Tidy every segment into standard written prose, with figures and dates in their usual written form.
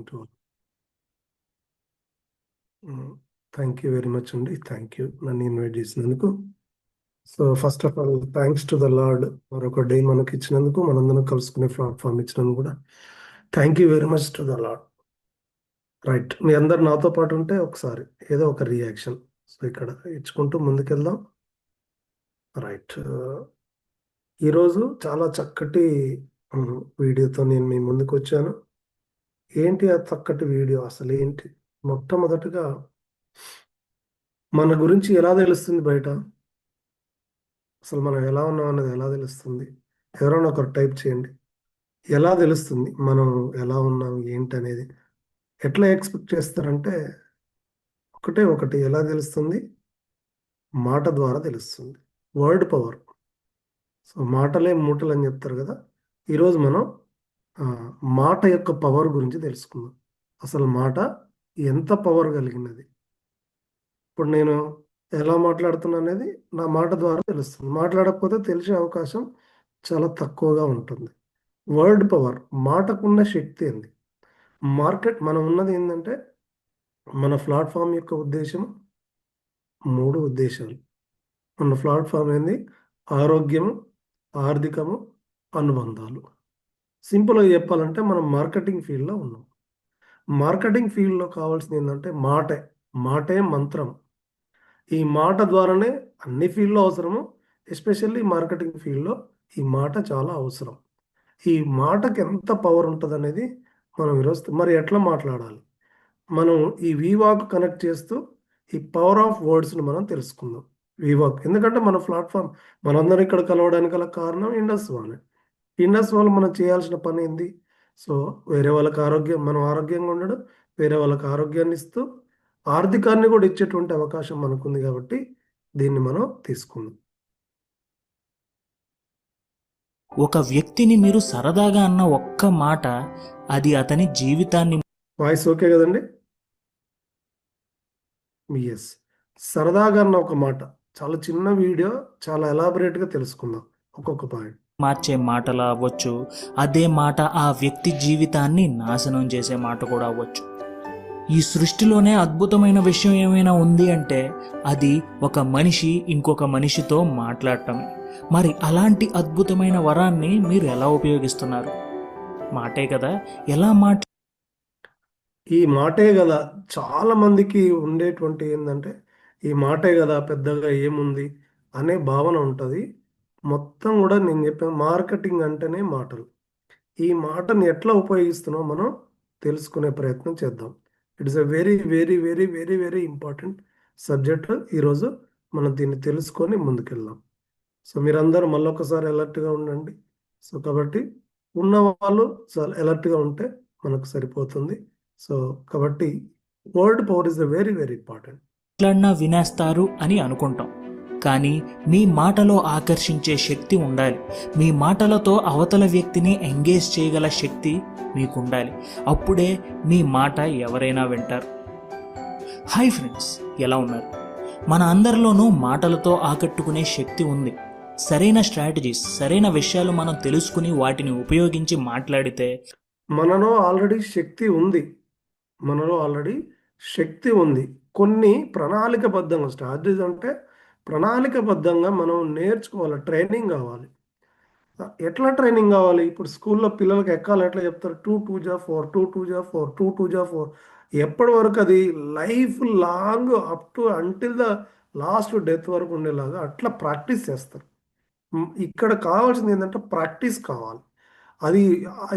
Morning to thank you very much అండి. Thank you నన్ను invite చేసినందుకు. So first of all thanks to the lord మరొక day మనకి ఇచ్చినందుకు, మనందరం కలుసుకునే ప్లాట్ఫామ్ ఇచ్చినందుకు కూడా thank you very much to the lord. Right, మీ అందరు నాతో పాటు ఉంటే ఒకసారి ఏదో ఒక రియాక్షన్ సో ఇక్కడ ఇచ్చుకుంటూ ముందుకెళ్దాం. రైట్, ఈరోజు చాలా చక్కటి వీడియోతో నేను మీ ముందుకు వచ్చాను. ఏంటి ఆ చక్కటి వీడియో? అసలు ఏంటి? మొట్టమొదటిగా మన గురించి ఎలా తెలుస్తుంది బయట? అసలు మనం ఎలా ఉన్నాం అనేది ఎలా తెలుస్తుంది? ఎవరైనా ఒకరు టైప్ చేయండి. ఎలా తెలుస్తుంది మనం ఎలా ఉన్నాం ఏంటి అనేది? ఎట్లా ఎక్స్పెక్ట్ చేస్తారంటే ఒకటి ఎలా తెలుస్తుంది? మాట ద్వారా తెలుస్తుంది. Word power. సో మాటలే మూటలు అని చెప్తారు కదా. ఈరోజు మనం మాట యొక్క పవర్ గురించి తెలుసుకుందాం. అసలు మాట ఎంత పవర్ కలిగినది. ఇప్పుడు నేను ఎలా మాట్లాడుతున్నా అనేది నా మాట ద్వారా తెలుస్తుంది. మాట్లాడకపోతే తెలిసే అవకాశం చాలా తక్కువగా ఉంటుంది. వర్డ్ పవర్, మాటకున్న శక్తి ఏంది? మార్కెట్ మనం ఉన్నది ఏంటంటే మన ప్లాట్ఫామ్ యొక్క ఉద్దేశం 3 ఉద్దేశాలు. మన ప్లాట్ఫామ్ ఏంది? ఆరోగ్యము, ఆర్థికము, అనుబంధాలు. సింపుల్గా చెప్పాలంటే మనం మార్కెటింగ్ ఫీల్డ్లో ఉన్నాం. మార్కెటింగ్ ఫీల్డ్లో కావాల్సింది ఏంటంటే మాటే మంత్రం. ఈ మాట ద్వారానే అన్ని ఫీల్డ్లో అవసరము, ఎస్పెషల్లీ మార్కెటింగ్ ఫీల్డ్లో ఈ మాట చాలా అవసరం. ఈ మాటకి ఎంత పవర్ ఉంటుంది అనేది మనం ఈరోజు మరి ఎట్లా మాట్లాడాలి, మనం ఈ వీవాక్ కనెక్ట్ చేస్తూ ఈ పవర్ ఆఫ్ వర్డ్స్ని మనం తెలుసుకుందాం. వీవాక్ ఎందుకంటే మన ప్లాట్ఫామ్ మనందరం ఇక్కడ కలవడానికి గల కారణం ఇండస్ వాళ్ళే. ఇండస్ వాళ్ళు మనం చేయాల్సిన పని ఏంది? సో వేరే వాళ్ళకి మనం ఆరోగ్యంగా ఉండడం, వేరే వాళ్ళకి ఆరోగ్యాన్ని ఇస్తూ ఆర్థికాన్ని కూడా ఇచ్చేటువంటి అవకాశం మనకుంది. కాబట్టి దీన్ని మనం తీసుకుందాం. ఒక వ్యక్తిని మీరు సరదాగా అన్న ఒక్క మాట అది అతని జీవితాన్ని. వాయిస్ ఓకే కదండి? ఎస్, సరదాగా అన్న ఒక మాట, చాలా చిన్న వీడియో, చాలా ఎలాబరేట్గా తెలుసుకుందాం ఒక్కొక్క పాయింట్. మార్చే మాటలా అవ్వచ్చు, అదే మాట ఆ వ్యక్తి జీవితాన్ని నాశనం చేసే మాట కూడా అవ్వచ్చు. ఈ సృష్టిలోనే అద్భుతమైన విషయం ఏమైనా ఉంది అంటే అది ఒక మనిషి ఇంకొక మనిషితో మాట్లాడటమే. మరి అలాంటి అద్భుతమైన వరాన్ని మీరు ఎలా ఉపయోగిస్తున్నారు? మాటే కదా. ఎలా ఈ మాటే కదా చాలా మందికి ఉండేటువంటి ఏంటంటే ఈ మాటే కదా పెద్దగా ఏముంది అనే భావన ఉంటుంది. మొత్తం కూడా నేను చెప్పాను, మార్కెటింగ్ అంటేనే మాటలు. ఈ మాటను ఎట్లా ఉపయోగిస్తున్నామో మనం తెలుసుకునే ప్రయత్నం చేద్దాం. It's a very very very very very important subject. ఈరోజు మనం దీన్ని తెలుసుకొని ముందుకెళ్దాం. సో మీరందరూ మళ్ళొకసారి అలర్ట్గా ఉండండి. సో కాబట్టి ఉన్న వాళ్ళు చాలా అలర్ట్గా ఉంటే మనకు సరిపోతుంది. సో కాబట్టి word power is very very important. మాట్లాడినా వినేస్తారు అని అనుకుంటాం, కానీ మీ మాటలో ఆకర్షించే శక్తి ఉండాలి. మీ మాటలతో అవతల వ్యక్తిని ఎంగేజ్ చేయగల శక్తి మీకు ఉండాలి. అప్పుడే మీ మాట ఎవరైనా వింటారు. హాయ్ ఫ్రెండ్స్, ఎలా ఉన్నారు? మన అందరిలోనూ మాటలతో ఆకట్టుకునే శక్తి ఉంది. సరైన స్ట్రాటజీస్, సరైన విషయాలు మనం తెలుసుకుని వాటిని ఉపయోగించి మాట్లాడితే మనలో ఆల్రెడీ శక్తి ఉంది. కొన్ని ప్రణాళికబద్ధంగా, స్ట్రాటజీస్ అంటే ప్రణాళికబద్ధంగా మనం నేర్చుకోవాలి. ట్రైనింగ్ కావాలి. ఎట్లా ట్రైనింగ్ కావాలి? ఇప్పుడు స్కూల్లో పిల్లలకి ఎక్కాలి ఎట్లా చెప్తారు? 2 2 జా 4, 2 2 జా 4, 2 2 జా 4. ఎప్పటి వరకు అది life long up to until the last death వరకు ఉండేలాగా అట్లా ప్రాక్టీస్ చేస్తారు. ఇక్కడ కావాల్సింది ఏంటంటే ప్రాక్టీస్ కావాలి. అది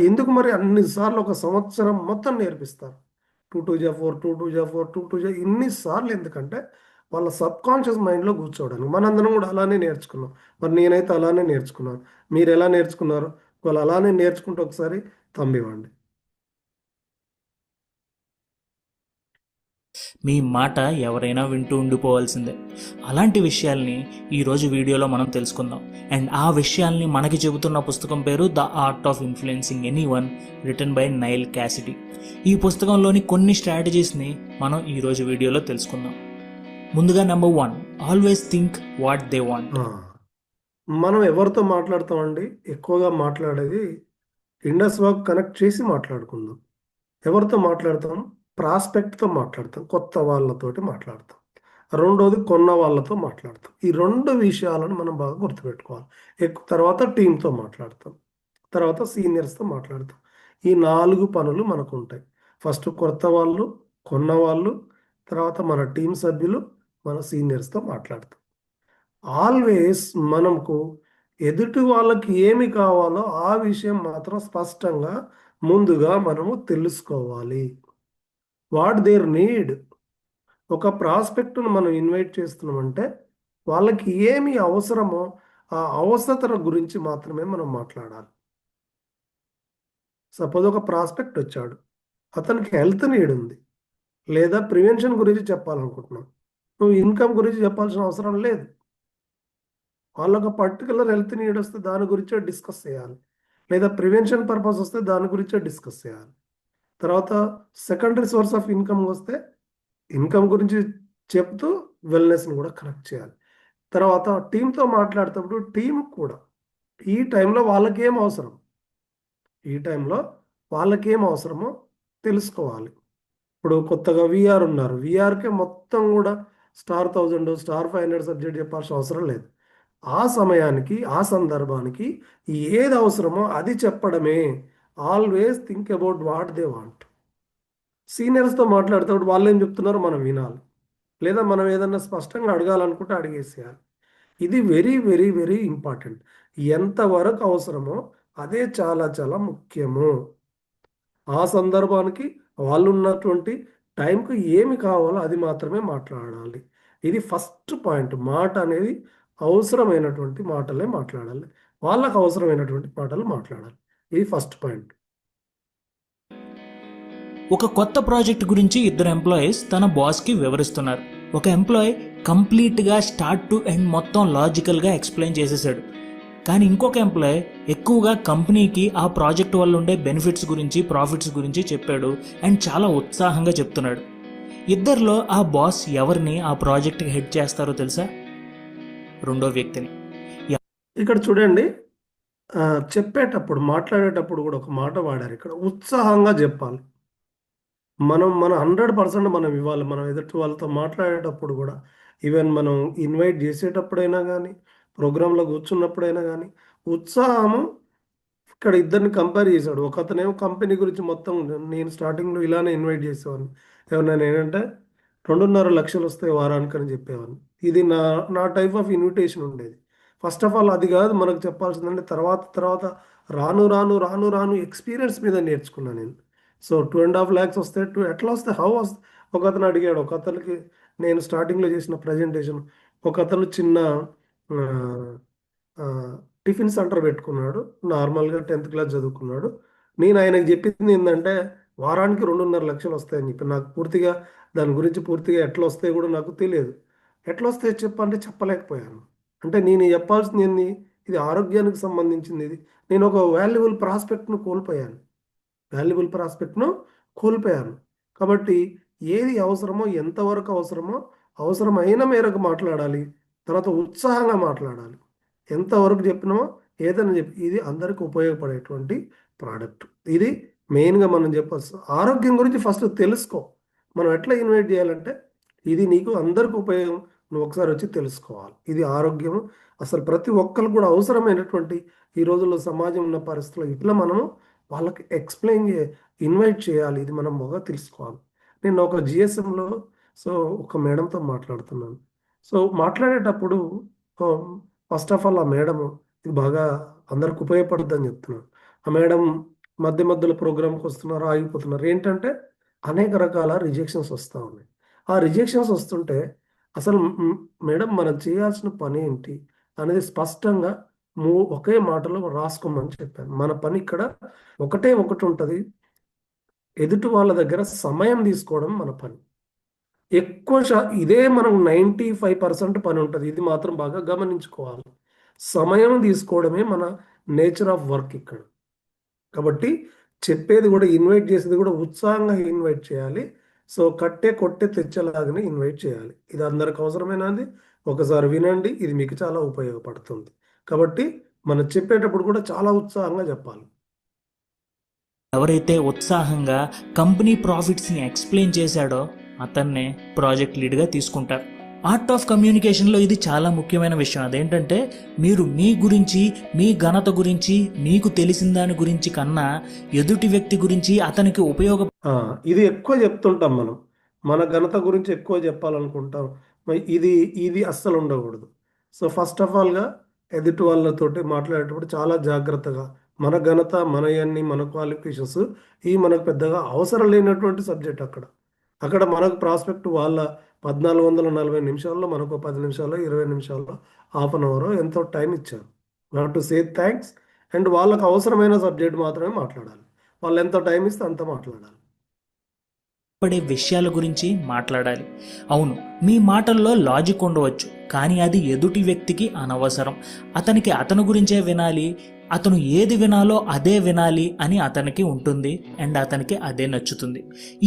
ఎందుకు మరి అన్నిసార్లు ఒక సంవత్సరం మొత్తం నేర్పిస్తారు. 2 2 జా 4, 2 2 జా 4, 2 2 జా ఇన్నిసార్లు ఎందుకంటే వాళ్ళ సబ్కాన్షియస్ మైండ్లో కూర్చోవడానికి. మనందరం కూడా అలానే నేర్చుకున్నాం. మరి నేనైతే అలానే నేర్చుకున్నాను. మీరు ఎలా నేర్చుకున్నారు? వాళ్ళు అలానే నేర్చుకుంటూ ఒకసారి తంబివ్వండి. మీ మాట ఎవరైనా వింటూ ఉండిపోవాల్సిందే. అలాంటి విషయాల్ని ఈరోజు వీడియోలో మనం తెలుసుకుందాం. అండ్ ఆ విషయాల్ని మనకి చెబుతున్న పుస్తకం పేరు the art of influencing anyone, written by Neil Cassidy. ఈ పుస్తకంలోని కొన్ని స్ట్రాటజీస్ని మనం ఈరోజు వీడియోలో తెలుసుకుందాం. ముందుగా number 1, always think what they want. మనం ఎవరితో మాట్లాడతామండి? ఎక్కువగా మాట్లాడేది ఇండస్ వాక్ కనెక్ట్ చేసి మాట్లాడుకుందాం. ఎవరితో మాట్లాడతాం? ప్రాస్పెక్ట్తో మాట్లాడతాం, కొత్త వాళ్ళతోటి మాట్లాడతాం. రెండోది కొన్న వాళ్ళతో మాట్లాడతాం. ఈ రెండు విషయాలను మనం బాగా గుర్తుపెట్టుకోవాలి. ఎక్కువ తర్వాత టీంతో మాట్లాడతాం, తర్వాత సీనియర్స్తో మాట్లాడతాం. ఈ 4 పనులు మనకు ఉంటాయి. ఫస్ట్ కొత్త వాళ్ళు, కొన్న వాళ్ళు, తర్వాత మన టీం సభ్యులు, మన సీనియర్స్తో మాట్లాడతాం. ఆల్వేస్ మనకు ఎదుటి వాళ్ళకి ఏమి కావాలో ఆ విషయం మాత్రం స్పష్టంగా ముందుగా మనము తెలుసుకోవాలి. What their need. ఒక ప్రాస్పెక్ట్ను మనం ఇన్వైట్ చేస్తున్నామంటే వాళ్ళకి ఏమి అవసరమో ఆ అవసరతల గురించి మాత్రమే మనం మాట్లాడాలి. సపోజ్ ఒక ప్రాస్పెక్ట్ వచ్చాడు, అతనికి హెల్త్ నీడ్ ఉంది, లేదా ప్రివెన్షన్ గురించి చెప్పాలనుకుంటున్నాం. నువ్వు ఇన్కమ్ గురించి చెప్పాల్సిన అవసరం లేదు. వాళ్ళొక పర్టికులర్ హెల్త్ నీడ్ వస్తే దాని గురించే డిస్కస్ చేయాలి, లేదా ప్రివెన్షన్ పర్పస్ వస్తే దాని గురించే డిస్కస్ చేయాలి. తర్వాత సెకండరీ సోర్స్ ఆఫ్ ఇన్కమ్ వస్తే ఇన్కమ్ గురించి చెప్తూ వెల్నెస్ని కూడా కనెక్ట్ చేయాలి. తర్వాత టీంతో మాట్లాడేటప్పుడు టీం కూడా ఈ టైంలో వాళ్ళకేం అవసరం, ఈ టైంలో వాళ్ళకేం అవసరమో తెలుసుకోవాలి. ఇప్పుడు కొత్తగా విఆర్ ఉన్నారు, విఆర్కే మొత్తం కూడా స్టార్ 1000 స్టార్ 500 సబ్జెక్ట్ చెప్పాల్సిన అవసరం లేదు. ఆ సమయానికి ఆ సందర్భానికి ఏది అవసరమో అది చెప్పడమే. Always think about what they want. సీనియర్స్తో మాట్లాడేటప్పుడు వాళ్ళు ఏం చెప్తున్నారో మనం వినాలి, లేదా మనం ఏదన్నా స్పష్టంగా అడగాలనుకుంటే అడిగేసేయాలి. ఇది వెరీ వెరీ వెరీ ఇంపార్టెంట్. ఎంతవరకు అవసరమో అదే చాలా చాలా ముఖ్యము. ఆ సందర్భానికి వాళ్ళు ఉన్నటువంటి టైంకి ఏమి కావాలో అది మాత్రమే మాట్లాడాలి. ఇది ఫస్ట్ పాయింట్. మాట అనేది అవసరమైనటువంటి మాటలే మాట్లాడాలి, వాళ్ళకు అవసరమైనటువంటి మాటలు మాట్లాడాలి. ఇది ఫస్ట్ పాయింట్. ఒక కొత్త ప్రాజెక్ట్ గురించి ఇద్దరు ఎంప్లాయీస్ తన బాస్కి వివరిస్తున్నారు. ఒక ఎంప్లాయీ కంప్లీట్గా స్టార్ట్ టు ఎండ్ మొత్తం లాజికల్గా ఎక్స్ప్లెయిన్ చేసేసాడు. కానీ ఇంకొక ఎంప్లాయీ ఎక్కువగా కంపెనీకి ఆ ప్రాజెక్ట్ వల్ల ఉండే బెనిఫిట్స్ గురించి, ప్రాఫిట్స్ గురించి చెప్పాడు అండ్ చాలా ఉత్సాహంగా చెప్తున్నాడు. ఇద్దరిలో ఆ బాస్ ఎవరిని ఆ ప్రాజెక్ట్కి హెడ్ చేస్తారో తెలుసా? రెండో వ్యక్తిని. ఇక్కడ చూడండి, చెప్పేటప్పుడు మాట్లాడేటప్పుడు కూడా ఒక మాట వాడారు ఇక్కడ, ఉత్సాహంగా చెప్పాలి. మన 100% మనం ఇవ్వాలి. మనం ఎదుటి వాళ్ళతో మాట్లాడేటప్పుడు కూడా, ఈవెన్ మనం ఇన్వైట్ చేసేటప్పుడైనా కానీ, ప్రోగ్రాంలో కూర్చున్నప్పుడైనా కానీ ఉత్సాహము. ఇక్కడ ఇద్దరిని కంపేర్ చేశాడు. ఒకతనేమో కంపెనీ గురించి మొత్తం, నేను స్టార్టింగ్లో ఇలానే ఇన్వైట్ చేసేవాడిని ఎవరినైనా, ఏంటంటే 2.5 లక్షలు వస్తాయి వారానికి అని చెప్పేవాడిని. ఇది నా నా టైప్ ఆఫ్ ఇన్విటేషన్ ఉండేది. ఫస్ట్ ఆఫ్ ఆల్ అది కాదు మనకు చెప్పాల్సిందంటే, తర్వాత తర్వాత రాను రాను రాను రాను ఎక్స్పీరియన్స్ మీద నేర్చుకున్నాను నేను. సో 2.5 lakhs వస్తే ఎట్లా వస్తాయి, హౌ వస్తాయి. ఒక అతను అడిగాడు, ఒక అతనికి నేను స్టార్టింగ్లో చేసిన ప్రజెంటేషన్, ఒక అతను చిన్న ఆ, ఆ, టిఫిన్ సెంటర్ పెట్టుకున్నాడు, నార్మల్గా 10th క్లాస్ చదువుకున్నాడు. నేను ఆయనకు చెప్పింది ఏంటంటే, వారానికి 2.5 లక్షలు వస్తాయని చెప్పి, నాకు పూర్తిగా దాని గురించి పూర్తిగా ఎట్లా వస్తాయి కూడా నాకు తెలియదు. ఎట్లా వస్తాయో చెప్పంటే చెప్పలేకపోయాను. అంటే నేను చెప్పాల్సింది ఏంది, ఇది ఆరోగ్యానికి సంబంధించింది. ఇది నేను ఒక వాల్యుబుల్ ప్రాస్పెక్ట్ను కోల్పోయాను, వాల్యుబుల్ ప్రాస్పెక్ట్ను కోల్పోయాను. కాబట్టి ఏది అవసరమో, ఎంతవరకు అవసరమో అవసరమైన మేరకు మాట్లాడాలి, తర్వాత ఉత్సాహంగా మాట్లాడాలి. ఎంతవరకు చెప్పినామో ఏదైనా చెప్పి, ఇది అందరికి ఉపయోగపడేటువంటి ప్రోడక్ట్. ఇది మెయిన్గా మనం చెప్పాల్సి. ఆరోగ్యం గురించి ఫస్ట్ తెలుసుకో. మనం ఎట్లా ఇన్వైట్ చేయాలంటే, ఇది నీకు అందరికి ఉపయోగం, నువ్వు ఒకసారి వచ్చి తెలుసుకోవాలి. ఇది ఆరోగ్యం అసలు ప్రతి ఒక్కరు కూడా అవసరమైనటువంటి ఈ రోజుల్లో సమాజం ఉన్న పరిస్థితుల్లో ఇట్లా మనము వాళ్ళకి ఎక్స్ప్లెయిన్ ఇన్వైట్ చేయాలి. ఇది మనం బాగా తెలుసుకోవాలి. నేను ఒక జిఎస్ఎంలో సో ఒక మేడంతో మాట్లాడుతున్నాను. సో మాట్లాడేటప్పుడు ఫస్ట్ ఆఫ్ ఆల్ ఆ మేడం, ఇది బాగా అందరికి ఉపయోగపడుతుందని చెప్తున్నాను. ఆ మేడం మధ్య మధ్యలో ప్రోగ్రామ్కి వస్తున్నారు, ఆగిపోతున్నారు. ఏంటంటే అనేక రకాల రిజెక్షన్స్ వస్తూ ఉన్నాయి. ఆ రిజెక్షన్స్ వస్తుంటే అసలు మేడం మనం చేయాల్సిన పని ఏంటి అనేది స్పష్టంగా ఒకే మాటలో రాసుకోమని చెప్పాను. మన పని ఇక్కడ ఒకటే ఒకటి ఉంటుంది, ఎదుటి వాళ్ళ దగ్గర సమయం తీసుకోవడం మన పని. ఇదే మనం 95% పని ఉంటుంది. ఇది మాత్రం బాగా గమనించుకోవాలి. సమయం తీసుకోవడమే మన నేచర్ ఆఫ్ వర్క్ ఇక్కడ. కాబట్టి చెప్పేది కూడా, ఇన్వైట్ చేసేది కూడా ఉత్సాహంగా ఇన్వైట్ చేయాలి. సో కట్టే కొట్టే తెచ్చేలాగానే ఇన్వైట్ చేయాలి. ఇది అందరికి అవసరమైనది. ఒకసారి వినండి, ఇది మీకు చాలా ఉపయోగపడుతుంది. కాబట్టి మనం చెప్పేటప్పుడు కూడా చాలా ఉత్సాహంగా చెప్పాలి. ఎవరైతే ఉత్సాహంగా కంపెనీ ప్రాఫిట్స్ని ఎక్స్ప్లెయిన్ చేశాడో అతన్నే ప్రాజెక్ట్ లీడ్గా తీసుకుంటారు. ఆర్ట్ ఆఫ్ కమ్యూనికేషన్లో ఇది చాలా ముఖ్యమైన విషయం. అదేంటంటే మీరు మీ గురించి, మీ ఘనత గురించి, మీకు తెలిసిన దాని గురించి కన్నా ఎదుటి వ్యక్తి గురించి అతనికి ఇది ఎక్కువ చెప్తుంటాం మనం. మన ఘనత గురించి ఎక్కువ చెప్పాలనుకుంటాం. మరి ఇది అస్సలు ఉండకూడదు. సో ఫస్ట్ ఆఫ్ ఆల్గా ఎదుటి వాళ్ళతోటి మాట్లాడేటప్పుడు చాలా జాగ్రత్తగా మన ఘనత, మనయన్ని, మన క్వాలిఫికేషన్స్ ఇవి మనకు పెద్దగా అవసరం లేనటువంటి సబ్జెక్ట్ అక్కడ. అక్కడ మనకు ప్రాస్పెక్ట్ వాళ్ళ 1440 నిమిషాల్లో మనకు 10 నిమిషాల్లో, 20 నిమిషాల్లో, హాఫ్ అన్ అవర్ ఎంతో టైం ఇచ్చారు. We to say thanks. And వాళ్ళకు అవసరమైన సబ్జెక్ట్ మాత్రమే మాట్లాడాలి. వాళ్ళు ఎంత టైం ఇస్తే అంత మాట్లాడాలి. పడే విషయాల గురించి మాట్లాడాలి. అవును, మీ మాటల్లో లాజిక్ ఉండవచ్చు, కానీ అది ఎదుటి వ్యక్తికి అనవసరం. అతనికి అతని గురించే వినాలి, అతను ఏది వినాలో అదే వినాలి అని అతనికి ఉంటుంది, అండ్ అతనికి అదే నచ్చుతుంది.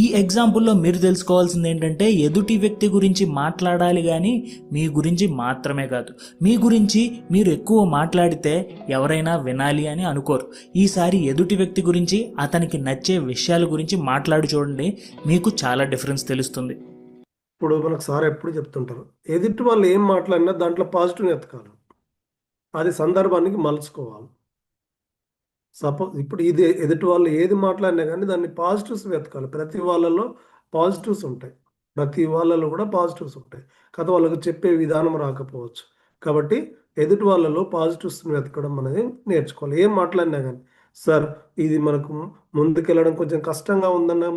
ఈ ఎగ్జాంపుల్లో మీరు తెలుసుకోవాల్సింది ఏంటంటే ఎదుటి వ్యక్తి గురించి మాట్లాడాలి, కానీ మీ గురించి మాత్రమే కాదు. మీ గురించి మీరు ఎక్కువ మాట్లాడితే ఎవరైనా వినాలి అని అనుకోరు. ఈసారి ఎదుటి వ్యక్తి గురించి, అతనికి నచ్చే విషయాల గురించి మాట్లాడి చూడండి, మీకు చాలా డిఫరెన్స్ తెలుస్తుంది. ఇప్పుడు మనకు సార్ ఎప్పుడు చెప్తుంటారు, ఎదుటి వాళ్ళు ఏం మాట్లాడినా దాంట్లో పాజిటివ్ ఎతకాలి, అది సందర్భానికి మలుచుకోవాలి. సపోజ్ ఇప్పుడు ఇది ఎదుటి వాళ్ళు ఏది మాట్లాడినా కానీ దాన్ని పాజిటివ్స్ వెతకాలి. ప్రతి వాళ్ళలో పాజిటివ్స్ ఉంటాయి, ప్రతి వాళ్ళలో కూడా పాజిటివ్స్ ఉంటాయి. కాదు వాళ్ళకు చెప్పే విధానం రాకపోవచ్చు. కాబట్టి ఎదుటి వాళ్ళలో పాజిటివ్స్ని వెతకడం అనేది నేర్చుకోవాలి. ఏం మాట్లాడినా కానీ, సార్ ఇది మనకు ముందుకెళ్ళడం కొంచెం కష్టంగా ఉందన్న,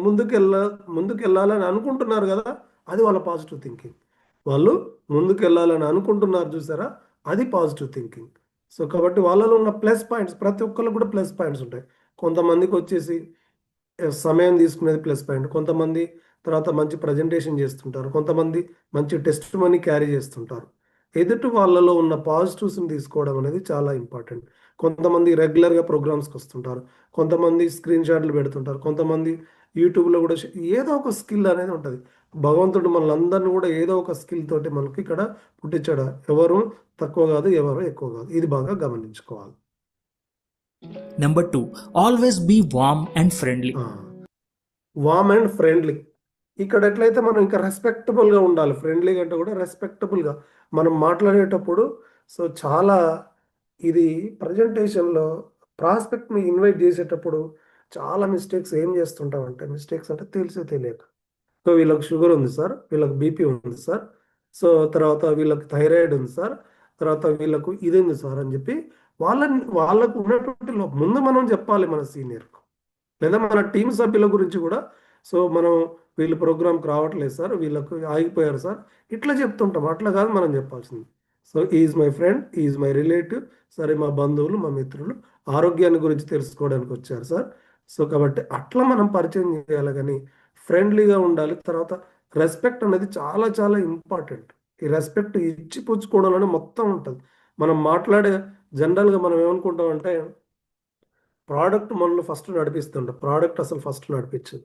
ముందుకెళ్ళాలని అనుకుంటున్నారు కదా, అది వాళ్ళ పాజిటివ్ థింకింగ్. వాళ్ళు ముందుకెళ్ళాలని అనుకుంటున్నారు చూసారా, అది పాజిటివ్ థింకింగ్. సో కాబట్టి వాళ్ళలో ఉన్న ప్లస్ పాయింట్స్, ప్రతి ఒక్కరికి కూడా ప్లస్ పాయింట్స్ ఉంటాయి. కొంతమందికి వచ్చేసి సమయం తీసుకునేది ప్లస్ పాయింట్, కొంతమంది తర్వాత మంచి ప్రజెంటేషన్ చేస్తుంటారు, కొంతమంది మంచి టెస్ట్ మనీ క్యారీ చేస్తుంటారు. ఎదుటి వాళ్ళలో ఉన్న పాజిటివ్స్ని తీసుకోవడం అనేది చాలా ఇంపార్టెంట్. కొంతమంది రెగ్యులర్గా ప్రోగ్రామ్స్కి వస్తుంటారు, కొంతమంది స్క్రీన్ షాట్లు పెడుతుంటారు, కొంతమంది యూట్యూబ్లో కూడా ఏదో ఒక స్కిల్ అనేది ఉంటుంది. భగవంతుడు మనల్ని కూడా ఏదో ఒక స్కిల్ తోటి మనకి ఇక్కడ పుట్టించాడు. ఎవరు తక్కువ కాదు, ఎవరు ఎక్కువ కాదు. ఇది బాగా గమనించుకోవాలి. Number 2, always be warm and friendly. Warm and friendly ఇక్కడ ఎట్లయితే మనం ఇంకా రెస్పెక్టబుల్గా ఉండాలి. ఫ్రెండ్లీ అంటే కూడా రెస్పెక్టబుల్గా మనం మాట్లాడేటప్పుడు. సో చాలా ఇది ప్రజెంటేషన్లో ప్రాస్పెక్ట్ని ఇన్వైట్ చేసేటప్పుడు చాలా మిస్టేక్స్ ఏం చేస్తుంటామంటే, మిస్టేక్స్ అంటే తెలిసి తెలియక, సో వీళ్ళకి షుగర్ ఉంది సార్, వీళ్ళకి బీపీ ఉంది సార్, సో తర్వాత వీళ్ళకి థైరాయిడ్ ఉంది సార్, తర్వాత వీళ్ళకు ఇది ఉంది సార్ అని చెప్పి వాళ్ళకు ఉన్నటువంటి ముందు మనం చెప్పాలి మన సీనియర్కు, లేదా మన టీం సభ్యుల గురించి కూడా. సో మనం వీళ్ళు ప్రోగ్రామ్కి రావట్లేదు సార్, వీళ్ళకు ఆగిపోయారు సార్, ఇట్లా చెప్తుంటాం. అట్లా కాదు మనం చెప్పాల్సింది. So is my friend, is my relative, సరే మా బంధువులు, మా మిత్రులు ఆరోగ్యాన్ని గురించి తెలుసుకోవడానికి వచ్చారు సార్. సో కాబట్టి అట్లా మనం పరిచయం చేయాలి, కానీ ఫ్రెండ్లీగా ఉండాలి. తర్వాత రెస్పెక్ట్ అనేది చాలా చాలా ఇంపార్టెంట్. ఈ రెస్పెక్ట్ ఇచ్చి పుచ్చుకోవడంలోనే మొత్తం ఉంటుంది. మనం మాట్లాడే జనరల్గా మనం ఏమనుకుంటాం అంటే ప్రోడక్ట్ మనల్ని ఫస్ట్ నడిపిస్తుంటాం. ప్రోడక్ట్ అసలు ఫస్ట్ నడిపించదు.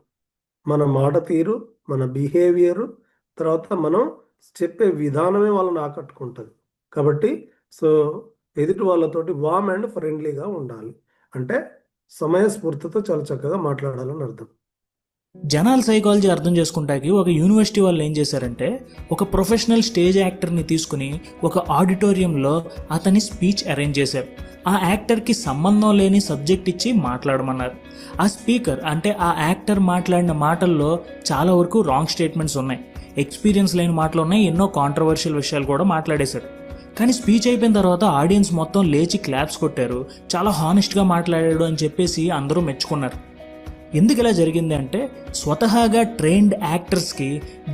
మన మాట తీరు, మన బిహేవియరు, తర్వాత మనం చెప్పే విధానమే వాళ్ళని ఆకట్టుకుంటుంది. కాబట్టి సో ఎదుటి వాళ్ళతోటి వార్మ్ అండ్ ఫ్రెండ్లీగా ఉండాలి, అంటే సమయస్ఫూర్తితో చాలా చక్కగా మాట్లాడాలని అర్థం. జనాల సైకాలజీ అర్థం చేసుకుంటాకి ఒక యూనివర్సిటీ వాళ్ళు ఏం చేశారంటే ఒక ప్రొఫెషనల్ స్టేజ్ యాక్టర్ని తీసుకుని ఒక ఆడిటోరియంలో అతని స్పీచ్ అరేంజ్ చేశారు. ఆ యాక్టర్కి సంబంధం లేని సబ్జెక్ట్ ఇచ్చి మాట్లాడమన్నారు. ఆ స్పీకర్ అంటే ఆ యాక్టర్ మాట్లాడిన మాటల్లో చాలా వరకు రాంగ్ స్టేట్మెంట్స్ ఉన్నాయి, ఎక్స్పీరియన్స్ లేని మాటలు ఉన్నాయి, ఎన్నో కాంట్రవర్షియల్ విషయాలు కూడా మాట్లాడేశారు. కానీ స్పీచ్ అయిపోయిన తర్వాత ఆడియన్స్ మొత్తం లేచి క్లాప్స్ కొట్టారు. చాలా హానెస్ట్గా మాట్లాడాడు అని చెప్పేసి అందరూ మెచ్చుకున్నారు. ఎందుకు ఇలా జరిగింది అంటే స్వతహాగా ట్రైన్డ్ యాక్టర్స్కి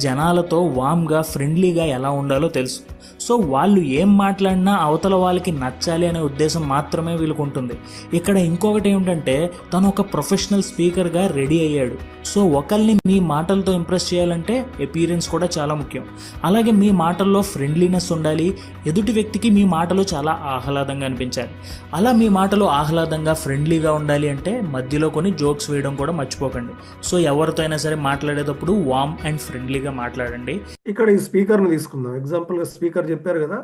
జనాలతో వామ్గా ఫ్రెండ్లీగా ఎలా ఉండాలో తెలుసు. సో వాళ్ళు ఏం మాట్లాడినా అవతల వాళ్ళకి నచ్చాలి అనే ఉద్దేశం మాత్రమే వీళ్ళకు ఉంటుంది. ఇక్కడ ఇంకొకటి ఏమిటంటే తను ఒక ప్రొఫెషనల్ స్పీకర్గా రెడీ అయ్యాడు. సో ఒకరిని మీ మాటలతో ఇంప్రెస్ చేయాలంటే అపీరెన్స్ కూడా చాలా ముఖ్యం. అలాగే మీ మాటల్లో ఫ్రెండ్లీనెస్ ఉండాలి, ఎదుటి వ్యక్తికి మీ మాటలు చాలా ఆహ్లాదంగా అనిపించాలి. అలా మీ మాటలు ఆహ్లాదంగా ఫ్రెండ్లీగా ఉండాలి అంటే మధ్యలో కొన్ని జోక్స్ వేయడం కూడా మర్చిపోకండి. సో ఎవరితో అయినా సరే మాట్లాడేటప్పుడు వార్మ్ అండ్ ఫ్రెండ్లీగా మాట్లాడండి. ఇక్కడ ఈ స్పీకర్ని తీసుకుందాం ఎగ్జాంపుల్గా. స్పీకర్ చెప్పారు కదా,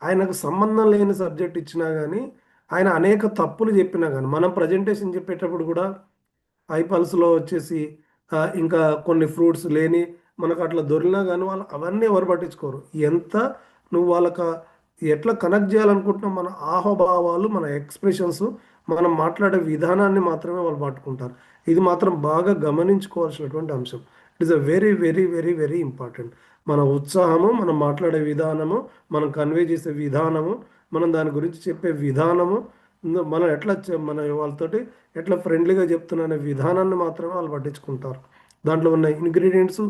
ఆయనకు సంబంధం లేని సబ్జెక్ట్ ఇచ్చినా కానీ, ఆయన అనేక తప్పులు చెప్పినా కానీ, మనం ప్రజెంటేషన్ చెప్పేటప్పుడు కూడా ఐపల్స్లో వచ్చేసి ఇంకా కొన్ని ఫ్రూట్స్ లేని మనకు అట్లా దొరికినా కానీ వాళ్ళు అవన్నీ ఎవరు పట్టించుకోరు. ఎంత నువ్వు వాళ్ళకి ఎట్లా కనెక్ట్ చేయాలనుకుంటున్నావు, మన ఆహోభావాలు, మన ఎక్స్ప్రెషన్స్, మనం మాట్లాడే విధానాన్ని మాత్రమే వాళ్ళు పట్టుకుంటారు. ఇది మాత్రం బాగా గమనించుకోవాల్సినటువంటి అంశం. It is a very very very very important. మన ఉత్సాహము, మనం మాట్లాడే విధానము, మనం కన్వే చేసే విధానము, మనం దాని గురించి చెప్పే విధానము, మనం ఎట్లా మన వాళ్ళతోటి ఎట్లా ఫ్రెండ్లీగా చెప్తున్న విధానాన్ని మాత్రమే వాళ్ళు పట్టించుకుంటారు. దాంట్లో ఉన్న ఇంగ్రీడియంట్స్,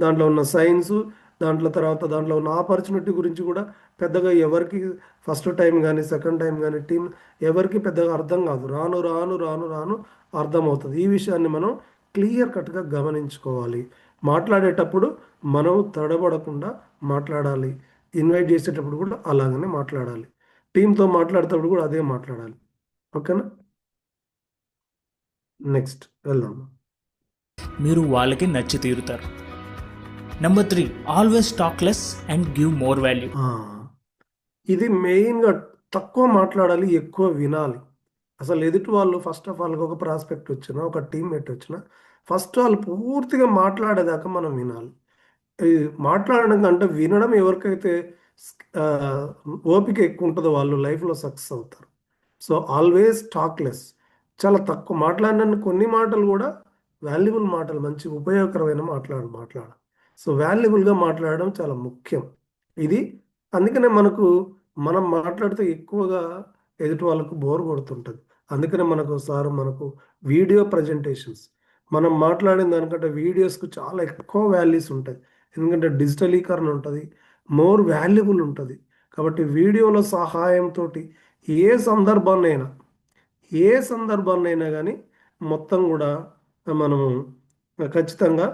దాంట్లో ఉన్న సైన్స్, దాంట్లో ఉన్న ఆపర్చునిటీ గురించి కూడా పెద్దగా ఎవరికి ఫస్ట్ టైం కానీ సెకండ్ టైం కానీ టీం ఎవరికి పెద్దగా అర్థం కాదు. రాను రాను రాను రాను అర్థమవుతుంది. ఈ విషయాన్ని మనం క్లియర్ కట్గా గమనించుకోవాలి. మాట్లాడేటప్పుడు మనం తడబడకుండా మాట్లాడాలి. ఇన్వైట్ చేసేటప్పుడు కూడా అలాగనే మాట్లాడాలి. టీంతో మాట్లాడేటప్పుడు కూడా అదే మాట్లాడాలి. ఓకేనా? నెక్స్ట్ వెళ్దాం. మీరు వాళ్ళకి నచ్చి తీరుతారు. Number 3, always talk less and give more value. ఇది మెయిన్గా తక్కువ మాట్లాడాలి, ఎక్కువ వినాలి. అసలు ఎదుటి వాళ్ళు ఫస్ట్ ఆఫ్ ఆల్ ఒక ప్రాస్పెక్ట్ వచ్చినా, ఒక టీమ్మేట్ వచ్చినా ఫస్ట్ వాళ్ళు పూర్తిగా మాట్లాడేదాకా మనం వినాలి. ఈ మాట్లాడడం కంటే వినడం ఎవరికైతే ఆ, ఓపిక ఎక్కువ ఉంటుందో వాళ్ళు లైఫ్లో సక్సెస్ అవుతారు. So always talk less. చాలా తక్కువ మాట్లాడిన కొన్ని మాటలు కూడా వాల్యుబుల్ మాటలు, మంచి ఉపయోగకరమైన మాట్లాడాలి. సో వాల్యుబుల్గా మాట్లాడడం చాలా ముఖ్యం. ఇది అందుకనే మనం మాట్లాడితే ఎక్కువగా ఎదుటి వాళ్ళకు బోర్ కొడుతుంటుంది. అందుకనే మనకు వీడియో ప్రజెంటేషన్స్, మనం మాట్లాడిన దానికంటే వీడియోస్కు చాలా ఎక్కువ వాల్యూస్ ఉంటాయి. ఎందుకంటే డిజిటలీకరణ ఉంటుంది, మోర్ వాల్యుబుల్ ఉంటుంది. కాబట్టి వీడియోల సహాయంతో ఏ సందర్భాన్నైనా ఏ సందర్భాన్నైనా కానీ మొత్తం కూడా మనము ఖచ్చితంగా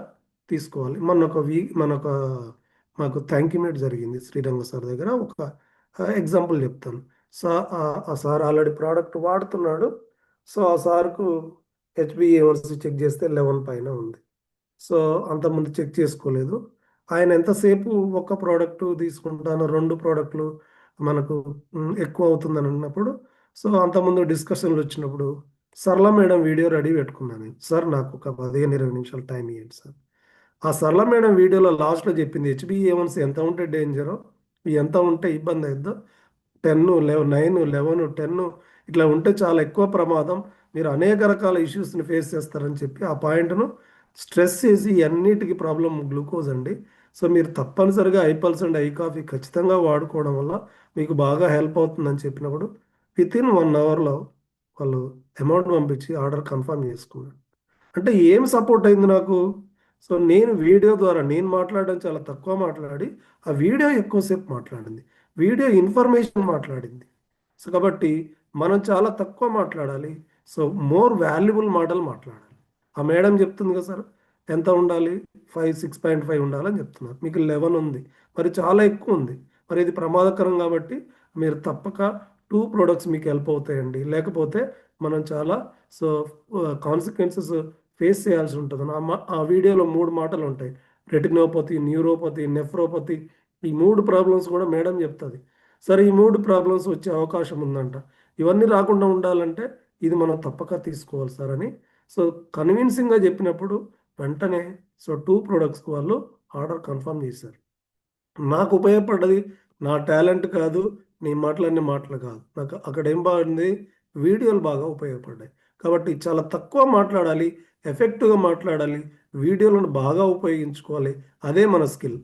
తీసుకోవాలి. మాకు థ్యాంక్ యూ మీట్ జరిగింది శ్రీరంగ సార్ దగ్గర. ఒక ఎగ్జాంపుల్ చెప్తాను. ఆ సార్ ఆల్రెడీ ప్రోడక్ట్ వాడుతున్నాడు. సో ఆ సార్కు హెచ్బిఏవన్సీ చెక్ చేస్తే 11 పైన ఉంది. సో అంతకుముందు చెక్ చేసుకోలేదు. ఆయన ఎంతసేపు ఒక ప్రోడక్ట్ తీసుకుంటాను, 2 ప్రోడక్ట్లు మనకు ఎక్కువ అవుతుందని అన్నప్పుడు, సో అంతకుముందు డిస్కషన్లు వచ్చినప్పుడు సరళ మేడం వీడియో రెడీ పెట్టుకున్నాను. సార్ నాకు ఒక 15-20 నిమిషాలు టైం ఇవ్వండి సార్. ఆ సరళ మేడం వీడియోలో లాస్ట్లో చెప్పింది హెచ్బిఏవన్సీ ఎంత ఉంటే డేంజరో, ఎంత ఉంటే ఇబ్బంది అయిద్దో, 10, 9, 11, 10 ఇట్లా ఉంటే చాలా ఎక్కువ ప్రమాదం, మీరు అనేక రకాల ఇష్యూస్ని ఫేస్ చేస్తారని చెప్పి ఆ పాయింట్ను స్ట్రెస్ చేసి, అన్నిటికీ ప్రాబ్లం గ్లూకోజ్ అండి. సో మీరు తప్పనిసరిగా ఐపల్స్ అండ్ ఐ కాఫీ ఖచ్చితంగా వాడుకోవడం వల్ల మీకు బాగా హెల్ప్ అవుతుందని చెప్పినప్పుడు వితిన్ 1 అవర్లో వాళ్ళు అమౌంట్ పంపించి ఆర్డర్ కన్ఫర్మ్ చేసుకున్నాడు. అంటే ఏం సపోర్ట్ అయింది నాకు? సో నేను వీడియో ద్వారా నేను మాట్లాడడం చాలా తక్కువ మాట్లాడి, ఆ వీడియో ఎక్కువసేపు మాట్లాడింది. వీడియో ఇన్ఫర్మేషన్ మాట్లాడింది. సో కాబట్టి మనం చాలా తక్కువ మాట్లాడాలి. సో మోర్ వాల్యుబుల్ మాటలు మాట్లాడాలి. ఆ మేడం చెప్తుంది కదా సార్, ఎంత ఉండాలి? 6.5 ఉండాలని చెప్తున్నారు. మీకు 11 ఉంది, మరి చాలా ఎక్కువ ఉంది. మరి ఇది ప్రమాదకరం కాబట్టి మీరు తప్పక 2 ప్రొడక్ట్స్ మీకు హెల్ప్ అవుతాయండి. లేకపోతే మనం చాలా సో కాన్సిక్వెన్సెస్ ఫేస్ చేయాల్సి ఉంటుంది. ఆ వీడియోలో 3 మాటలు ఉంటాయి: రెటినోపతి, న్యూరోపతి, నెఫ్రోపతి. ఈ 3 ప్రాబ్లమ్స్ కూడా మేడం చెప్తుంది. సరే ఈ 3 ప్రాబ్లమ్స్ వచ్చే అవకాశం ఉందంట. ఇవన్నీ రాకుండా ఉండాలంటే ఇది మనం తప్పక తీసుకోవాలి సార్ అని సో కన్విన్సింగ్గా చెప్పినప్పుడు వెంటనే 2 ప్రొడక్ట్స్కి వాళ్ళు ఆర్డర్ కన్ఫర్మ్ చేశారు. నాకు ఉపయోగపడ్డది నా టాలెంట్ కాదు, నేను మాట్లాడిన మాటలు కాదు. నాకు అక్కడ ఏం బాగుంది, వీడియోలు బాగా ఉపయోగపడ్డాయి. కాబట్టి చాలా తక్కువ మాట్లాడాలి, ఎఫెక్టివ్గా మాట్లాడాలి, వీడియోలను బాగా ఉపయోగించుకోవాలి. అదే మన స్కిల్.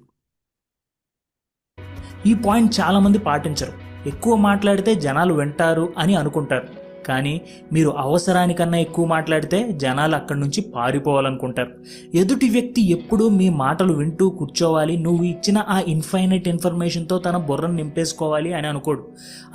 ఈ పాయింట్ చాలామంది పాటించరు. ఎక్కువ మాట్లాడితే జనాలు వింటారు అని అనుకుంటారు. కానీ మీరు అవసరానికన్నా ఎక్కువ మాట్లాడితే జనాలు అక్కడి నుంచి పారిపోవాలనుకుంటారు. ఎదుటి వ్యక్తి ఎప్పుడూ మీ మాటలు వింటూ కూర్చోవాలి, నువ్వు ఇచ్చిన ఆ ఇన్ఫైనైట్ ఇన్ఫర్మేషన్తో తన బుర్రను నింపేసుకోవాలి అని అనుకోడు.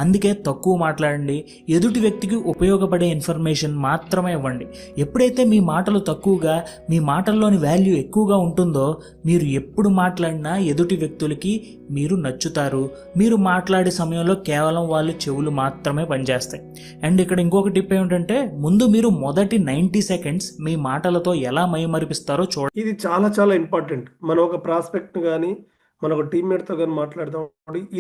అందుకే తక్కువ మాట్లాడండి, ఎదుటి వ్యక్తికి ఉపయోగపడే ఇన్ఫర్మేషన్ మాత్రమే ఇవ్వండి. ఎప్పుడైతే మీ మాటలు తక్కువగా, మీ మాటల్లోని వాల్యూ ఎక్కువగా ఉంటుందో మీరు ఎప్పుడు మాట్లాడినా ఎదుటి వ్యక్తులకి మీరు నచ్చుతారు. మీరు మాట్లాడే సమయంలో కేవలం వాళ్ళ చెవులు మాత్రమే పనిచేస్తాయి. అండ్ ఇక్కడ ఇంకొక టిప్ ఏమిటంటే, ముందు మీరు మొదటి 90 సెకండ్స్ మీ మాటలతో ఎలా మైమరిపిస్తారో చూడండి. ఇది చాలా చాలా ఇంపార్టెంట్. మనం ఒక ప్రాస్పెక్ట్ కానీ మన ఒక టీమ్మేట్తో కానీ మాట్లాడతాం,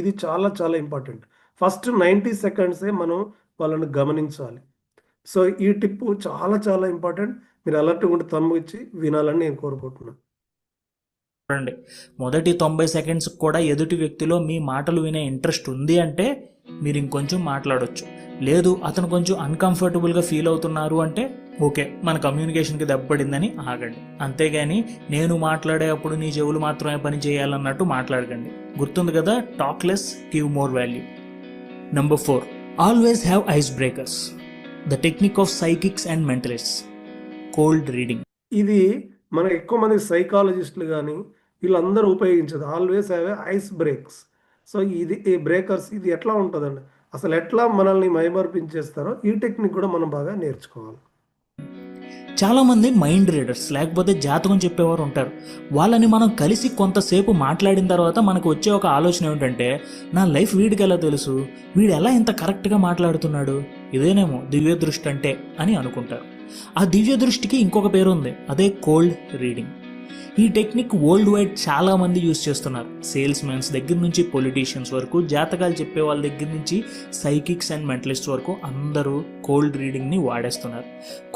ఇది చాలా చాలా ఇంపార్టెంట్. ఫస్ట్ 90 సెకండ్సే మనం వాళ్ళని గమనించాలి. సో ఈ టిప్పు చాలా చాలా ఇంపార్టెంట్. మీరు అలర్ట్గా ఉండి తమ్ము ఇచ్చి వినాలని నేను కోరుకుంటున్నాను. చూడండి, మొదటి 90 సెకండ్స్ కూడా ఎదుటి వ్యక్తిలో మీ మాటలు వినే ఇంట్రెస్ట్ ఉంది అంటే మీరు ఇంకొంచెం మాట్లాడొచ్చు. లేదు అతను కొంచెం అన్కంఫర్టబుల్గా ఫీల్ అవుతున్నారు అంటే ఓకే, మన కమ్యూనికేషన్కి దెబ్బపడిందని ఆగండి. అంతేగాని నేను మాట్లాడేటప్పుడు నీ చెవులు మాత్రమే పని చేయాలన్నట్టు మాట్లాడకండి. గుర్తుంది కదా, talk less, give more value. Number 4, always have ice breakers. The technique of psychics and mentalists. Cold reading. ఇది మన ఎక్కువ మంది సైకాలజిస్టులు కానీ వీళ్ళందరూ ఉపయోగించేది. Always have a ice breaks. So ఇది ఈ బ్రేకర్స్ ఇది ఎట్లా ఉంటుందండి, అసలు ఎట్లా మనల్ని మైమర్పించేస్తారో ఈ టెక్నిక్ కూడా మనం బాగా నేర్చుకోవాలి. చాలామంది మైండ్ రీడర్స్ లేకపోతే జాతకం చెప్పేవారు ఉంటారు. వాళ్ళని మనం కలిసి కొంతసేపు మాట్లాడిన తర్వాత మనకు వచ్చే ఒక ఆలోచన ఏమిటంటే, నా లైఫ్ వీడికి ఎలా తెలుసు, వీడు ఎలా ఇంత కరెక్ట్గా మాట్లాడుతున్నాడు, ఇదేనేమో దివ్య దృష్టి అంటే అని అనుకుంటారు. ఆ దివ్య దృష్టికి ఇంకొక పేరు ఉంది, అదే కోల్డ్ రీడింగ్. ఈ టెక్నిక్ వరల్డ్ వైడ్ చాలా మంది యూజ్ చేస్తున్నారు. సేల్స్ మెన్స్ దగ్గర నుంచి పొలిటీషియన్స్ వరకు, జాతకాలు చెప్పే వాళ్ళ దగ్గర నుంచి సైకిక్స్ అండ్ మెంటలిస్ట్ వరకు అందరూ కోల్డ్ రీడింగ్ని వాడేస్తున్నారు.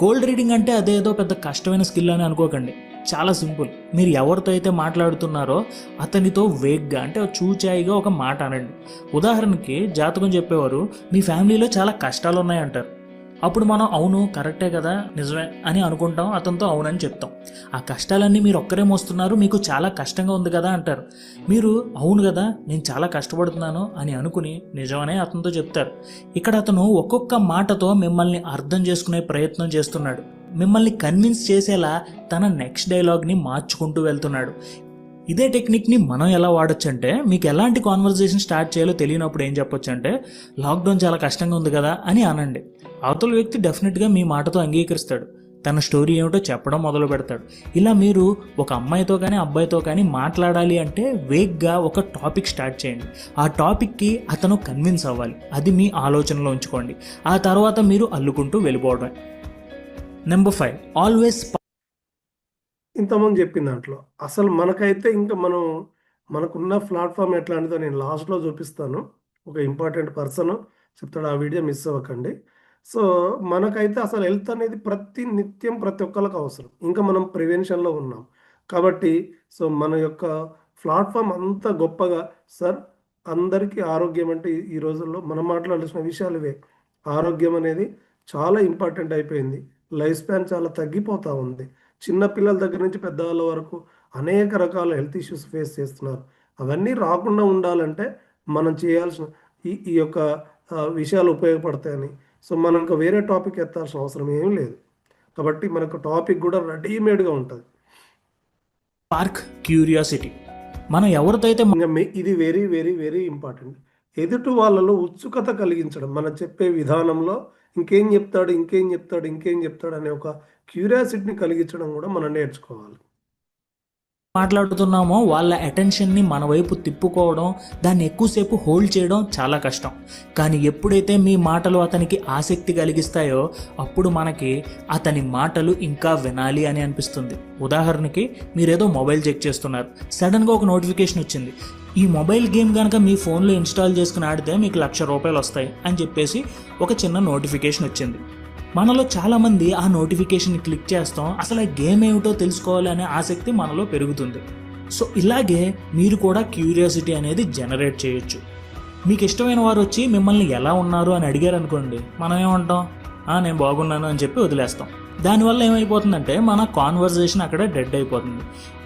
కోల్డ్ రీడింగ్ అంటే అదేదో పెద్ద కష్టమైన స్కిల్ అని అనుకోకండి. చాలా సింపుల్. మీరు ఎవరితో అయితే మాట్లాడుతున్నారో అతనితో వేగ్గా అంటే చూచాయిగా ఒక మాట అనండి. ఉదాహరణకి జాతకం చెప్పేవారు మీ ఫ్యామిలీలో చాలా కష్టాలు ఉన్నాయంటారు. అప్పుడు మనం అవును కరెక్టే కదా నిజమే అని అనుకుంటాం, అతనితో అవునని చెప్తాం. ఆ కష్టాలన్నీ మీరు ఒక్కరే మోస్తున్నారు, మీకు చాలా కష్టంగా ఉంది కదా అంటారు. మీరు అవును కదా నేను చాలా కష్టపడుతున్నాను అని అనుకుని నిజమనే అతనితో చెప్తారు. ఇక్కడ అతను ఒక్కొక్క మాటతో మిమ్మల్ని అర్థం చేసుకునే ప్రయత్నం చేస్తున్నాడు. మిమ్మల్ని కన్విన్స్ చేసేలా తన నెక్స్ట్ డైలాగ్ని మార్చుకుంటూ వెళ్తున్నాడు. ఇదే టెక్నిక్ని మనం ఎలా వాడచ్చు అంటే, మీకు ఎలాంటి కాన్వర్జేషన్ స్టార్ట్ చేయాలో తెలియనప్పుడు ఏం చెప్పొచ్చు అంటే, లాక్డౌన్ చాలా కష్టంగా ఉంది కదా అని అనండి. అవతల వ్యక్తి డెఫినెట్గా మీ మాటతో అంగీకరిస్తాడు. తన స్టోరీ ఏమిటో చెప్పడం మొదలు పెడతాడు. ఇలా మీరు ఒక అమ్మాయితో కానీ అబ్బాయితో కానీ మాట్లాడాలి అంటే వేగ్గా ఒక టాపిక్ స్టార్ట్ చేయండి. ఆ టాపిక్కి అతను కన్విన్స్ అవ్వాలి. అది మీ ఆలోచనలో ఉంచుకోండి. ఆ తర్వాత మీరు అల్లుకుంటూ వెళ్ళిపోవడమే. Number 5, always. ఇంతకుముందు చెప్పిన దాంట్లో అసలు మనకైతే ఇంకా మనకున్న ప్లాట్ఫామ్ ఎట్లాంటిదో నేను లాస్ట్లో చూపిస్తాను. ఒక ఇంపార్టెంట్ పర్సన్ చెప్తాడు, ఆ వీడియో మిస్ అవ్వకండి. సో మనకైతే అసలు హెల్త్ అనేది ప్రతి నిత్యం ప్రతి ఒక్కరికి అవసరం. ఇంకా మనం ప్రివెన్షన్లో ఉన్నాం కాబట్టి సో మన యొక్క ప్లాట్ఫామ్ అంత గొప్పగా సార్, అందరికీ ఆరోగ్యం అంటే ఈ రోజుల్లో మనం మాట్లాడాల్సిన విషయాలు ఇవే. ఆరోగ్యం అనేది చాలా ఇంపార్టెంట్ అయిపోయింది. లైఫ్ స్పాన్ చాలా తగ్గిపోతూ ఉంది. చిన్న పిల్లల దగ్గర నుంచి పెద్దవాళ్ళ వరకు అనేక రకాల హెల్త్ ఇష్యూస్ ఫేస్ చేస్తున్నారు. అవన్నీ రాకుండా ఉండాలంటే మనం చేయాల్సిన ఈ ఈ యొక్క విషయాలు ఉపయోగపడతాయని. సో మనం ఇంకా వేరే టాపిక్ ఎత్తాల్సిన అవసరం ఏం లేదు. కాబట్టి మనకు టాపిక్ కూడా రెడీమేడ్గా ఉంటుంది. Spark curiosity. మనం ఎవరితో అయితే ఇంకా ఇది వెరీ వెరీ వెరీ ఇంపార్టెంట్. ఎదుటి వాళ్ళలో ఉత్సుకత కలిగించడం, మనం చెప్పే విధానంలో ఇంకేం చెప్తాడు ఇంకేం చెప్తాడు ఇంకేం చెప్తాడు అనే ఒక క్యూరియాసిటీని కలిగించడం కూడా మనం నేర్చుకోవాలి. మాట్లాడుతున్నామో వాళ్ళ అటెన్షన్ని మన వైపు తిప్పుకోవడం, దాన్ని ఎక్కువసేపు హోల్డ్ చేయడం చాలా కష్టం. కానీ ఎప్పుడైతే మీ మాటలు అతనికి ఆసక్తి కలిగిస్తాయో అప్పుడు మనకి అతని మాటలు ఇంకా వినాలి అని అనిపిస్తుంది. ఉదాహరణకి మీరేదో మొబైల్ చెక్ చేస్తున్నారు, సడన్గా ఒక నోటిఫికేషన్ వచ్చింది, ఈ మొబైల్ గేమ్ కనుక మీ ఫోన్లో ఇన్స్టాల్ చేసుకుని ఆడితే మీకు ₹1,00,000 వస్తాయి అని చెప్పేసి ఒక చిన్న నోటిఫికేషన్ వచ్చింది. మనలో చాలామంది ఆ నోటిఫికేషన్ క్లిక్ చేస్తాం, అసలు ఆ గేమ్ ఏమిటో తెలుసుకోవాలి అనే ఆసక్తి మనలో పెరుగుతుంది. సో ఇలాగే మీరు కూడా క్యూరియాసిటీ అనేది జనరేట్ చేయొచ్చు. మీకు ఇష్టమైన వారు వచ్చి మిమ్మల్ని ఎలా ఉన్నారు అని అడిగారు అనుకోండి, మనం ఏమంటాం, నేను బాగున్నాను అని చెప్పి వదిలేస్తాం. దానివల్ల ఏమైపోతుందంటే మన కాన్వర్జేషన్ అక్కడ డెడ్ అయిపోతుంది.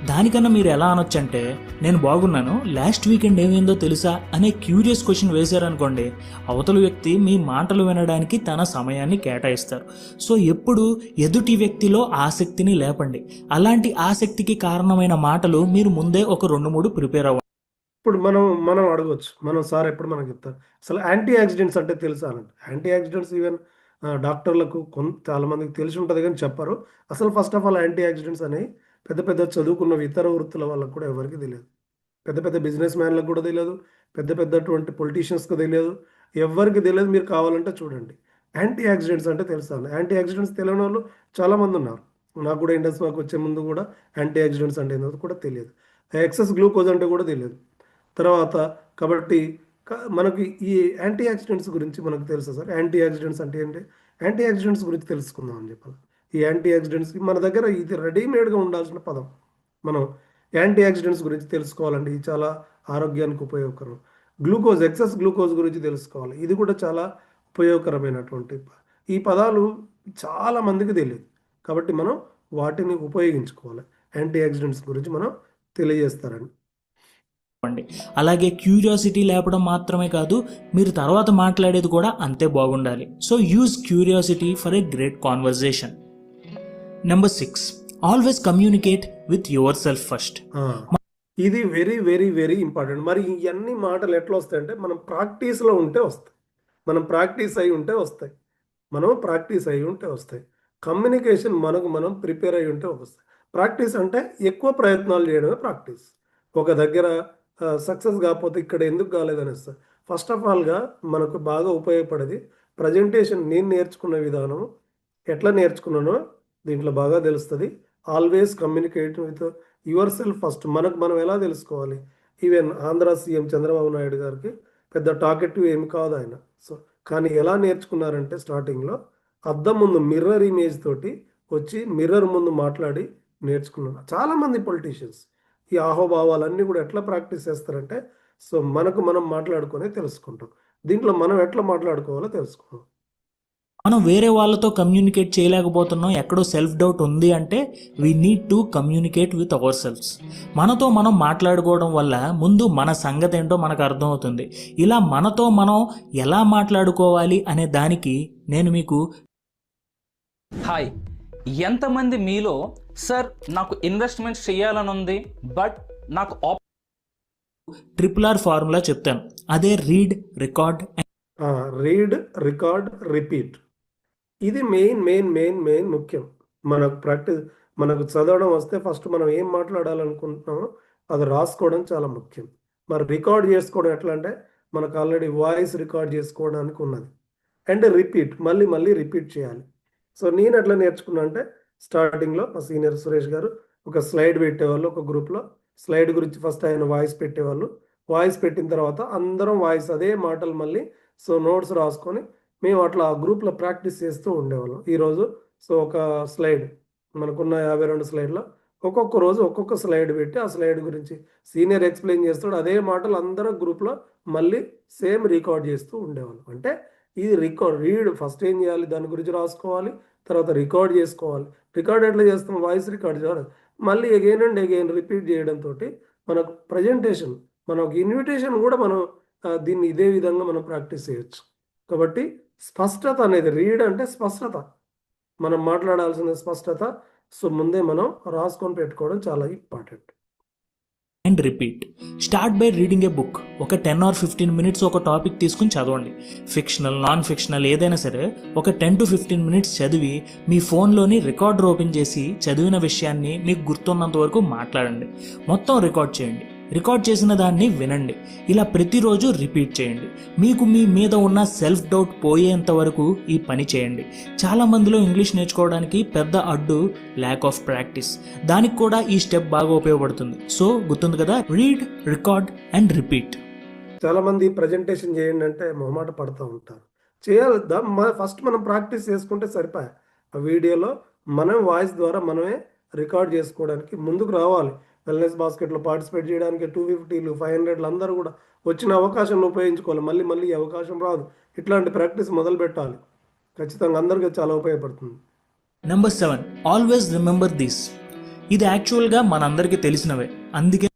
దానికన్నా మీరు ఎలా అనొచ్చంటే, నేను బాగున్నాను, లాస్ట్ వీకెండ్ ఏమైందో తెలుసా అనే క్యూరియస్ క్వశ్చన్ వేశారనుకోండి, అవతల వ్యక్తి మీ మాటలు వినడానికి తన సమయాన్ని కేటాయిస్తారు. సో ఎప్పుడు ఎదుటి వ్యక్తిలో ఆసక్తిని లేపండి. అలాంటి ఆసక్తికి కారణమైన మాటలు మీరు ముందే ఒక 2-3 ప్రిపేర్ అవ్వండి. ఇప్పుడు మనం అడగవచ్చు, మనం సార్ ఎప్పుడు మనకు చెప్తారు అసలు యాంటీ ఆక్సిడెంట్స్ అంటే తెలుసా అనండి. యాంటీ ఆక్సిడెంట్స్ ఈవెన్ డాక్టర్లకు చాలా మందికి తెలిసి ఉంటుంది కానీ చెప్పరు. అసలు first of all antioxidants అనేవి పెద్ద పెద్ద చదువుకున్న ఇతర వృత్తుల వాళ్ళకు కూడా ఎవరికి తెలియదు. పెద్ద పెద్ద బిజినెస్ మ్యాన్లకు కూడా తెలియదు, పెద్ద పెద్దటువంటి పొలిటీషియన్స్కి తెలియదు, ఎవరికి తెలియదు. మీరు కావాలంటే చూడండి. యాంటీ ఆక్సిడెంట్స్ అంటే తెలుసా అండి. యాంటీ ఆక్సిడెంట్స్ తెలియని వాళ్ళు చాలామంది ఉన్నారు. నాకు కూడా ఇండస్ట్రీకి వచ్చే ముందు కూడా యాంటీ ఆక్సిడెంట్స్ అంటే ఏంటో కూడా తెలియదు. ఎక్సెస్ గ్లూకోజ్ అంటే కూడా తెలియదు. తర్వాత కాబట్టి మనకి ఈ యాంటీ ఆక్సిడెంట్స్ గురించి మనకు తెలుసా సార్? యాంటీ ఆక్సిడెంట్స్ అంటే ఏంటి? యాంటీ ఆక్సిడెంట్స్ గురించి తెలుసుకుందాం అని చెప్పాలి. ఈ యాంటీ ఆక్సిడెంట్స్కి మన దగ్గర ఇది రెడీమేడ్గా ఉండాల్సిన పదం. మనం యాంటీ ఆక్సిడెంట్స్ గురించి తెలుసుకోవాలండి, ఇది చాలా ఆరోగ్యానికి ఉపయోగకరం. గ్లూకోజ్, ఎక్సెస్ గ్లూకోజ్ గురించి తెలుసుకోవాలి, ఇది కూడా చాలా ఉపయోగకరమైనటువంటి ఈ పదాలు చాలా మందికి తెలియదు, కాబట్టి మనం వాటిని ఉపయోగించుకోవాలి. యాంటీ ఆక్సిడెంట్స్ గురించి మనం తెలియజేస్తారండి. అలాగే క్యూరియాసిటీ లేపడం మాత్రమే కాదు, మీరు తర్వాత మాట్లాడేది కూడా అంతే బాగుండాలి. So use curiosity for a great conversation. Number 6, always communicate with your self first. ఇది వెరీ వెరీ వెరీ ఇంపార్టెంట్. మరి ఇవన్నీ మాటలు ఎట్లా వస్తాయంటే మనం ప్రాక్టీస్లో ఉంటే వస్తాయి, మనం ప్రాక్టీస్ అయి ఉంటే వస్తాయి, కమ్యూనికేషన్ మనకు మనం ప్రిపేర్ అయి ఉంటే వస్తాయి. ప్రాక్టీస్ అంటే ఎక్కువ ప్రయత్నాలు చేయడమే ప్రాక్టీస్. ఒక దగ్గర సక్సెస్ కాకపోతే ఇక్కడ ఎందుకు కాలేదని వస్తుంది. ఫస్ట్ ఆఫ్ ఆల్గా మనకు బాగా ఉపయోగపడేది ప్రజెంటేషన్. నేను నేర్చుకున్న విధానం ఎట్లా నేర్చుకున్నానో దీంట్లో బాగా తెలుస్తుంది. Always communicate with your self first. మనకు మనం ఎలా తెలుసుకోవాలి? ఈవెన్ ఆంధ్ర సీఎం చంద్రబాబు నాయుడు గారికి పెద్ద టాకెటివ్ ఏమి కాదు ఆయన. సో కానీ ఎలా నేర్చుకున్నారంటే స్టార్టింగ్లో అద్దం ముందు మిర్రర్ ఇమేజ్ తోటి వచ్చి మిర్రర్ ముందు మాట్లాడి నేర్చుకున్నారు. చాలామంది పొలిటీషియన్స్ ఈ ఆహోభావాలన్నీ కూడా ఎట్లా ప్రాక్టీస్ చేస్తారంటే, సో మనకు మనం మాట్లాడుకొని తెలుసుకుంటాం. దీంట్లో మనం ఎట్లా మాట్లాడుకోవాలో తెలుసుకుంటాం. మనం వేరే వాళ్ళతో కమ్యూనికేట్ చేయలేకపోతున్నాం, ఎక్కడో సెల్ఫ్ డౌట్ ఉంది అంటే we need to communicate with our selfs. మనతో మనం మాట్లాడుకోవడం వల్ల ముందు మన సంగతి ఏంటో మనకు అర్థమవుతుంది. ఇలా మనతో మనం ఎలా మాట్లాడుకోవాలి అనే దానికి నేను మీకు హాయ్, ఎంతమంది మీలో సార్ నాకు ఇన్వెస్ట్మెంట్స్ చేయాలని ఉంది బట్ నాకు RRR ఫార్ములా చెప్తాను. అదే read, record, read, record, repeat. ఇది మెయిన్ ముఖ్యం. మనకు ప్రాక్టీస్, మనకు చదవడం వస్తే ఫస్ట్ మనం ఏం మాట్లాడాలనుకుంటున్నామో అది రాసుకోవడం చాలా ముఖ్యం. మరి రికార్డ్ చేసుకోవడం ఎట్లా అంటే మనకు ఆల్రెడీ వాయిస్ రికార్డ్ చేసుకోవడానికి ఉన్నది. అండ్ రిపీట్, మళ్ళీ రిపీట్ చేయాలి. సో నేను ఎట్లా నేర్చుకున్నా అంటే స్టార్టింగ్లో మా సీనియర్ సురేష్ గారు ఒక స్లైడ్ పెట్టేవాళ్ళు, ఒక గ్రూప్లో స్లైడ్ గురించి ఫస్ట్ ఆయన వాయిస్ పెట్టేవాళ్ళు. వాయిస్ పెట్టిన తర్వాత అందరం వాయిస్ అదే మాటలు మళ్ళీ సో నోట్స్ రాసుకొని మేము అట్లా ఆ గ్రూప్లో ప్రాక్టీస్ చేస్తూ ఉండేవాళ్ళం. ఈరోజు సో ఒక స్లైడ్ మనకున్న 52 స్లైడ్లో ఒక్కొక్క రోజు ఒక్కొక్క స్లైడ్ పెట్టి ఆ స్లైడ్ గురించి సీనియర్ ఎక్స్ప్లెయిన్ చేస్తాడు, అదే మాటలు అందరం గ్రూప్లో మళ్ళీ సేమ్ రికార్డ్ చేస్తూ ఉండేవాళ్ళం. అంటే ఇది రీడ్ ఫస్ట్ ఏం చేయాలి, దాని గురించి రాసుకోవాలి, తర్వాత రికార్డ్ చేసుకోవాలి. రికార్డ్ ఎట్లా చేస్తాం? వాయిస్ రికార్డ్ చేయాలి, మళ్ళీ అగైన్ అండ్ అగైన్ రిపీట్ చేయడంతో మనకు ప్రజెంటేషన్, మనకు ఇన్విటేషన్ కూడా మనం దీన్ని ఇదే విధంగా మనం ప్రాక్టీస్ చేయొచ్చు. కాబట్టి స్పష్టత అనేది, రీడ్ అంటే స్పష్టత, మనం మాట్లాడాల్సిన స్పష్టత. సో ముందే మనం రాసుకొని పెట్టుకోవడం చాలా important. And repeat. Start by reading A book. ఒక 10 or 15 minutes ఒక టాపిక్ తీసుకుని చదవండి. ఫిక్షనల్, నాన్ ఫిక్షనల్ ఏదైనా సరే ఒక 10 to 15 minutes చదివి మీ ఫోన్లోని రికార్డర్ ఓపెన్ చేసి చదివిన విషయాన్ని మీకు గుర్తున్నంత వరకు మాట్లాడండి. మొత్తం రికార్డ్ చేయండి. రికార్డ్ చేసిన దాన్ని వినండి. ఇలా ప్రతిరోజు రిపీట్ చేయండి. మీకు మీ మీద ఉన్న సెల్ఫ్ డౌట్ పోయేంత వరకు ఈ పని చేయండి. చాలా మందిలో ఇంగ్లీష్ నేర్చుకోవడానికి పెద్ద అడ్డు ల్యాక్ ఆఫ్ ప్రాక్టీస్. దానికి కూడా ఈ స్టెప్ బాగా ఉపయోగపడుతుంది. సో గుర్తుంది కదా, రీడ్, రికార్డ్ అండ్ రిపీట్. చాలా మంది ప్రజెంటేషన్ చేయండి అంటే మొహమాట పడుతూ ఉంటారు. చేయాలి, ఫస్ట్ మనం ప్రాక్టీస్ చేసుకుంటే సరిపోయా. ఆ వీడియోలో మనం వాయిస్ ద్వారా మనమే రికార్డ్ చేసుకోవడానికి ముందుకు రావాలి. వెల్నెస్ బాస్కెట్లో పార్టిసిపేట్ చేయడానికి 250లు 500లు అందరూ కూడా వచ్చిన అవకాశం ఉపయోగించుకోవాలి. మళ్ళీ ఈ అవకాశం రాదు. ఇట్లాంటి ప్రాక్టీస్ మొదలు పెట్టాలి. ఖచ్చితంగా అందరికీ చాలా ఉపయోగపడుతుంది. Number 7, always remember this. ఇది యాక్చువల్గా మనందరికీ తెలిసినవే, అందుకే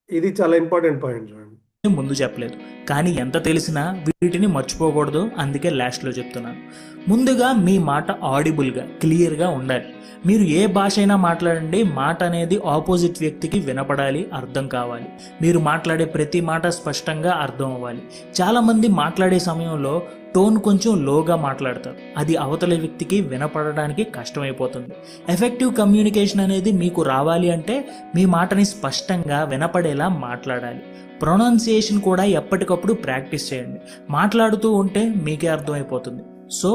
ఇది చాలా ఇంపార్టెంట్ పాయింట్ చూడండి. ముందు చెప్పలేదు, కానీ ఎంత తెలిసినా వీటిని మర్చిపోకూడదు, అందుకే లాస్ట్లో చెప్తున్నాను. ముందుగా మీ మాట ఆడిబుల్గా, క్లియర్గా ఉండాలి. మీరు ఏ భాష అయినా మాట్లాడండి, మాట అనేది ఆపోజిట్ వ్యక్తికి వినపడాలి, అర్థం కావాలి. మీరు మాట్లాడే ప్రతి మాట స్పష్టంగా అర్థం అవ్వాలి. చాలామంది మాట్లాడే సమయంలో టోన్ కొంచెం లోగా మాట్లాడతారు, అది అవతల వ్యక్తికి వినపడడానికి కష్టమైపోతుంది. ఎఫెక్టివ్ కమ్యూనికేషన్ అనేది మీకు రావాలి అంటే మీ మాటని స్పష్టంగా వినపడేలా మాట్లాడాలి. ప్రొనౌన్సియేషన్ కూడా ఎప్పటికప్పుడు ప్రాక్టీస్ చేయండి. మాట్లాడుతూ ఉంటే మీకే అర్థమైపోతుంది. సో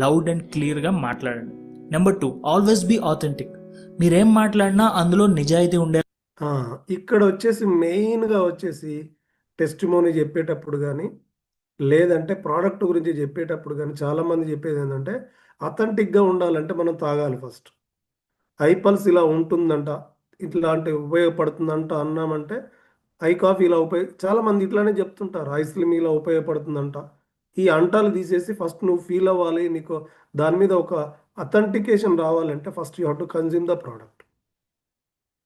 లౌడ్ అండ్ క్లియర్గా మాట్లాడండి. Number 2, always be authentic. మీరేం మాట్లాడినా అందులో నిజాయితీ ఉండే. ఇక్కడ మెయిన్గా టెస్టిమోనీ చెప్పేటప్పుడు కానీ లేదంటే ప్రోడక్ట్ గురించి చెప్పేటప్పుడు కానీ చాలామంది చెప్పేది ఏంటంటే అథెంటిక్గా ఉండాలంటే మనం తాగాలి ఫస్ట్. ఐ పల్స్ ఇలా ఉంటుందంట, ఇట్లాంటి ఉపయోగపడుతుందంట అన్నామంటే ఐ కాఫీ ఇలా చాలా మంది ఇట్లానే చెప్తుంటారు, ఐ స్లిమ్ ఇలా ఉపయోగపడుతుందంట. ఈ అంటాలు తీసేసి ఫస్ట్ నువ్వు ఫీల్ అవ్వాలి, నీకు దాని మీద ఒక అథెంటికేషన్ రావాలంటే first you have to consume the product.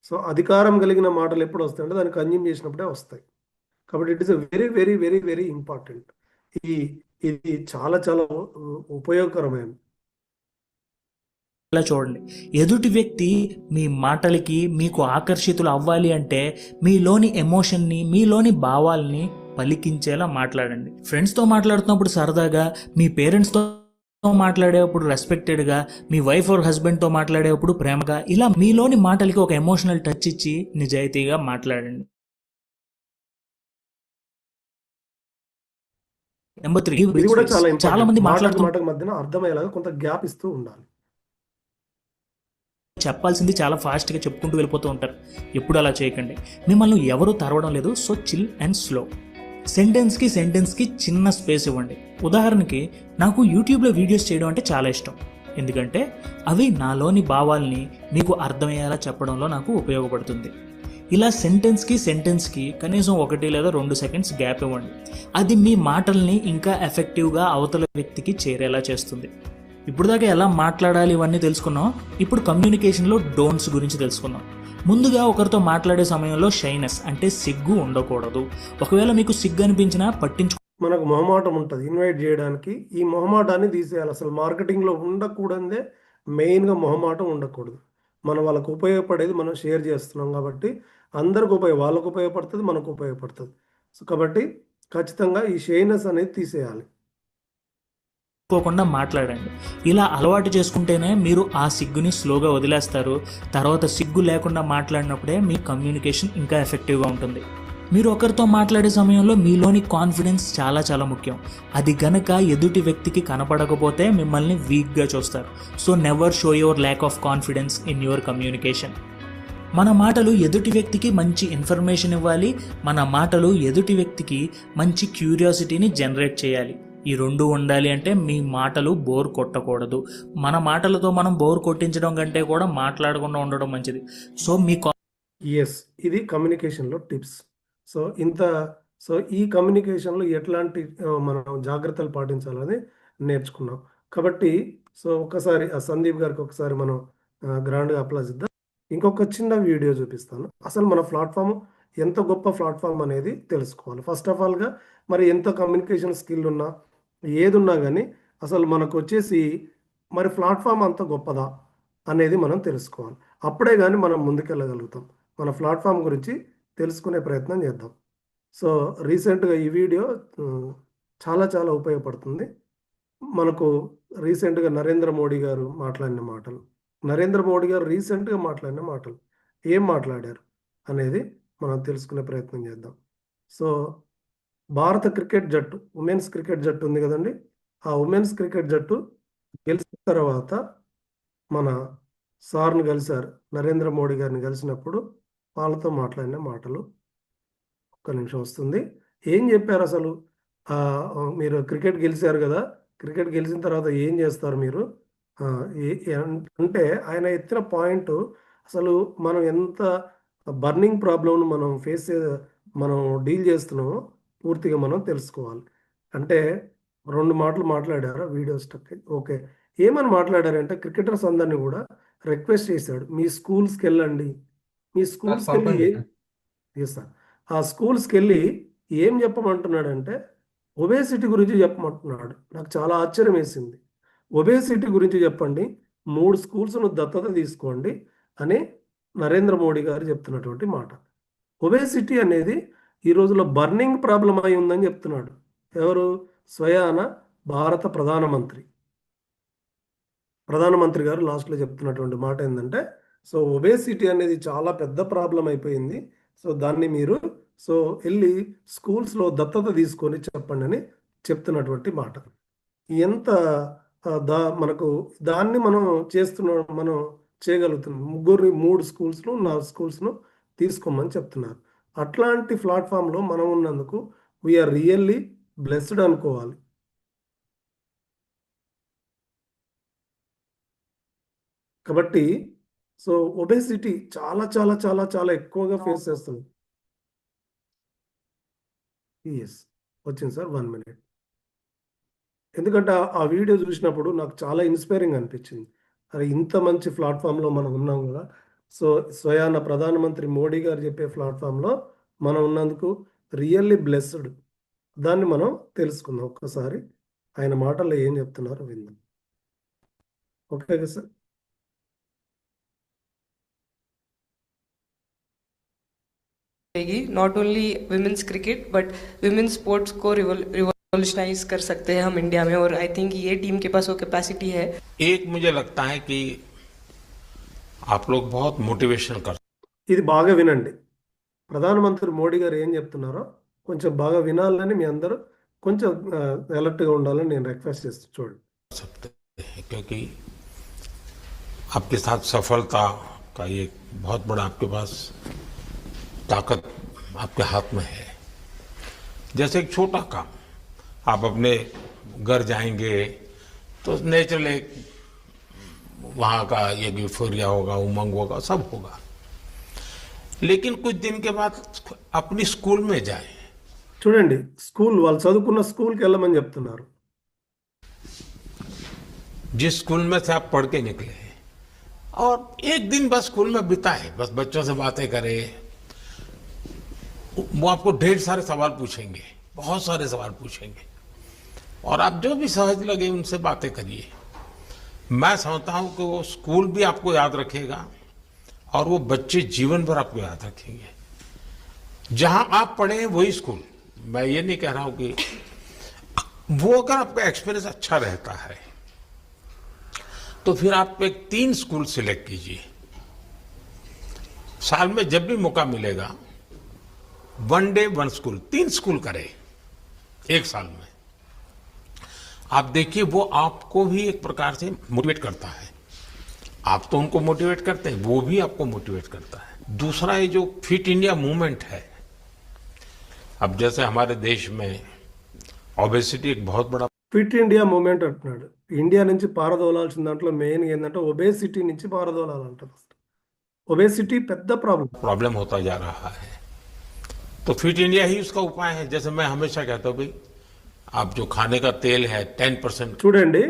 So అధికారం కలిగిన మాటలు ఎప్పుడు వస్తాయంటే దాన్ని కన్జ్యూమ్ చేసినప్పుడే వస్తాయి. కాబట్టి it is very very very very important. ఈ ఇది చాలా చాలా ఉపయోగకరమైనది. ఇలా చూడండి, ఎదుటి వ్యక్తి మీ మాటలకి మీకు ఆకర్షితులు అవ్వాలి అంటే మీలోని ఎమోషన్ని, మీలోని భావాల్ని పలికించేలా మాట్లాడండి. ఫ్రెండ్స్తో మాట్లాడుతున్నప్పుడు సరదాగా, మీ పేరెంట్స్తో మాట్లాడేటప్పుడు రెస్పెక్టెడ్గా, మీ వైఫ్ ఆర్ హస్బెండ్తో మాట్లాడేటప్పుడు ప్రేమగా, ఇలా మీలోని మాటలకి ఒక ఎమోషనల్ టచ్ ఇచ్చి నిజాయితీగా మాట్లాడండి. నెంబర్ 3, ఇది కూడా చాలా చాలా ఇంపార్టెంట్. మంది మాటకు మాట్లాడుతూ మాటకు మధ్యన అర్థమయ్యేలాగా కొంత గ్యాప్ ఇస్తూ ఉండాలి. చెప్పాల్సింది చాలా ఫాస్ట్గా చెప్పుకుంటూ వెళ్ళిపోతూ ఉంటారు. ఎప్పుడు అలా చేయకండి. మిమ్మల్ని ఎవరూ తరవడం లేదు, సో చిల్ అండ్ స్లో. సెంటెన్స్కి చిన్న స్పేస్ ఇవ్వండి. ఉదాహరణకి, నాకు యూట్యూబ్లో వీడియోస్ చేయడం అంటే చాలా ఇష్టం, ఎందుకంటే అవి నాలోని భావాల్ని మీకు అర్థమయ్యేలా చెప్పడంలో నాకు ఉపయోగపడుతుంది. ఇలా సెంటెన్స్కి కనీసం 1 లేదా 2 సెకండ్స్ గ్యాప్ ఇవ్వండి. అది మీ మాటల్ని ఇంకా ఎఫెక్టివ్గా అవతల వ్యక్తికి చేరేలా చేస్తుంది. ఇప్పుడు దాకా ఎలా మాట్లాడాలి ఇవన్నీ తెలుసుకున్నాం. ఇప్పుడు కమ్యూనికేషన్లో డోంట్స్ గురించి తెలుసుకుందాం. ముందుగా, ఒకరితో మాట్లాడే సమయంలో షైనెస్ అంటే సిగ్గు ఉండకూడదు. ఒకవేళ మీకు సిగ్గు అనిపించినా మనకు మొహమాటం ఉంటుంది ఇన్వైట్ చేయడానికి. ఈ మొహమాటాన్ని తీసేయాలి. అసలు మార్కెటింగ్లో ఉండకూడదే మెయిన్గా మొహమాటం ఉండకూడదు. మనం వాళ్ళకు ఉపయోగపడేది మనం షేర్ చేస్తున్నాం కాబట్టి అందరికి వాళ్ళకు ఉపయోగపడుతుంది, మనకు ఉపయోగపడుతుంది. సో కాబట్టి ఖచ్చితంగా ఈ షైనెస్ అనేది తీసేయాలి. పోకుండా మాట్లాడండి. ఇలా అలవాటు చేసుకుంటేనే మీరు ఆ సిగ్గుని స్లోగా వదిలేస్తారు. తర్వాత సిగ్గు లేకుండా మాట్లాడినప్పుడే మీ కమ్యూనికేషన్ ఇంకా ఎఫెక్టివ్గా ఉంటుంది. మీరు ఒకరితో మాట్లాడే సమయంలో మీలోని కాన్ఫిడెన్స్ చాలా చాలా ముఖ్యం. అది గనక ఎదుటి వ్యక్తికి కనపడకపోతే మిమ్మల్ని వీక్గా చూస్తారు. So never show your lack of confidence in your communication. మన మాటలు ఎదుటి వ్యక్తికి మంచి ఇన్ఫర్మేషన్ ఇవ్వాలి. మన మాటలు ఎదుటి వ్యక్తికి మంచి క్యూరియాసిటీని జనరేట్ చేయాలి. ఈ 2 ఉండాలి అంటే మీ మాటలు బోర్ కొట్టకూడదు. మన మాటలతో మనం బోర్ కొట్టించడం కంటే కూడా మాట్లాడకుండా ఉండడం మంచిది. సో ఎస్, ఇది కమ్యూనికేషన్లో టిప్స్. సో సో ఈ కమ్యూనికేషన్లో ఎట్లాంటి మనం జాగ్రత్తలు పాటించాలని నేర్చుకున్నాం. కాబట్టి సో ఒకసారి ఆ సందీప్ గారికి ఒకసారి మనం గ్రాండ్గా అప్లాజ్ ఇద్దాం. ఇంకొక చిన్న వీడియో చూపిస్తాను. అసలు మన ప్లాట్ఫామ్ ఎంత గొప్ప ప్లాట్ఫామ్ అనేది తెలుసుకోవాలి. ఫస్ట్ ఆఫ్ ఆల్గా మరి ఎంత కమ్యూనికేషన్ స్కిల్ ఉన్నా ఏది ఉన్నా కానీ అసలు మనకు వచ్చేసి మరి ప్లాట్ఫామ్ అంత గొప్పదా అనేది మనం తెలుసుకోవాలి. అప్పుడే కానీ మనం ముందుకెళ్ళగలుగుతాం. మన ప్లాట్ఫామ్ గురించి తెలుసుకునే ప్రయత్నం చేద్దాం. సో రీసెంట్గా ఈ వీడియో చాలా చాలా ఉపయోగపడుతుంది మనకు. రీసెంట్గా నరేంద్ర మోడీ గారు మాట్లాడిన మాటలు, నరేంద్ర మోడీ గారు రీసెంట్గా మాట్లాడిన మాటలు ఏం మాట్లాడారు అనేది మనం తెలుసుకునే ప్రయత్నం చేద్దాం. సో భారత క్రికెట్ జట్టు, ఉమెన్స్ క్రికెట్ జట్టు ఉంది కదండి, ఆ ఉమెన్స్ క్రికెట్ జట్టు గెలిచిన తర్వాత మన సార్ని కలిశారు, నరేంద్ర మోడీ గారిని కలిసినప్పుడు వాళ్ళతో మాట్లాడిన మాటలు. ఒక్క నిమిషం వస్తుంది. ఏం చెప్పారు అసలు? మీరు క్రికెట్ గెలిచారు కదా, క్రికెట్ గెలిచిన తర్వాత ఏం చేస్తారు మీరు అంటే ఆయన ఎత్తిన పాయింట్, అసలు మనం ఎంత బర్నింగ్ ప్రాబ్లంను మనం డీల్ చేస్తున్నామో పూర్తిగా మనం తెలుసుకోవాలి. అంటే 2 మాటలు మాట్లాడారు వీడియో స్టక్. ఓకే, ఏమని మాట్లాడారంటే క్రికెటర్స్ అందరినీ కూడా రిక్వెస్ట్ చేశాడు, మీ స్కూల్స్కి వెళ్ళండి, మీ స్కూల్స్కి వెళ్ళి సార్ ఆ స్కూల్స్కి వెళ్ళి ఏం చెప్పమంటున్నాడంటే ఒబేసిటీ గురించి చెప్పమంటున్నాడు. నాకు చాలా ఆశ్చర్యం వేసింది. ఒబేసిటీ గురించి చెప్పండి, 3 స్కూల్స్ను దత్తత తీసుకోండి అని నరేంద్ర మోడీ గారు చెప్తున్నటువంటి మాట. ఒబేసిటీ అనేది ఈ రోజుల్లో బర్నింగ్ ప్రాబ్లం అయి ఉందని చెప్తున్నాడు. ఎవరు? స్వయాన భారత ప్రధానమంత్రి గారు లాస్ట్లో చెప్తున్నటువంటి మాట ఏంటంటే, సో ఒబేసిటీ అనేది చాలా పెద్ద ప్రాబ్లం అయిపోయింది. సో దాన్ని మీరు వెళ్ళి స్కూల్స్లో దత్తత తీసుకొని చెప్పండి అని చెప్తున్నటువంటి మాట. ఎంత మనకు దాన్ని మనం మనం చేయగలుగుతున్నాం. 3 స్కూల్స్ను 4 స్కూల్స్ను తీసుకోమని చెప్తున్నారు. అట్లాంటి ప్లాట్ఫామ్లో మనం ఉన్నందుకు వీఆర్ రియల్లీ బ్లెస్డ్ అనుకోవాలి. కాబట్టి సో ఒబేసిటీ చాలా చాలా చాలా చాలా ఎక్కువగా ఫేస్ చేస్తుంది. ఎస్, వచ్చింది సార్, 1 minute. ఎందుకంటే ఆ వీడియో చూసినప్పుడు నాకు చాలా ఇన్స్పైరింగ్ అనిపించింది. అరే ఇంత మంచి ప్లాట్ఫామ్లో మనం ఉన్నాం కదా. సో స్వయాన ప్రధానమంత్రి మోడీ గారు చెప్పే ప్లాట్ఫామ్లో మనం ఉన్నందుకు రియల్లీ బ్లెస్డ్. దాన్ని మనం తెలుసుకుందాం ఒక్కసారి. ఆయన మాటల్లో ఏం చెప్తున్నారో విందాం. ఓకే కదా sir? Not only women's cricket but women's sports को रिवॉल्यूशनाइज कर सकते हैं हम इंडिया में, और आई थिंक ये टीम के पास वो कैपेसिटी है. एक मुझे लगता है कि आप लोग बहुत मोटिवेशन कर ఇది బాగా వినండి. ప్రధానమంత్రి మోడీ గారు ఏం చెప్తున్నారో కొంచెం బాగా వినాలని మీ అందరూ కొంచెం అలర్ట్గా ఉండాలని నేను రిక్వెస్ట్ చేస్తూ చూడండి. सकते हैं, क्योंकि आपके साथ सफलता का ये बहुत बड़ा आपके पास ताकत आपके हाथ में है. जैसे एक छोटा काम, आप अपने घर जाएंगे तो नेचुरल एक वहाँ का एक यूफोरिया होगा, उमंग होगा, सब होगा. लेकिन कुछ दिन के बाद अपनी स्कूल में जाए, చూడండి, స్కూల్ వాళ్ళు చదువుకున్న స్కూల్కి వెళ్ళమని చెప్తున్నారు. जिस स्कूल में से आप पढ़ के निकले और एक दिन बस स्कूल में बिताए, बस बच्चों से बातें करें. वो आपको ढेर सारे सवाल पूछेंगे, बहुत सारे सवाल पूछेंगे, और आप जो भी सहज लगे उनसे बातें करिए. मैं समझता हूं कि वो स्कूल भी आपको याद रखेगा और वो बच्चे जीवन भर आपको याद रखेंगे. जहां आप पढ़े हैं वही स्कूल, मैं ये नहीं कह रहा हूं कि वो अगर आपका एक्सपीरियंस अच्छा रहता है तो फिर आप एक 3 स्कूल सिलेक्ट कीजिए. साल में जब भी मौका मिलेगा 1 डे 1 स्कूल, 3 स्कूल करें एक साल में. आप देखिए वो आपको भी एक प्रकार से मोटिवेट करता है. आप तो उनको मोटिवेट करते हैं, वो भी आपको मोटिवेट करता है. दूसरा ये जो फिट इंडिया मूवमेंट है, अब जैसे हमारे देश में ओबेसिटी एक बहुत बड़ा ఫిట్ ఇండియా మూమెంట్ అంటున్నాడు. ఇండియా నుంచి పారదోలాల్సిన దాంట్లో మెయిన్ ఏంటంటే ఒబేసిటీ నుంచి పారదోలాలంట. ఒబేసిటీ పెద్ద ప్రాబ్లం. प्रॉब्लम होता जा रहा है, तो फिट इंडिया ही उसका उपाय है. जैसे मैं हमेशा कहता हूँ भाई, आप जो खाने का तेल है 10% చూడండి,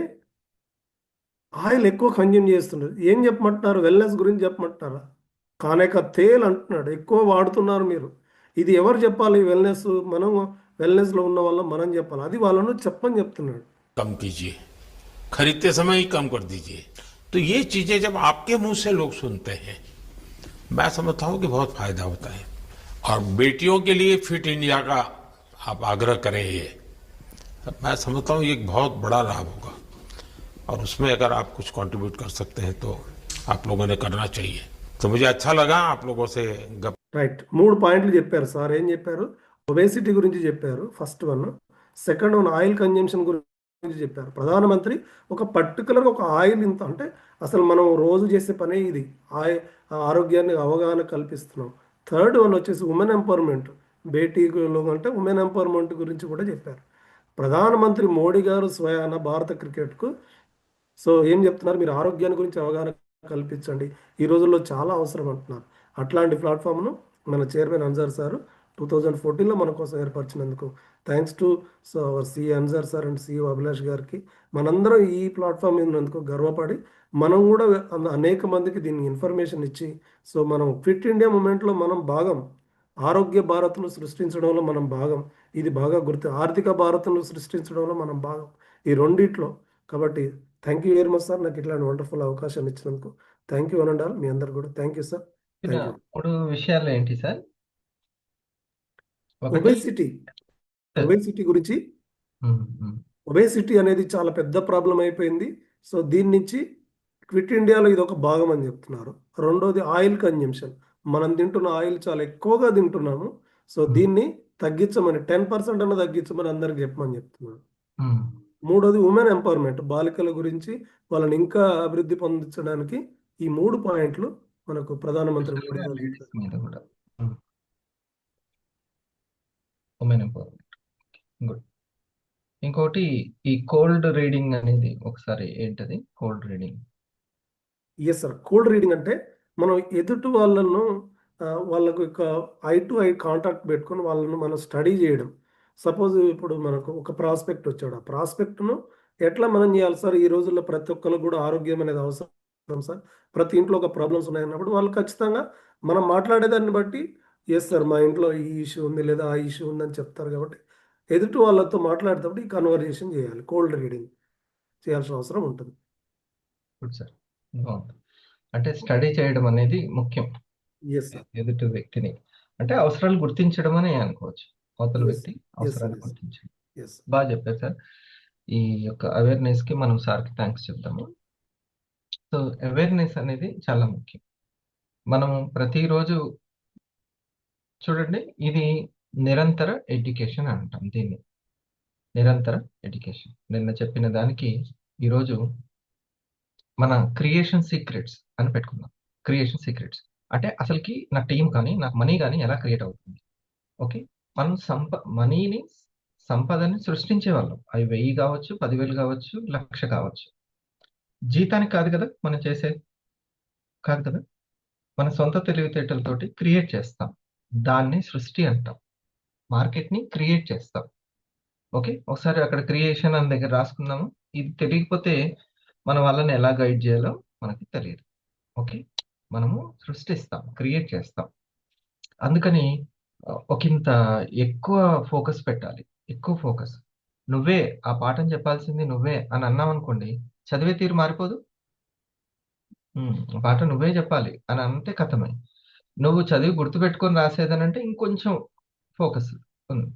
ఆయిల్ ఎక్కువ కన్జ్యూమ్ చేస్తున్నారు. ఏం చెప్పమంటున్నారు? వెల్నెస్ గురించి చెప్పమంటున్నారా? కానేక తేల్ అంటున్నాడు, ఎక్కువ వాడుతున్నారు మీరు. ఇది ఎవరు చెప్పాలి? వెల్నెస్, మనం వెల్నెస్లో ఉన్న వల్ల మనం చెప్పాలి. అది వాళ్ళను చెప్పని చెప్తున్నాడు. कम कीजिए, खरीदते समय ही कम कर दीजिए. तो ये चीजें जब आपके मुंह से लोग सुनते हैं, मैं समझता हूं कि बहुत फायदा होता है. और बेटियों के लिए फिट इंडिया का आप आग्रह करें, ये मैं समझता हूं ये एक बहुत बड़ा लाभ होगा. और उसमें अगर आप कुछ कंट्रीब्यूट कर सकते हैं तो आप लोगों ने करना चाहिए. तो मुझे अच्छा लगा आप लोगों से गप. రైట్, 3 పాయింట్లు చెప్పారు సార్. ఏం చెప్పారు? ఒబేసిటీ గురించి చెప్పారు, first one. Second one oil consumption గురించి చెప్పారు. ప్రధానమంత్రి ఒక పర్టికులర్ ఒక ఆయిల్ ఇంత అంటే అసలు మనం రోజు చేసే పనే ఇది. ఆరోగ్యాన్ని అవగాహన కల్పిస్తున్నాం. థర్డ్ వన్ వచ్చేసి ఉమెన్ ఎంపవర్మెంట్, బేటీలో అంటే ఉమెన్ ఎంపవర్మెంట్ గురించి కూడా చెప్పారు. ప్రధానమంత్రి మోడీ గారు స్వయాన భారత క్రికెట్కు సో ఏం చెప్తున్నారు? మీరు ఆరోగ్యాన్ని గురించి అవగాహన కల్పించండి, ఈ రోజుల్లో చాలా అవసరం అంటున్నారు. అట్లాంటి ప్లాట్ఫామ్ను మన చైర్మన్ అన్సార్ సార్ 2014లో మన కోసం ఏర్పరిచినందుకు thanks to C Ansar sir and C Abhilash గారికి మనందరం ఈ ప్లాట్ఫామ్ ఉన్నందుకు గర్వపడి మనం కూడా అనేక మందికి దీన్ని ఇన్ఫర్మేషన్ ఇచ్చి సో మనం ఫిట్ ఇండియా మూమెంట్లో మనం భాగం, ఆరోగ్య భారత్ను సృష్టించడంలో మనం భాగం. ఇది బాగా గుర్తు, ఆర్థిక భారత్ను సృష్టించడంలో మనం భాగం, ఈ రెండిట్లో. కాబట్టి thank you very much sir, నాకు ఇట్లాంటి వండర్ఫుల్ అవకాశం ఇచ్చినందుకు. థ్యాంక్ యూ అనండాల్, మీ అందరు కూడా thank you sir. Thank you. 3 విషయాలు ఏంటి సార్? ఒకటి ఒబేసిటీ, ఒబేసిటీ గురించి. ఒబేసిటీ అనేది చాలా పెద్ద ప్రాబ్లం అయిపోయింది. సో దీని నుంచి క్విట్ ఇండియాలో ఇది ఒక భాగం అని చెప్తున్నారు. రెండోది ఆయిల్ కన్జంప్షన్, మనం తింటున్న ఆయిల్ చాలా ఎక్కువగా తింటున్నాము. సో దీన్ని తగ్గించమని 10% అన్న తగ్గించమని అందరికి చెప్పమని చెప్తున్నారు. మూడోది ఉమెన్ ఎంపవర్మెంట్, బాలికల గురించి వాళ్ళని ఇంకా అభివృద్ధి పొందించడానికి ఈ 3 పాయింట్లు మనకు ప్రధానమంత్రి మోడీ గారు చెప్పారు. మీద కూడా ఉమెన్ ఎంపవర్మెంట్. గుడ్. ఇంకోటి ఈ కోల్డ్ రీడింగ్ అనేది ఒకసారి ఏంటది cold reading? Yes sir. Cold reading అంటే మనం ఎదుటి వాళ్ళను వాళ్ళకు ఒక ఐ టు ఐ కాంటాక్ట్ పెట్టుకొని వాళ్ళను మనం స్టడీ చేయడం. సపోజ్ ఇప్పుడు మనకు ఒక ప్రాస్పెక్ట్ వచ్చాడు. ఆ ప్రాస్పెక్ట్‌ను ఎట్లా మనం చేయాలి సార్? ఈ రోజుల్లో ప్రతి ఒక్కళ్ళకి కూడా ఆరోగ్యం అనేది అవసరం సార్. ప్రతి ఇంట్లో ఒక ప్రాబ్లమ్స్ ఉన్నాయన్నప్పుడు వాళ్ళు ఖచ్చితంగా మనం మాట్లాడేదాన్ని బట్టి యెస్ సార్, మా ఇంట్లో ఈ ఇష్యూ ఉంది లేదా ఆ ఇష్యూ ఉందని చెప్తారు కాబట్టి ఎదుటి వాళ్ళతో మాట్లాడేటప్పుడు ఈ కన్వర్జేషన్ చేయాలి. కోల్డ్ రీడింగ్ చేయాల్సిన అవసరం ఉంటుంది. Good sir. బాగుంది. అంటే స్టడీ చేయడం అనేది ముఖ్యం యెస్ సార్. ఎదుటి వ్యక్తిని. అంటే అవసరాలు గుర్తించడం అని అనుకోవచ్చు. అవతల యెస్. వ్యక్తి యెస్ సార్. అవసరాలు యెస్. గుర్తించడం. యెస్. బాగా చెప్పారు సార్. ఈ యొక్క అవేర్‌నెస్‌కి మనం సార్‌కి థాంక్స్ చెప్దాము. సో, అవేర్‌నెస్ అనేది చాలా ముఖ్యం. మనం ప్రతిరోజు చూడండి, ఇది నిరంతర ఎడ్యుకేషన్ అంటాం దీన్ని. నిరంతర ఎడ్యుకేషన్. నిన్న చెప్పిన దానికి ఈరోజు మన క్రియేషన్ సీక్రెట్స్ అని పెట్టుకుందాం. Creation secrets. అంటే అసలుకి నా టీమ్ కానీ, నాకు మనీ గాని ఎలా క్రియేట్ అవుతుంది? ఓకే. మనం మనీని, సంపదని సృష్టించేవాళ్ళం. అవి 1000 కావచ్చు, 10,000 కావచ్చు, 1,00,000 కావచ్చు. జీతానికి కాదు కదా మనం చేసేది. కాదు కదా! మన సొంత తెలివితేటలతోటి క్రియేట్ చేస్తాం. దాన్ని సృష్టి అంటాం. మార్కెట్‌ని క్రియేట్ చేస్తాం. ఓకే. ఒకసారి అక్కడ క్రియేషన్ అని దగ్గర రాసుకుందాము. ఇది తెలియకపోతే మన వాళ్ళని ఎలా గైడ్ చేయాలో మనకి తెలీదు. ఓకే. మనము సృష్టిస్తాం. క్రియేట్ చేస్తాం. అందుకని ఒకంత ఎక్కువ ఫోకస్ పెట్టాలి. ఎక్కువ ఫోకస్. నువ్వే ఆ పాఠం చెప్పాల్సింది నువ్వే అని అన్నామనుకోండి, చదివే తీరు మారిపోదు? ఆ పాఠం నువ్వే చెప్పాలి అని అంటే కథమే. నువ్వు చదివి గుర్తుపెట్టుకొని రాసేదనంటే ఇంకొంచెం ఫోకస్ ఉంది.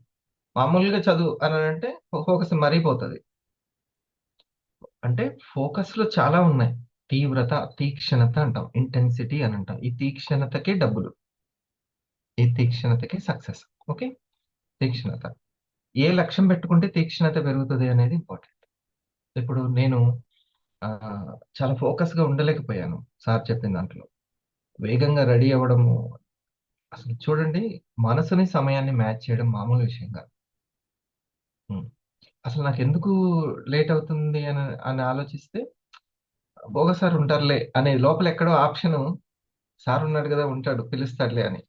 మామూలుగా చదువు అనంటే ఫోకస్ మరిగిపోతది. అంటే ఫోకస్‌లో చాలా ఉన్నాయి. తీవ్రత, తీక్షణత అంటాం. ఇంటెన్సిటీ అని అంటాం. ఈ తీక్షణతకే డబ్బులు. ఈ తీక్షణతకే సక్సెస్. ఓకే. తీక్షణత. ఏ లక్ష్యం పెట్టుకుంటే తీక్షణత పెరుగుతది అనేది ఇంపార్టెంట్. ఇప్పుడు నేను చాలా ఫోకస్‌గా ఉండలేకపోయాను సార్ చెప్పిన దాంట్లో. వేగంగా రెడీ అవ్వడము అసలు చూడండి, మనసుని, సమయాన్ని మ్యాచ్ చేయడం మామూలు విషయం కాదు. హ్మ్. అసలు నాకెందుకు లేట్ అవుతుంది అని ఆలోచిస్తే, సార్ ఉంటారులే అనే లోపల ఎక్కడో ఆప్షను, సార్ ఉన్నాడు గదా! ఉంటాడు పిలుస్తాడులే అని.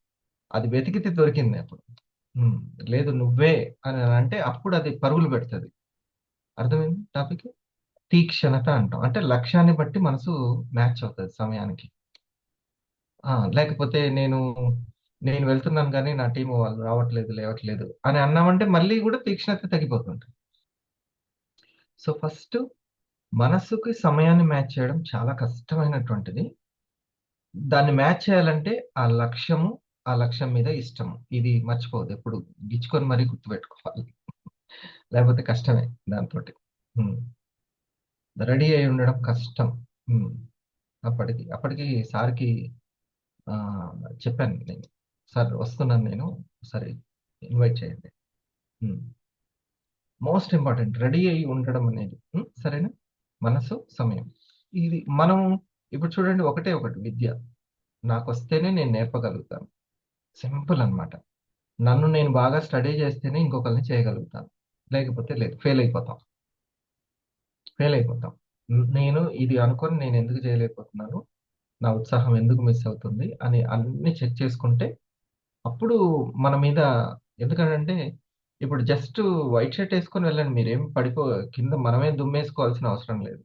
అది వెతికితే దొరికింది అప్పుడు. హ్మ్. లేదు నువ్వే అని అంటే అప్పుడు అది పరుగులు పెడతది. అర్థమైంది టాపిక్? తీక్షణత అంటాం. అంటే లక్ష్యాన్ని బట్టి మనసు మ్యాచ్ అవుతది సమయానికి. లేకపోతే నేను వెళ్తున్నాను గానీ నా టీమ్ వాళ్ళు రావట్లేదు, లేవట్లేదు అని అన్నామంటే మళ్ళీ గూడా తీక్షణత తగ్గిపోతుంటది. సో, ఫస్టు మనసుకి సమయాన్ని మ్యాచ్ చేయడం చాలా కష్టమైనటువంటిది. దాన్ని మ్యాచ్ చేయాలంటే ఆ లక్ష్యం మీద ఇష్టము. ఇది మర్చిపోవద్దు. ఎప్పుడు గిచ్చుకొని మరీ గుర్తుపెట్టుకోవాలి. లేకపోతే కష్టమే దాంతోటి. హ్మ్. రెడీ అయ్యి ఉండడం కష్టం. హ్మ్. అప్పటికి సార్‌కి చెప్పాను నేను. సార్ వస్తున్నాను నేను. ఒకసారి ఇన్వైట్ చేయండి. హ్మ్. మోస్ట్ ఇంపార్టెంట్ రెడీ అయ్యి ఉండడం అనేది. సరేనా? మనసు, సమయం. ఇది మనం ఇప్పుడు చూడండి, ఒకటే ఒకటి విద్య. నాకొస్తేనే నేను నేర్పగలుగుతాను. సింపుల్ అన్నమాట. నన్ను నేను బాగా స్టడీ చేస్తేనే ఇంకొకళ్ళని చేయగలుగుతాను. లేకపోతే లేదు. ఫెయిల్ అయిపోతాం. ఫెయిల్ అయిపోతాం. నేను ఇది అనుకోని నేనెందుకు చేయలేకపోతున్నాను? నా ఉత్సాహం ఎందుకు మిస్ అవుతుంది? అని అన్నీ చెక్ చేసుకుంటే అప్పుడు మన మీద, ఎందుకనంటే ఇప్పుడు జస్ట్ వైట్ షర్ట్ ఏసుకొని వెళ్ళండి. మీరేం కింద మనమే దుమ్మేసుకోవాల్సిన అవసరం లేదు.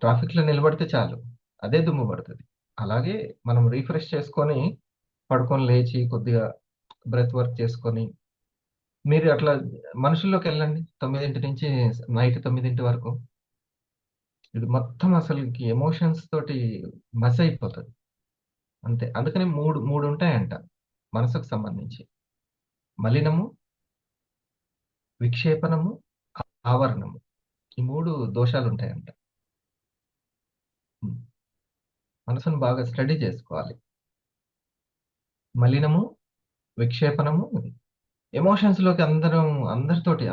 ట్రాఫిక్‌లో నిలబడితే చాలు. అదే దుమ్ము పడతది. అలాగే మనం రిఫ్రెష్ చేసుకొని, పడుకొని లేచి కొద్దిగా బ్రెత్ వర్క్ చేసుకొని, మీరు అట్లా మనుషుల్లోకెళ్ళండి. 9 నుంచి నైట్ 9 వరకు. ఇది మొత్తం అసలకి ఎమోషన్స్ తోటి మసైపోతది. అంతే. అందుకని 3 ఉంటాయంట మనసుకు సంబంధించి. మలినము, విక్షేపణము, ఆవరణము. ఈ 3 దోషాలుంటాయంట. హ్మ్. మనసును బాగా స్టడీ చేసుకోవాలి. మలినము, విక్షేపణము, ఎమోషన్స్‌లోకి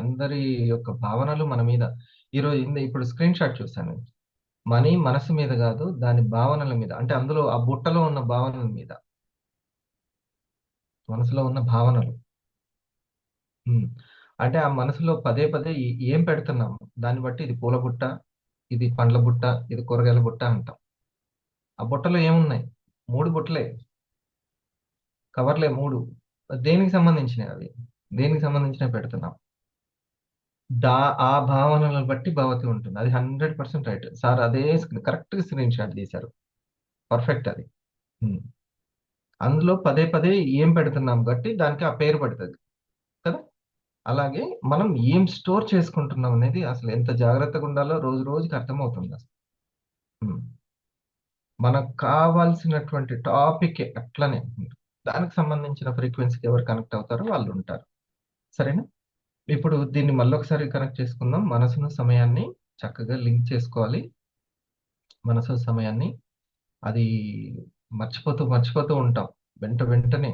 అందరి యొక్క భావనలు మన మీద ఈరోజు ఇప్పుడు స్క్రీన్ షాట్ చూసాను. మనీ మనసు మీద గాదు, దాని భావనల మీద. అంటే అందులో ఆ బుట్టలో ఉన్న భావనల మీద. మనసులో ఉన్న భావనలు. హ్మ్. అంటే ఆ మనసులో పదే పదే ఏం పెడుతున్నాము? దాన్ని బట్టి ఇది పూల బుట్ట, ఇది పండ్ల బుట్ట, ఇది కూరగాయల బుట్ట అంటాం. ఆ బుట్టలో ఏమున్నాయి? 3 బుట్టలే, కవర్లే 3. దేనికి సంబంధించినవి అవి? దేనికి సంబంధించినవి పెడుతున్నాం? దా ఆ భావనలను బట్టి భవతి ఉంటుంది. అది 100% రైట్. సార్ అదే కరెక్ట్‌గా స్క్రీన్ షాట్ తీశారు. పర్ఫెక్ట్ అది. హ్మ్. అందులో పదే పదే ఏం పెడుతున్నాం బట్టి దానికి ఆ పేరు పడతది కదా! అలాగే మనం ఏం స్టోర్ చేసుకుంటున్నాం అనేది అసలు ఎంత జాగ్రత్తగా ఉండాలో రోజు రోజుకి అర్థమవుతుందసలు. హ్మ్. మనకు కావాల్సినటువంటి టాపికే అట్లనే ఉంటుంది. దానికి సంబంధించిన ఫ్రీక్వెన్సీకి ఎవరు కనెక్ట్ అవుతారో వాళ్ళుంటారు. సరేనా? ఇప్పుడు దీన్ని మళ్ళొకసారి కనెక్ట్ చేసుకుందాం. మనసును, సమయాన్ని చక్కగా లింక్ చేసుకోవాలి. మనసు, సమయాన్ని అది మర్చిపోతూ ఉంటాం. వెంటనే.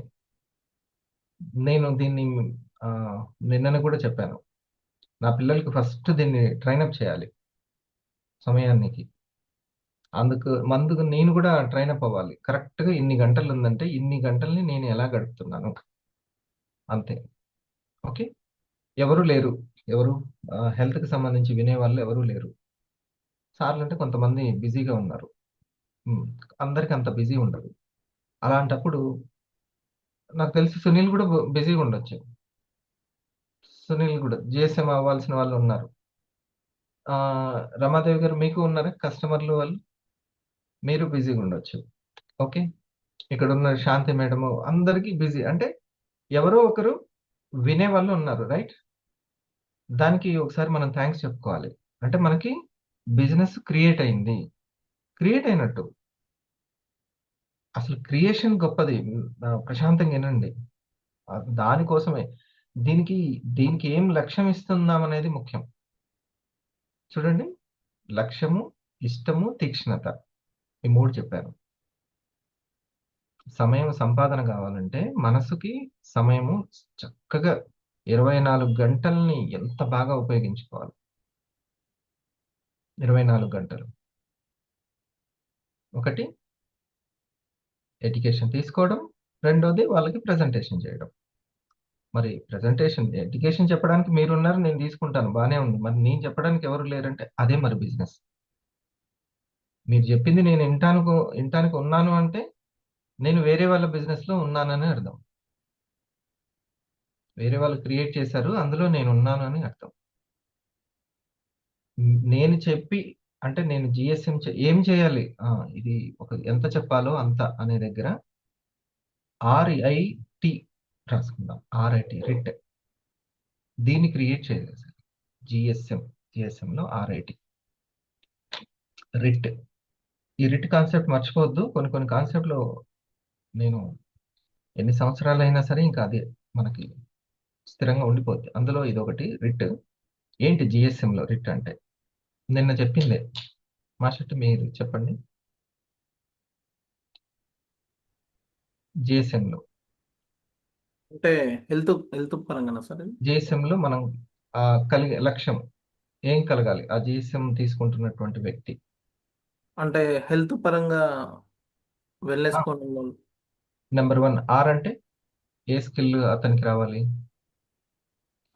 నేను దీన్ని ఆహ్, నిన్ననే కూడా చెప్పాను. నా పిల్లలకి ఫస్ట్ దీన్ని ట్రైనప్ చేయాలి సమయానికి. అందుకు నేను కూడా ట్రైనప్ అవ్వాలి. కరెక్ట్‌గా ఇన్ని గంటలుందంటే, ఇన్ని గంటల్ని నేను ఎలా గడుపుతున్నాను అంతే. ఓకే. ఎవరు లేరు. ఎవరు హెల్త్‌కి సంబంధించి వినేవాళ్ళు ఎవరు లేరు. సార్లంటే కొంతమంది బిజీగా ఉన్నారు. హ్మ్. అందరికి అంత బిజీ ఉండదు. అలాంటప్పుడు నాకు తెలిసి సునీల్ కూడా బిజీగా ఉండొచ్చు. సునీల్ కూడా జీఎస్ఎం అవ్వాల్సిన వాళ్ళున్నారు. రమాదేవి గారు మీకు ఉన్నారా కస్టమర్లు వాళ్ళు? మీరు బిజీగా ఉండొచ్చు. ఓకే. ఇక్కడున్న శాంతి మేడము అందరికి బిజీ. అంటే ఎవరో ఒకరు వినేవాళ్ళు ఉన్నారు. రైట్? దానికి ఒకసారి మనం థాంక్స్ చెప్పుకోవాలి. అంటే మనకి బిజినెస్ క్రియేట్ అయింది. క్రియేట్ అయినట్టు. అసలు క్రియేషన్ గొప్పది. ప్రశాంతంగా ఇనండి. దానికోసమే. దీనికి, దీనికి ఏం లక్ష్యం ఇస్తున్నామనేది ముఖ్యం. చూడండి. లక్ష్యము, ఇష్టము, తీక్ష్ణత. ఈ 3 చెప్పాను. సమయం సంపాదన గావాలంటే మనసుకి సమయము చక్కగా 24 గంటల్ని ఎంత బాగా ఉపయోగించుకోవాలి. 24 గంటలు. ఒకటి ఎడ్యుకేషన్ తీసుకోవడం. రెండోది వాళ్ళకి ప్రెజెంటేషన్ చేయడం. మరి ఎడ్యుకేషన్ చెప్పడానికి మీరున్నారు. నేను తీసుకుంటాను. బానే ఉంది. మరి నేను చెప్పడానికి ఎవరు లేరంటే అదే మరి బిజినెస్. మీరు చెప్పింది నేను ఇంటానికి ఉన్నాను అంటే నేను వేరే వాళ్ళ బిజినెస్‌లో ఉన్నానని అర్థం. వేరే వాళ్ళు క్రియేట్ చేశారు. అందులో నేనున్నాను అని అర్థం. నేను చెప్పి అంటే నేను జీఎస్ఎం ఏం చేయాలి? ఇది ఎంత చెప్పాలో అంత అనే దగ్గర ఆర్ఐటీ రాసుకుందాం. ఆర్ఐటీ రిట్. దీన్ని క్రియేట్ చేయాలి సార్. జీఎస్ఎంలో ఆర్ఐటీ రిట్. ఈ రిట్ కాన్సెప్ట్ మర్చిపోవద్దు. కొన్ని కాన్సెప్ట్‌లు నేను ఎన్ని సంవత్సరాలైనా సరే ఇంకా అదే మనకి స్థిరంగా ఉండిపోద్ది. అందులో ఇదొకటి రిట్. ఏంటి జీఎస్ఎంలో రిట్ అంటే? నిన్న చెప్పిందే. మాస్టర్ మీరు చెప్పండి. జీఎస్ఎంలో. అంటే హెల్త్ పరంగానా సార్ ఇది? జీఎస్ఎంలో మనం కలిగే లక్ష్యం ఏం కలగాలి? ఆ జీఎస్ఎం తీసుకుంటున్నటువంటి వ్యక్తి. అంటే హెల్త్ పరంగా వెల్నెస్ ఆ! కోణంలో నంబర్ 1 ఆర్ అంటే ఏ స్కిల్ అతనికి రావాలి?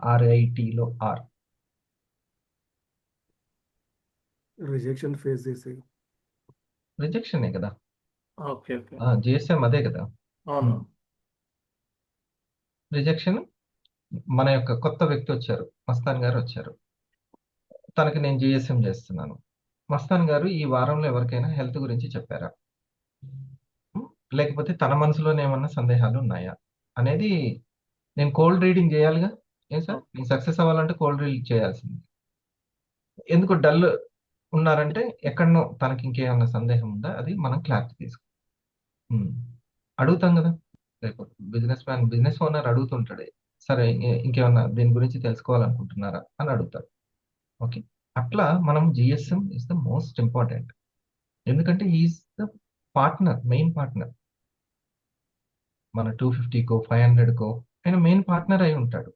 ఆర్ఐటీలో ఆర్. రిజెక్షన్ ఫేస్ చేసి రిజెక్షనే కదా! ఓకే. జీఎస్ఎం అదే కదా! అవును. రిజెక్షన్ మన యొక్క కొత్త వ్యక్తి వచ్చారు. మస్తాన్ గారు వచ్చారు. తనకి నేను జీఎస్ఎం చేస్తున్నాను. మస్తాన్ గారు ఈ వారంలో ఎవరికైనా హెల్త్ గురించి చెప్పారా? హ్మ్. లేకపోతే తన మనసులోనే ఏమన్నా సందేహాలు ఉన్నాయా? అనేది నేను కోల్డ్ రీడింగ్ చేయాలిగా. ఏం సార్? నేను సక్సెస్ అవ్వాలంటే కోల్డ్ రీడింగ్ చేయాల్సింది. ఎందుకు డల్ ఉన్నారంటే ఎక్కడనో తనకి ఇంకేమన్నా సందేహం ఉందా? అది మనం క్లారిటీ హ్మ్. అడుగుతాం గదా! రేపు బిజినెస్ ఓనర్ అడుగుతుంటాడు. సరే ఇంకేమన్నా దీని గురించి తెలుసుకోవాలనుకుంటున్నారా? అని అడుగుతాడు. ఓకే. అట్లా మనం GSM is the most important. ఎందుకంటే he is the partner, main partner. మన 250కో, 500కో ఆయన మెయిన్ పార్ట్నర్ అయి ఉంటాడు.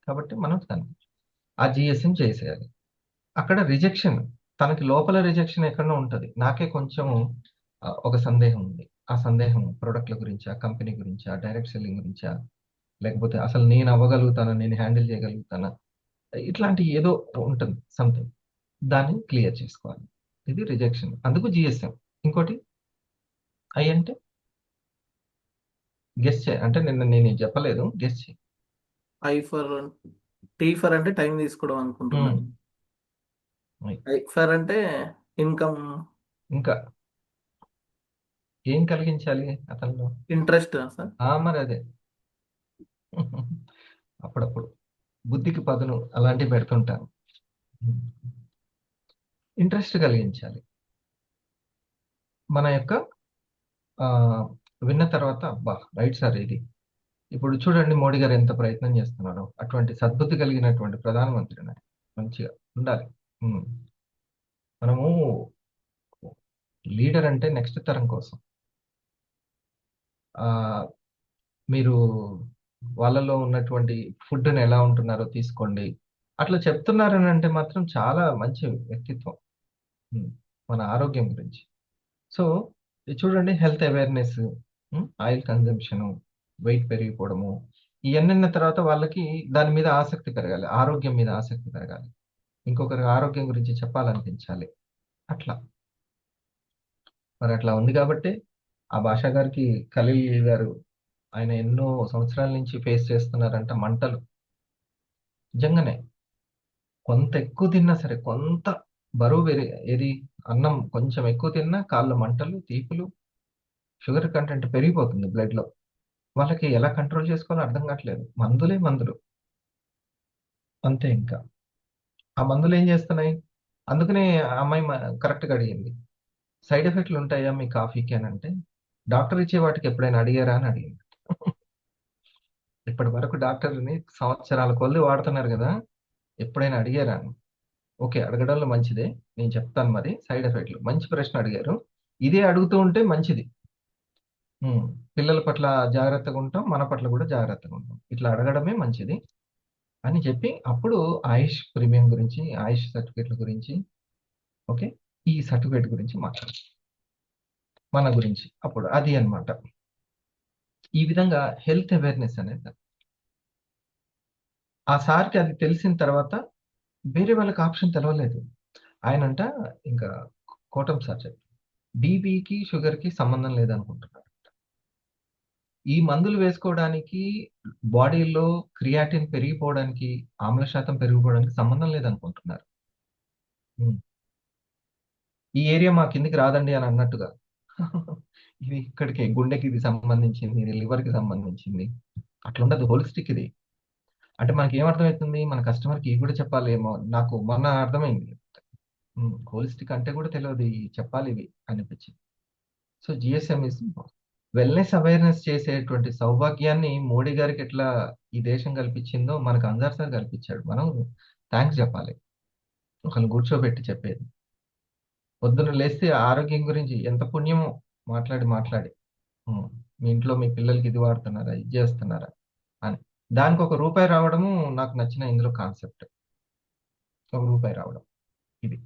కాబట్టి మనం ఆ జీఎస్ఎం చేసేయాలి. అక్కడ రిజెక్షన్ తనకి లోపల రిజెక్షన్ ఎక్కడనో ఉంటది. నాకే కొంచెం ఒక సందేహం ఉంది. ఆ సందేహం ప్రొడక్ట్‌ల గురించా? కంపెనీ గురించా? డైరెక్ట్ సెల్లింగ్ గురించా? లేకపోతే అసలు నేను అవ్వగలుగుతానా? నేను హ్యాండిల్ చేయగలుగుతానా? ఇట్లాంటి ఏదో ఉంటుంది సంథింగ్. దాన్ని క్లియర్ చేసుకోవాలి. ఇది రిజెక్షన్. అందుకు జీఎస్ఎం. ఇంకోటి ఐ అంటే గెస్ చే, అంటే నేను ఇది చెప్పలేదు, గెస్ చే. ఐ ఫర్ టీ ఫర్ అంటే టైం తీసుకోవడం అనుకుంటున్నాను. ఐ. ఐ ఫర్ అంటే ఇన్కమ్, ఇంకా ఏం కలిగించాలి అతనిలో? Interest sir. మరి అదే. అప్పుడప్పుడు బుద్ధికి పదును అలాంటివి పెడుతుంటాను. ఇంట్రెస్ట్ కలిగించాలి. మన యొక్క ఆ, విన్న తర్వాత అబ్బా రైట్ సార్ ఇది. ఇప్పుడు చూడండి మోడీ గారు ఎంత ప్రయత్నం చేస్తున్నారో, అటువంటి సద్బుద్ధి కలిగినటువంటి ప్రధానమంత్రి మంచిగా ఉండాలి. ఉమ్. మనము లీడర్ అంటే నెక్స్ట్ తరం కోసం. ఆ మీరు వాళ్ళలో ఉన్నటువంటి ఫుడ్ని ఎలా ఉంటున్నారో తీసుకోండి, అట్లా చెప్తున్నారని అంటే మాత్రం చాలా మంచి వ్యక్తిత్వం. ఉమ్. మన ఆరోగ్యం గురించి. సో ఇది చూడండి, health awareness, oil consumption, weight పెరిగిపోవడము, ఇవన్నీ ఉన్న తర్వాత వాళ్ళకి దాని మీద ఆసక్తి పెరగాలి, ఆరోగ్యం మీద ఆసక్తి పెరగాలి, ఇంకొకరి ఆరోగ్యం గురించి చెప్పాలనిపించాలి. అట్లా మరి అట్లా ఉంది కాబట్టి ఆ భాషా గారికి, ఖలీల్ గారు, ఆయన ఎన్నో సంవత్సరాల నుంచి ఫేస్ చేస్తున్నారంట మంటలు. నిజంగానే కొంత ఎక్కువ తిన్నా సరే, కొంత బరువు ఏది అన్నం కొంచెం ఎక్కువ తిన్నా కాళ్ళు మంటలు, తీపులు, షుగర్ కంటెంట్ పెరిగిపోతుంది బ్లడ్ లో. వాళ్ళకి ఎలా కంట్రోల్ చేసుకోవాలో అర్థం కావట్లేదు. మందులే మందులు, అంతే. ఇంకా ఆ మందులు ఏం చేస్తున్నాయి? అందుకనే ఆ అమ్మాయి కరెక్ట్గా అడిగింది, సైడ్ ఎఫెక్ట్లు ఉంటాయా మీ కాఫీకి అని అంటే, డాక్టర్ ఇచ్చే వాటికి ఎప్పుడైనా అడిగారా అని అడిగింది. ఇప్పటి వరకు డాక్టర్ని సంవత్సరాల కొద్ది వాడుతున్నారు కదా, ఎప్పుడైనా అడిగారా అని. ఓకే, అడగడంలో మంచిదే, నేను చెప్తాను మరి సైడ్ ఎఫెక్ట్లు. మంచి ప్రశ్న అడిగారు, ఇదే అడుగుతూ ఉంటే మంచిది. పిల్లల పట్ల జాగ్రత్తగా ఉంటాం, మన పట్ల కూడా జాగ్రత్తగా ఉంటాం. ఇట్లా అడగడమే మంచిది అని చెప్పి అప్పుడు ఆయుష్ ప్రీమియం గురించి, ఆయుష్ సర్టిఫికేట్ల గురించి, ఓకే, ఈ సర్టిఫికేట్ గురించి మాట్లాడు, మన గురించి అప్పుడు అది అన్నమాట. ఈ విధంగా హెల్త్ అవేర్నెస్ అనేది ఆ సార్కి అది తెలిసిన తర్వాత వేరే వాళ్ళకి ఆప్షన్ తెలవలేదు. ఆయనంట ఇంకా కోటం సార్ చెప్పి బీపీకి షుగర్కి సంబంధం లేదనుకుంటున్నాడు. ఈ మందులు వేసుకోవడానికి బాడీలో క్రియాటిన్ పెరిగిపోవడానికి, ఆమ్ల శాతం పెరిగిపోవడానికి సంబంధం లేదనుకుంటున్నారు. ఉమ్. ఈ ఏరియా మా కిందికి రాదండి అని అన్నట్టుగా ఇది ఇక్కడికి గుండెకి ఇది సంబంధించింది, ఇది లివర్కి సంబంధించింది, అట్లా ఉండదు. హోలిస్టిక్ ఇది. అంటే మనకి ఏమర్థమవుతుంది, మన కస్టమర్కి ఇవి కూడా చెప్పాలి ఏమో. నాకు మొన్న అర్థమైంది, హోలిస్టిక్ అంటే కూడా తెలియదు, ఇవి చెప్పాలి ఇవి అనిపించింది. So GSM is wellness awareness చేసేటువంటి సౌభాగ్యాన్ని మోడీ గారికి ఎట్లా ఈ దేశం కల్పించిందో మనకు అంజార్ సార్ కల్పించాడు. మనం థ్యాంక్స్ చెప్పాలి, ఒకరిని కూర్చోబెట్టి చెప్పేది. పొద్దున్న లేస్తే ఆరోగ్యం గురించి ఎంత పుణ్యమో మాట్లాడి మాట్లాడి, మీ ఇంట్లో మీ పిల్లలకి ఇది వాడుతున్నారా, ఇది చేస్తున్నారా అని. దానికి ఒక రూపాయి రావడము నాకు నచ్చిన ఇందులో కాన్సెప్ట్. ఒక రూపాయి రావడం, ఇది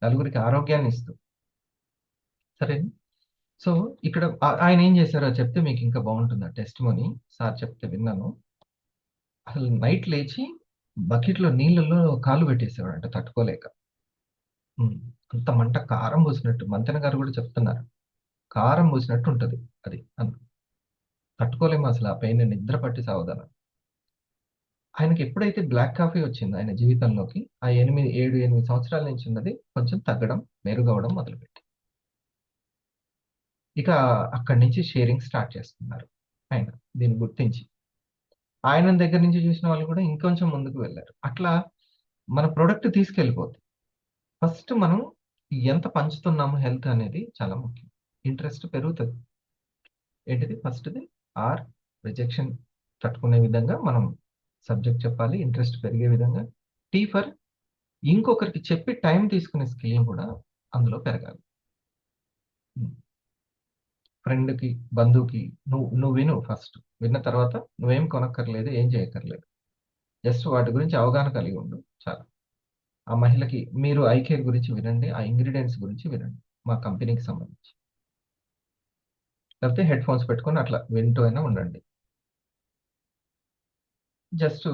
నలుగురికి ఆరోగ్యాన్ని ఇస్తూ. సరే. సో ఇక్కడ ఆయన ఏం చేశారో చెప్తే మీకు ఇంకా బాగుంటుంది. టెస్ట్ మనీ సార్ చెప్తే విన్నాను. అసలు నైట్ లేచి బకెట్లో నీళ్ళలో కాలు పెట్టేసేవాడంట తట్టుకోలేక. అంత మంట, కారం పోసినట్టు. మంతెన గారు కూడా చెప్తున్నారు, కారం పోసినట్టు ఉంటది అది. తట్టుకోలేము అసలు ఆ పెయిన్, నిద్ర పట్టి సావదాన. ఆయనకి ఎప్పుడైతే బ్లాక్ కాఫీ వచ్చిందో ఆయన జీవితంలోకి, ఆ 7-8 సంవత్సరాల నుంచి ఉన్నది కొంచెం తగ్గడం, మెరుగవడం మొదలుపెట్టి, ఇక అక్కడి నుంచి షేరింగ్ స్టార్ట్ చేస్తున్నారు ఆయన. దీన్ని గుర్తించి ఆయన దగ్గర నుంచి చూసిన వాళ్ళు కూడా ఇంకొంచెం ముందుకు వెళ్ళారు. అట్లా మన ప్రొడక్ట్ తీసుకెళ్ళిపోతుంది. ఫస్ట్ మనం ఎంత పంచుతున్నాము హెల్త్ అనేది చాలా ముఖ్యం. ఇంట్రెస్ట్ పెరుగుతుంది. ఏంటిది ఫస్ట్ది? ఆర్ రిజెక్షన్ తట్టుకునే విధంగా మనం సబ్జెక్ట్ చెప్పాలి, ఇంట్రెస్ట్ పెరిగే విధంగా. టీ ఫర్ ఇంకొకరికి చెప్పి టైం తీసుకునే స్కిల్ కూడా అందులో పెరగాలి. ఫ్రెండ్కి, బంధువుకి నువ్వు విను. ఫస్ట్ విన్న తర్వాత నువ్వేం కొనక్కర్లేదు, ఏం చేయక్కర్లేదు, జస్ట్ వాటి గురించి అవగాహన కలిగి ఉండు చాలు. ఆ మహిళకి మీరు ఐ కేర్ గురించి వినండి, ఆ ఇంగ్రీడియంట్స్ గురించి వినండి మా కంపెనీకి సంబంధించి. లేకపోతే హెడ్ ఫోన్స్ పెట్టుకొని అట్లా వింటూ అయినా ఉండండి. జస్ట్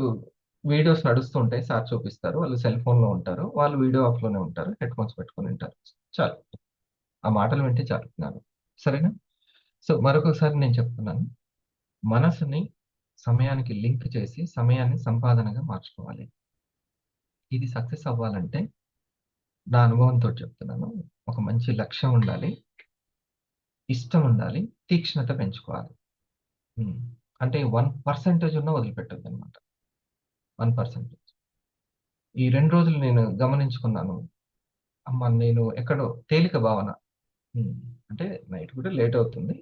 వీడియోస్ నడుస్తూ ఉంటాయి, సార్ చూపిస్తారు, వాళ్ళు సెల్ ఫోన్లో ఉంటారు, వాళ్ళు వీడియో ఆఫ్లోనే ఉంటారు, హెడ్ ఫోన్స్ పెట్టుకొని ఉంటారు చాలు. ఆ మాటలు వింటే చాలు జ్ఞానం. సరేనా? సో మరొకసారి నేను చెప్తున్నాను. మనసుని సమయానికి లింక్ చేసి సమయాన్ని సంపాదనగా మార్చుకోవాలి. ఇది సక్సెస్ అవ్వాలంటే నా అనుభవంతో చెప్తున్నాను. ఒక మంచి లక్ష్యం ఉండాలి, ఇష్టం ఉండాలి, తీక్ష్ణత పెంచుకోవాలి. హ్మ్. అంటే 1% ఉన్న వదిలిపెట్టొద్దనమాట. 1%. ఈ 2 రోజులు నేను గమనించుకున్నాను. అమ్మ నేను ఎక్కడో తేలిక భావన. హ్మ్. అంటే నైట్ కూడా లేట్ అవుతుంది.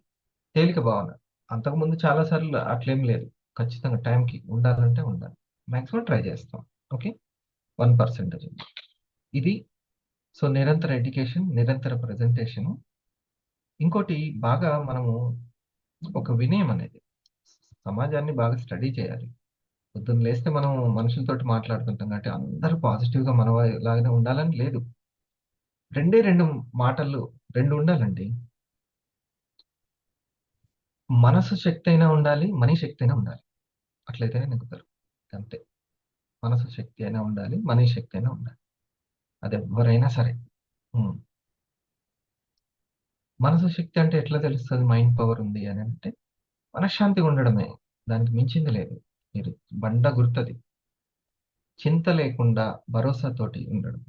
తేలిక భావన. అంతకుముందు చాలా సార్లు అట్లేం లేదు. ఖచ్చితంగా టైంకి ఉండాలంటే ఉండాలి. మాక్సిమం ట్రై చేస్తాం. ఓకే. 1% ఇది. సో నిరంతర ఎడ్యుకేషన్, నిరంతర ప్రెజెంటేషను. ఇంకోటి బాగా మనము ఒక వినయం అనేది. సమాజాన్ని బాగా స్టడీ చేయాలి. పొద్దున్న లేస్తే మనం మనుషులతోటి మాట్లాడుతుంటాం కాబట్టి అందరూ పాజిటివ్‌గా మన లాగానే ఉండాలని లేదు. 2 మాటలు 2 ఉండాలండి. మనసు శక్తి అయినా ఉండాలి, మనీ శక్తి అయినా ఉండాలి. అట్లయితేనే నెగ్గుతారు. అంతే. మనసు శక్తి అయినా ఉండాలి, మనీ శక్తి అయినా ఉండాలి. అదెవ్వరైనా సరే. హ్మ్. మనసు శక్తి అంటే ఎట్లా తెలుస్తది మైండ్ పవర్ ఉంది అని అంటే, మనశ్శాంతిగా ఉండడమే. దానికి మించింది లేదు. మీరు బండ గుర్తది. చింత లేకుండా భరోసాతోటి ఉండడం.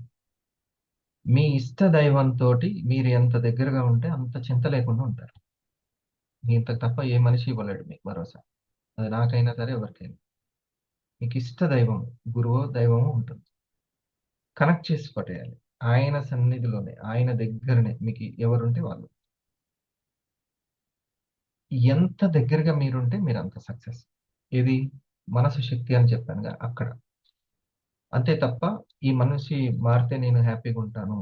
మీ ఇష్ట దైవంతోటి మీరు ఎంత దగ్గరగా ఉంటే అంత చింత లేకుండా ఉంటారు. ఇంతకు తప్ప ఏ మనిషి ఇవ్వలేడు మీకు భరోసా. అది నాకైనా సరే ఎవరికైనా. మీకు ఇష్ట దైవం, గురువో, దైవమో ఉంటుంది. కనెక్ట్ చేసి పట్టేయాలి. ఆయన సన్నిధిలోనే, ఆయన దగ్గరనే మీకు ఎవరుంటే వాళ్ళు. ఎంత దగ్గరగా మీరుంటే మీరంత సక్సెస్. ఏది? మనసు శక్తి అని చెప్పానుగా అక్కడ. అంతే తప్ప ఈ మనిషి మారితే నేను హ్యాపీగుంటాను.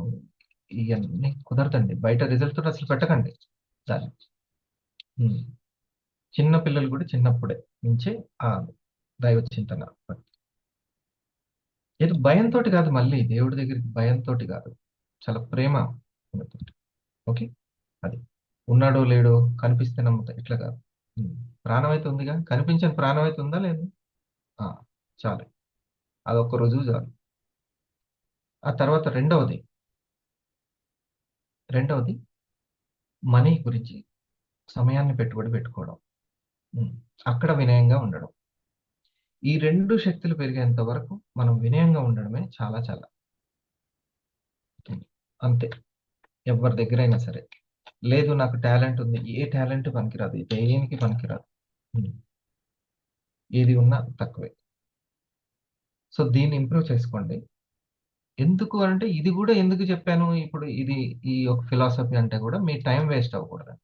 ఇయన్నీ కుదరదండి. బయట రిజల్ట్ తోటి అసలు పెట్టకండి దాన్ని. హ్మ్. చిన్న పిల్లలు కూడా చిన్నప్పుడే నుంచే ఆ దైవ చింతన. ఏదో భయంతోటి కాదు మళ్ళీ దేవుడి దగ్గరికి భయంతోటి కాదు. చాలా ప్రేమ తోటి. ఓకే. అది. ఉన్నాడో లేడో కనిపిస్తే నమ్ముతా ఇట్లా కాదు. హ్మ్. ప్రాణం అయితే ఉందిగా. కనిపించని ప్రాణం అయితే ఉందా లేదా? ఆ! చాలు. అదొక్క రుజువు చాలు. ఆ తర్వాత రెండవది మనీ గురించి సమయాన్ని పెట్టుబడి పెట్టుకోవడం. హ్మ్. అక్కడ వినయంగా ఉండడం. ఈ 2 శక్తులు పెరిగేంత వరకు మనం వినయంగా ఉండడమే చాలా చాలా ముఖ్యం. అంతే. ఎవరి దగ్గరైనా సరే. లేదు నాకు టాలెంట్ ఉంది. ఏ టాలెంట్ పనికిరాదు. దేనికి పనికిరాదు. హ్మ్. ఏది ఉన్నా తక్కువే. సో దీన్ని ఇంప్రూవ్ చేసుకోండి. ఎందుకు అంటే ఇది గూడా ఎందుకు చెప్పాను ఇప్పుడు ఈ యొక్క ఫిలాసఫీ అంటే గూడా మీ టైం వేస్ట్ అవ్వకూడదని.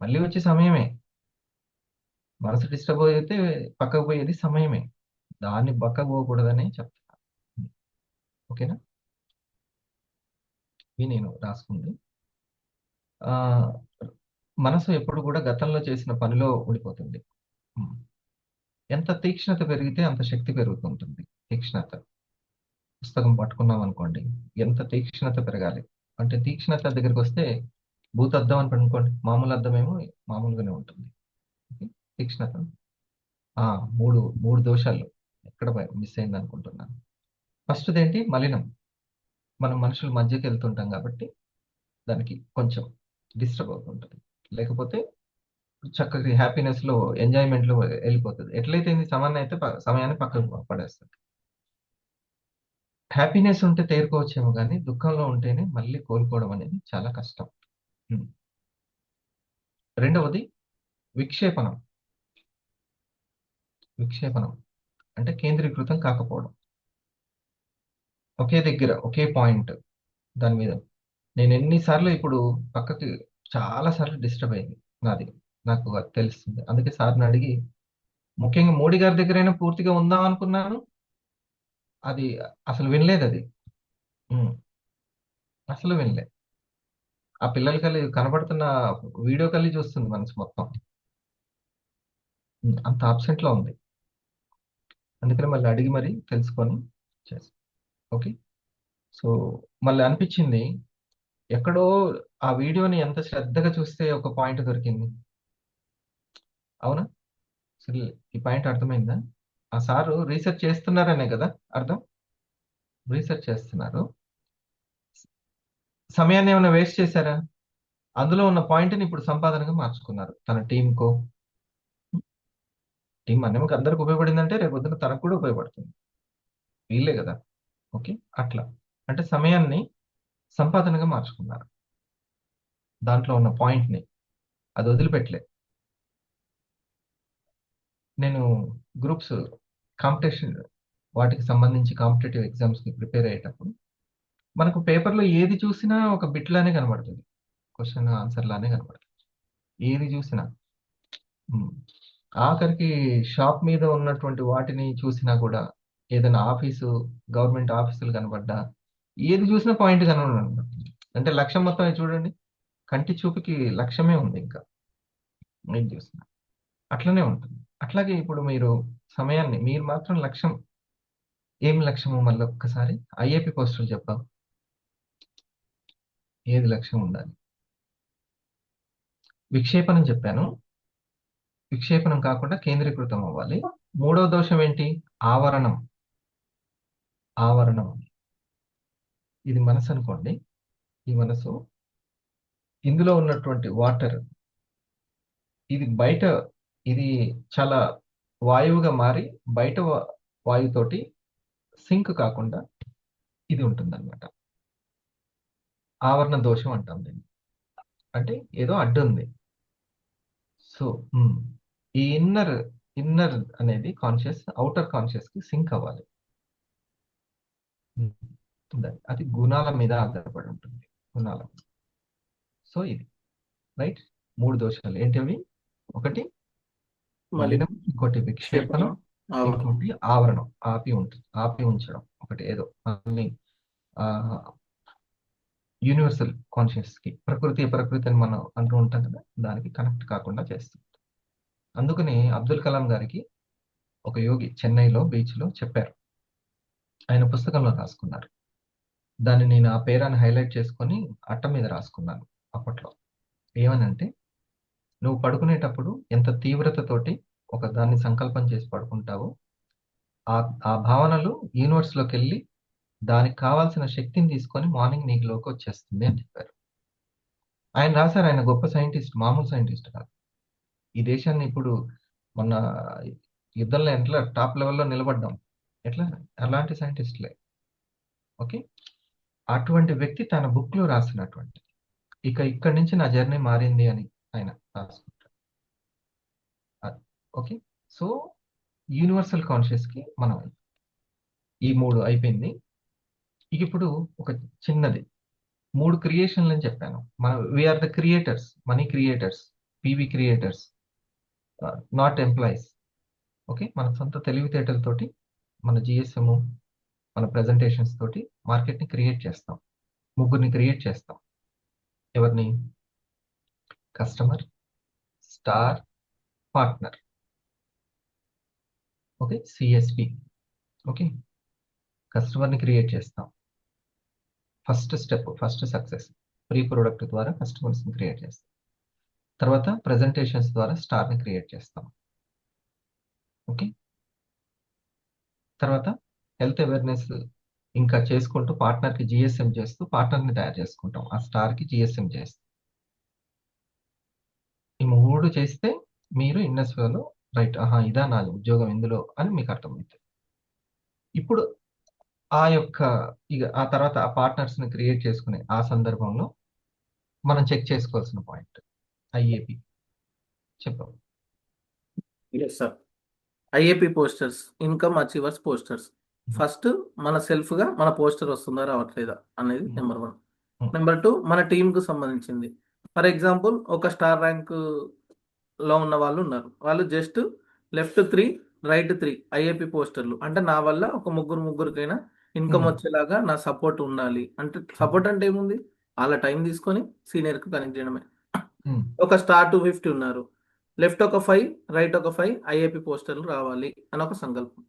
మళ్ళీ వచ్చే సమయమే. మనసు డిస్టర్బ్ అయితే పక్కకు పోయేది సమయమే. దాన్ని పక్కకు పోకూడదని చెప్తున్నా. హ్మ్. ఓకేనా? ఇవి నేను రాసుకుంది. ఆహ్, మనసు ఎప్పుడు గూడా గతంలో చేసిన పనిలో ఉండిపోతుంది. హ్మ్. ఎంత తీక్ష్ణత పెరిగితే అంత శక్తి పెరుగుతుంటుంది. తీక్ష్ణత. పుస్తకం పట్టుకున్నామనుకోండి, ఎంత తీక్ష్ణత పెరగాలి. అంటే తీక్ష్ణత దగ్గరికొస్తే భూతద్దం అని అనుకోండి. మామూలు అద్దమేమో మామూలుగానే ఉంటుంది. ఓకే. తీక్ష్ణత. ఆ! 3 దోషాలు ఎక్కడ మిస్ అయిందనుకుంటున్నాను. ఫస్ట్‌దేంటి మలినం. మనం మనుషుల మధ్యకెళ్తుంటాం కాబట్టి దానికి కొంచెం డిస్టర్బ్ అవుతుంటది. లేకపోతే చక్కగా హ్యాపీనెస్‌లో, ఎంజాయ్‌మెంట్‌లో ఎళ్ళిపోతది. ఎట్లయితే ఏంది సమయాన్ని పక్కకు పడేస్తది. హ్యాపీనెస్ ఉంటే తేరుకోవచ్చేమో గానీ, దుఃఖంలో ఉంటేనే మళ్ళీ కోలుకోవడం అనేది చాలా కష్టం. హ్మ్. రెండవది విక్షేపణం. విక్షేపణం అంటే కేంద్రీకృతం కాకపోవడం. ఒకే దగ్గర, ఒకే పాయింట్ దాని మీద. నేనెన్ని సార్లు ఇప్పుడు పక్కకి చాలా సార్లు డిస్టర్బ్ అయింది నాది. నాకు అది తెలుస్తుంది. అందుకే సార్‌ని అడిగి ముఖ్యంగా మోడీ గారి దగ్గరైనా పూర్తిగా ఉందాం అనుకున్నాను. అది అసలు వినలేదది. హ్మ్. అసలు వినలే. ఆ పిల్లల కల్లి కనపడుతున్న వీడియో కల్లి చూస్తుంది మనసు మొత్తం. హ్మ్. అంత అబ్సెంట్‌లో ఉంది. అందుకని మళ్ళీ అడిగి మరి తెలుసుకొని చేశా. ఓకే. సో, మళ్ళీ అనిపిచ్చింది ఎక్కడో ఆ వీడియోని ఎంత శ్రద్ధగా చూస్తే ఒక పాయింట్ దొరికింది. అవునా? అసలు ఈ పాయింట్ అర్థమైందా? ఆ సారు రీసెర్చ్ చేస్తున్నారనే గదా అర్థం? రీసెర్చ్ చేస్తున్నారు. సమయాన్ని ఏమైనా వేస్ట్ చేశారా? అందులో ఉన్న పాయింట్ని ఇప్పుడు సంపాదనగా మార్చుకున్నారు. తన టీంకో, టీం మనకి అందరికి ఉపయోగపడిందంటే రేపు పొద్దున తనకు కూడా ఉపయోగపడుతుంది. వీళ్ళే కదా. ఓకే, అట్లా అంటే సమయాన్ని సంపాదనగా మార్చుకున్నారు. దాంట్లో ఉన్న పాయింట్ని అది వదిలిపెట్టలే. నేను గ్రూప్స్ కాంపిటీషన్ వాటికి సంబంధించి కాంపిటేటివ్ ఎగ్జామ్స్కి ప్రిపేర్ అయ్యేటప్పుడు మనకు పేపర్లో ఏది చూసినా ఒక బిట్ లానే కనబడుతుంది, క్వశ్చన్ ఆన్సర్ లానే కనబడుతుంది, ఏది చూసినా. ఆఖరికి షాప్ మీద ఉన్నటువంటి వాటిని చూసినా కూడా, ఏదైనా ఆఫీసు, గవర్నమెంట్ ఆఫీసులు కనబడ్డా, ఏది చూసినా పాయింట్ కనబడుతుంది. అంటే లక్ష్యం మొత్తం చూడండి, కంటి చూపుకి లక్ష్యమే ఉంది. ఇంకా ఏది చూసినా అట్లనే ఉంటుంది. అట్లాగే ఇప్పుడు మీరు సమయాన్ని, మీరు మాత్రం లక్ష్యం, ఏం లక్ష్యము మళ్ళీ ఒక్కసారి ఐఏపీ పోస్టులు చెప్పాం. ఏది లక్ష్యం ఉండాలి? విక్షేపణం చెప్పాను, విక్షేపణం కాకుండా కేంద్రీకృతం అవ్వాలి. మూడవ దోషం ఏంటి? ఆవరణం. ఆవరణం ఇది మనసు అనుకోండి. ఈ మనసు, ఇందులో ఉన్నటువంటి వాటర్, ఇది బయట, ఇది చాలా వాయువుగా మారి బయట వాయుతోటి సింక్ కాకుండా ఇది ఉంటుందన్నమాట. ఆవరణ దోషం అంటాం దీన్ని. అంటే ఏదో అడ్డు ఉంది. సో ఈ ఇన్నర్ అనేది కాన్షియస్ అవుటర్ కాన్షియస్ కి సింక్ అవ్వాలి. అది గుణాల మీద ఆధారపడి ఉంటుంది, గుణాల మీద. సో ఇది రైట్. 3 దోషాలు ఏంటవి? ఒకటి మలినం, ఇంకోటి విక్షేపణం, ఇంకోటి ఆవరణం, ఆపి ఉంచడం. ఒకటి ఏదో అన్ని యూనివర్సల్ కాన్షియస్ కి, ప్రకృతి అని మనం అంటూ ఉంటాం కదా, దానికి కనెక్ట్ కాకుండా చేస్తుంది. అందుకని అబ్దుల్ కలాం గారికి ఒక యోగి చెన్నైలో బీచ్ లో చెప్పారు, ఆయన పుస్తకంలో రాసుకున్నారు. దాన్ని నేను ఆ పేరాన్ని హైలైట్ చేసుకొని అట్ట మీద రాసుకున్నాను అప్పట్లో. ఏమనంటే, నువ్వు పడుకునేటప్పుడు ఎంత తీవ్రతతోటి ఒక దాన్ని సంకల్పం చేసి పడుకుంటావో, ఆ భావనలు యూనివర్స్ లోకి వెళ్ళి దానికి కావాల్సిన శక్తిని తీసుకొని మార్నింగ్ నీకులోకి వచ్చేస్తుంది అని చెప్పారు. ఆయన రాశారు. ఆయన గొప్ప సైంటిస్ట్, మామూలు సైంటిస్ట్ కాదు. ఈ దేశాన్ని ఇప్పుడు మొన్న యుద్ధంలో ఎట్లా టాప్ లెవెల్లో నిలబడ్డాం, ఎట్లా అలాంటి సైంటిస్టులే. ఓకే, అటువంటి వ్యక్తి తన బుక్ లో రాసినటువంటి, ఇక్కడి నుంచి నా జర్నీ మారింది అని ఆయన రాసుకుంటారు. ఓకే, సో యూనివర్సల్ కాన్షియస్ కి మనం ఈ 3 అయిపోయింది. ఇప్పుడు ఒక చిన్నది, 3 క్రియేషన్లు అని చెప్పాను. We are the creators, money creators, పివి క్రియేటర్స్, నాట్ ఎంప్లాయీస్. ఓకే, మన సొంత తెలివితేటలతోటి, మన జిఎస్ఎం, మన ప్రెజెంటేషన్స్ తోటి మార్కెట్ని క్రియేట్ చేస్తాం. 3 క్రియేట్ చేస్తాం. ఎవరిని? Customer, star, partner. Okay, CSP. Okay, కస్టమర్ని క్రియేట్ చేస్తాం. First step, first success pre product ద్వారా కస్టమర్స్ని క్రియేట్ చేస్తాం. తర్వాత ప్రెజెంటేషన్స్ ద్వారా స్టార్ని క్రియేట్ చేస్తాం. ఓకే, తర్వాత హెల్త్ అవేర్నెస్ ఇంకా చేసుకుంటూ పార్ట్నర్కి జిఎస్ఎం చేస్తూ పార్ట్నర్ని తయారు చేసుకుంటాం. ఆ స్టార్కి జిఎస్ఎం చేస్తాం. ఈ 3 చేస్తే మీరు ఇన్నర్స్వేలో రైట్, ఇదా నా ఉద్యోగం ఇందులో అని మీకు అర్థమవుతుంది. ఇప్పుడు ఆ తర్వాత ఆ పార్ట్నర్స్ ని క్రియేట్ చేసుకునే ఆ సందర్భంలో మనం చెక్ చేసుకోవాల్సిన పాయింట్ ఐఏపి చెప్పాం. Yes sir. IAP posters, income achievers posters. First మన సెల్ఫ్ గా మన పోస్టర్ వస్తుందా రావట్లేదా అనేది నెంబర్ 1. నెంబర్ 2 మన టీమ్ కు సంబంధించింది. ఫర్ ఎగ్జాంపుల్, ఒక స్టార్ ర్యాంక్ లో ఉన్న వాళ్ళు ఉన్నారు. వాళ్ళు జస్ట్ లెఫ్ట్ 3 రైట్ 3 ఐఏపీ పోస్టర్లు. అంటే నా వల్ల ఒక ముగ్గురికైనా ఇన్కమ్ వచ్చేలాగా నా సపోర్ట్ ఉండాలి. అంటే సపోర్ట్ అంటే ఏముంది, వాళ్ళ టైం తీసుకొని సీనియర్ కు కనెక్ట్ చేయడమే. ఒక స్టార్ 250 ఉన్నారు. లెఫ్ట్ ఒక 5 రైట్ ఒక 5 ఐఏపీ పోస్టర్లు రావాలి అని ఒక సంకల్పం.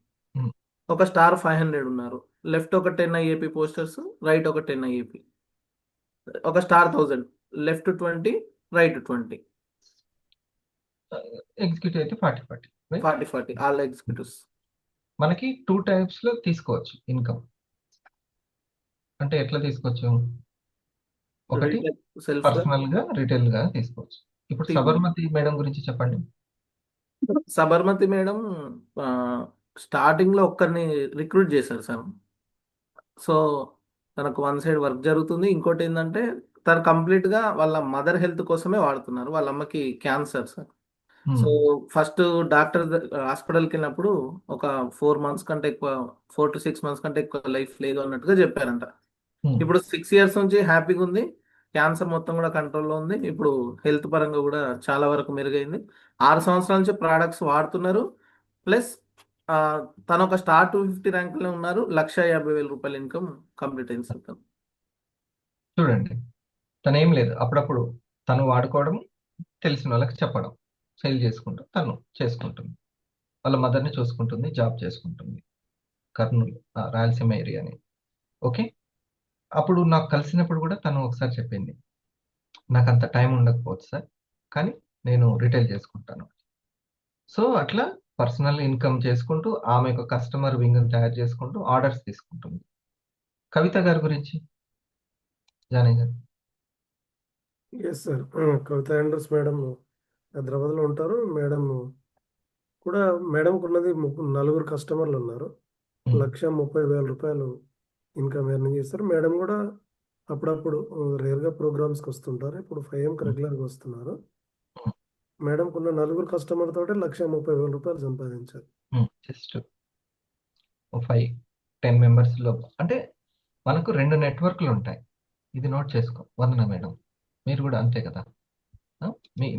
ఒక స్టార్ 500 ఉన్నారు. లెఫ్ట్ ఒక 10 ఐఏపీ పోస్టర్స్, రైట్ ఒక 10 ఐఏపీ. ఒక స్టార్ 1000, లెఫ్ట్ 20 రైట్ 20. ఎగ్జిక్యూటివ్ అయితే 40-40 40-40 ఆల్ ఎగ్జిక్యూటివ్స్. మనకి 2 టైప్స్ లో తీసుకోవచ్చు ఇన్కమ్. అంటే ఎట్లా తీసుకోవచ్చు? ఒకటి రీటైల్ సెల్ఫ్గా పర్సనల్ గా రిటైల్ గా తీసుకోవచ్చు. ఇప్పుడు టీమ్. సబర్మతి మేడం గురించి చెప్పండి. సబర్మతి మేడం స్టార్టింగ్లో ఒక్కరిని రిక్రూట్ చేశారు సార్. సో తనకు వన్ సైడ్ వర్క్ జరుగుతుంది. ఇంకోటి ఏంటంటే తను కంప్లీట్గా వాళ్ళ మదర్ హెల్త్ కోసమే వాడుతున్నారు. వాళ్ళ అమ్మకి cancer sir. So first doctor హాస్పిటల్కి వెళ్ళినప్పుడు ఒక 4 మంత్స్ కంటే ఎక్కువ, 4 to 6 months కంటే ఎక్కువ లైఫ్ లేదు అన్నట్టుగా చెప్పారంట. ఇప్పుడు 6 years నుంచి హ్యాపీగా ఉంది. క్యాన్సర్ మొత్తం కూడా కంట్రోల్లో ఉంది. ఇప్పుడు హెల్త్ పరంగా కూడా చాలా వరకు మెరుగైంది. 6 సంవత్సరాల నుంచి ప్రోడక్ట్స్ వాడుతున్నారు. ప్లస్ తను ఒక స్టార్ 250 ర్యాంకులో ఉన్నారు. 1,50,000 ఇన్కమ్ కంప్లీట్ అయింది సార్ తను. చూడండి, తను ఏం లేదు, అప్పుడప్పుడు తను వాడుకోవడం, తెలిసిన వాళ్ళకి చెప్పడం, సేల్ చేసుకుంటూ తను చేసుకుంటుంది. వాళ్ళ మదర్ని చూసుకుంటుంది, జాబ్ చేసుకుంటుంది. కర్నూలు, రాయలసీమ ఏరియాని. ఓకే, అప్పుడు నాకు కలిసినప్పుడు కూడా తను ఒకసారి చెప్పింది, నాకు అంత టైం ఉండకపోవచ్చు సార్, కానీ నేను రిటైల్ చేసుకుంటాను. సో అట్లా పర్సనల్ ఇన్కమ్ చేసుకుంటూ ఆమె ఒక కస్టమర్ వింగ్ తయారు చేసుకుంటూ ఆర్డర్స్ తీసుకుంటుంది. కవిత గారి గురించి జానీ గారు. Yes sir. Kavitha Andrews madam హైదరాబాద్లో ఉంటారు. మేడం కూడా మేడంకు ఉన్నది 4 కస్టమర్లు ఉన్నారు. ఉమ్, 1,30,000 ఇన్కమ్ ఎర్నింగ్ చేస్తారు. మేడం కూడా అప్పుడప్పుడు రేర్గా ప్రోగ్రామ్స్కి వస్తుంటారు. ఇప్పుడు 5 AM రెగ్యులర్గా వస్తున్నారు. మేడంకు ఉన్న 4 కస్టమర్ తోటే 1,30,000 సంపాదించారు. జస్ట్ 5-10 మెంబర్స్ లో, అంటే మనకు 2 నెట్వర్క్లు ఉంటాయి. ఇది నోట్ చేసుకో వందన మేడం, మీరు కూడా అంతే కదా.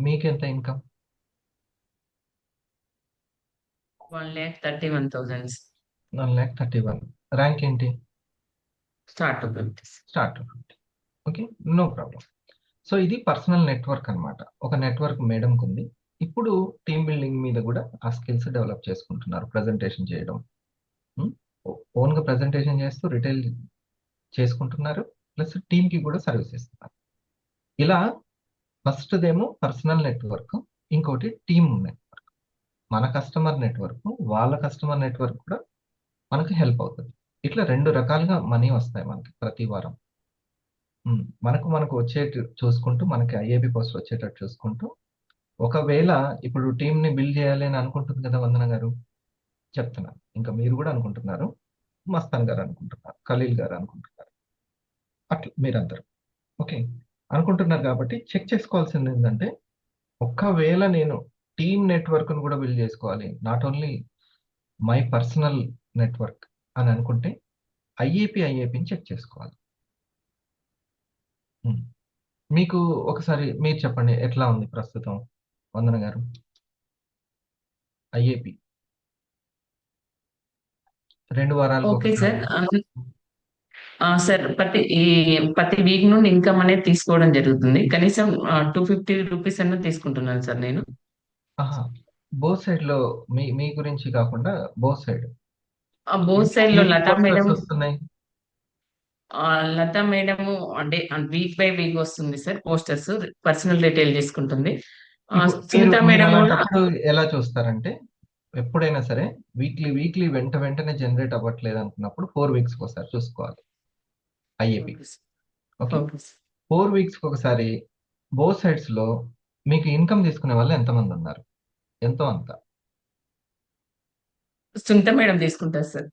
మీకెంత ఇన్కమ్? 1,31,000 1,31,000. ర్యాంక్ ఏంటి? start to 50. Start. Okay, no problem. So ఇది పర్సనల్ నెట్వర్క్ అన్నమాట. ఒక నెట్వర్క్ మేడంకు ఉంది. ఇప్పుడు టీమ్ బిల్డింగ్ మీద కూడా ఆ స్కిల్స్ డెవలప్ చేసుకుంటున్నారు. ప్రజెంటేషన్ చేయడం, ఓన్గా ప్రజెంటేషన్ చేస్తూ రిటైల్ చేసుకుంటున్నారు, ప్లస్ టీమ్కి కూడా సర్వీస్ ఇస్తున్నారు. ఇలా ఫస్ట్దేమో పర్సనల్ నెట్వర్క్, ఇంకోటి టీమ్ నెట్వర్క్. మన కస్టమర్ నెట్వర్క్, వాళ్ళ కస్టమర్ నెట్వర్క్ కూడా మనకు హెల్ప్ అవుతుంది. ఇట్లా 2 రకాలుగా మనీ వస్తాయి మనకి ప్రతి వారం. మనకు వచ్చేట్టు చూసుకుంటూ, మనకి ఐఏబి పోస్ట్ వచ్చేటట్టు చూసుకుంటూ, ఒకవేళ ఇప్పుడు టీంని బిల్డ్ చేయాలి అని అనుకుంటుంది కదా వందన గారు, చెప్తున్నారు, ఇంకా మీరు కూడా అనుకుంటున్నారు, మస్తాన్ గారు అనుకుంటున్నారు, ఖలీల్ గారు అనుకుంటున్నారు, అట్లా మీరందరూ ఓకే అనుకుంటున్నారు. కాబట్టి చెక్ చేసుకోవాల్సింది ఏంటంటే, ఒకవేళ నేను టీమ్ నెట్వర్క్ను కూడా బిల్డ్ చేసుకోవాలి, not only my personal network అని అనుకుంటే ఐఏపిని చెక్ చేసుకోవాలి. మీకు ఒకసారి మీరు చెప్పండి, ఎట్లా ఉంది ప్రస్తుతం వందన గారు ఐఏపి? 2 వారాలకు ఓకే ఒకసారి. సార్ ప్రతి వీక్ నుండి ఇన్కమ్ అనేది తీసుకోవడం జరుగుతుంది. కనీసం 250 రూపీస్ అన్న తీసుకుంటున్నాను సార్ నేను. బోత్ సైడ్ లో మీ గురించి కాకుండా బోత్ సైడ్ బోత్ సైడ్ లో లతా మేడం, వస్తున్నాయి. లతా మేడం అంటే వీక్ బై వీక్ వస్తుంది సార్ పోస్టర్స్. పర్సనల్ రిటైల్ చేసుకుంటుంది. సునీత మీరు మేడం కూడా అలాంటప్పుడు ఎలా చూస్తారంటే, ఎప్పుడైనా సరే వీక్లీ వెంటనే జనరేట్ అవ్వట్లేదు అనుకున్నప్పుడు 4 weeks ఒకసారి చూసుకోవాలి ఐఏపి. ఓకే, 4 weeks ఒకసారి బోత్ సైడ్స్ లో మీకు ఇన్కమ్ తీసుకునే వాళ్ళు ఎంతమంది ఉన్నారు? ఎంతో అంత సునీత మేడం తీసుకుంటారు సార్.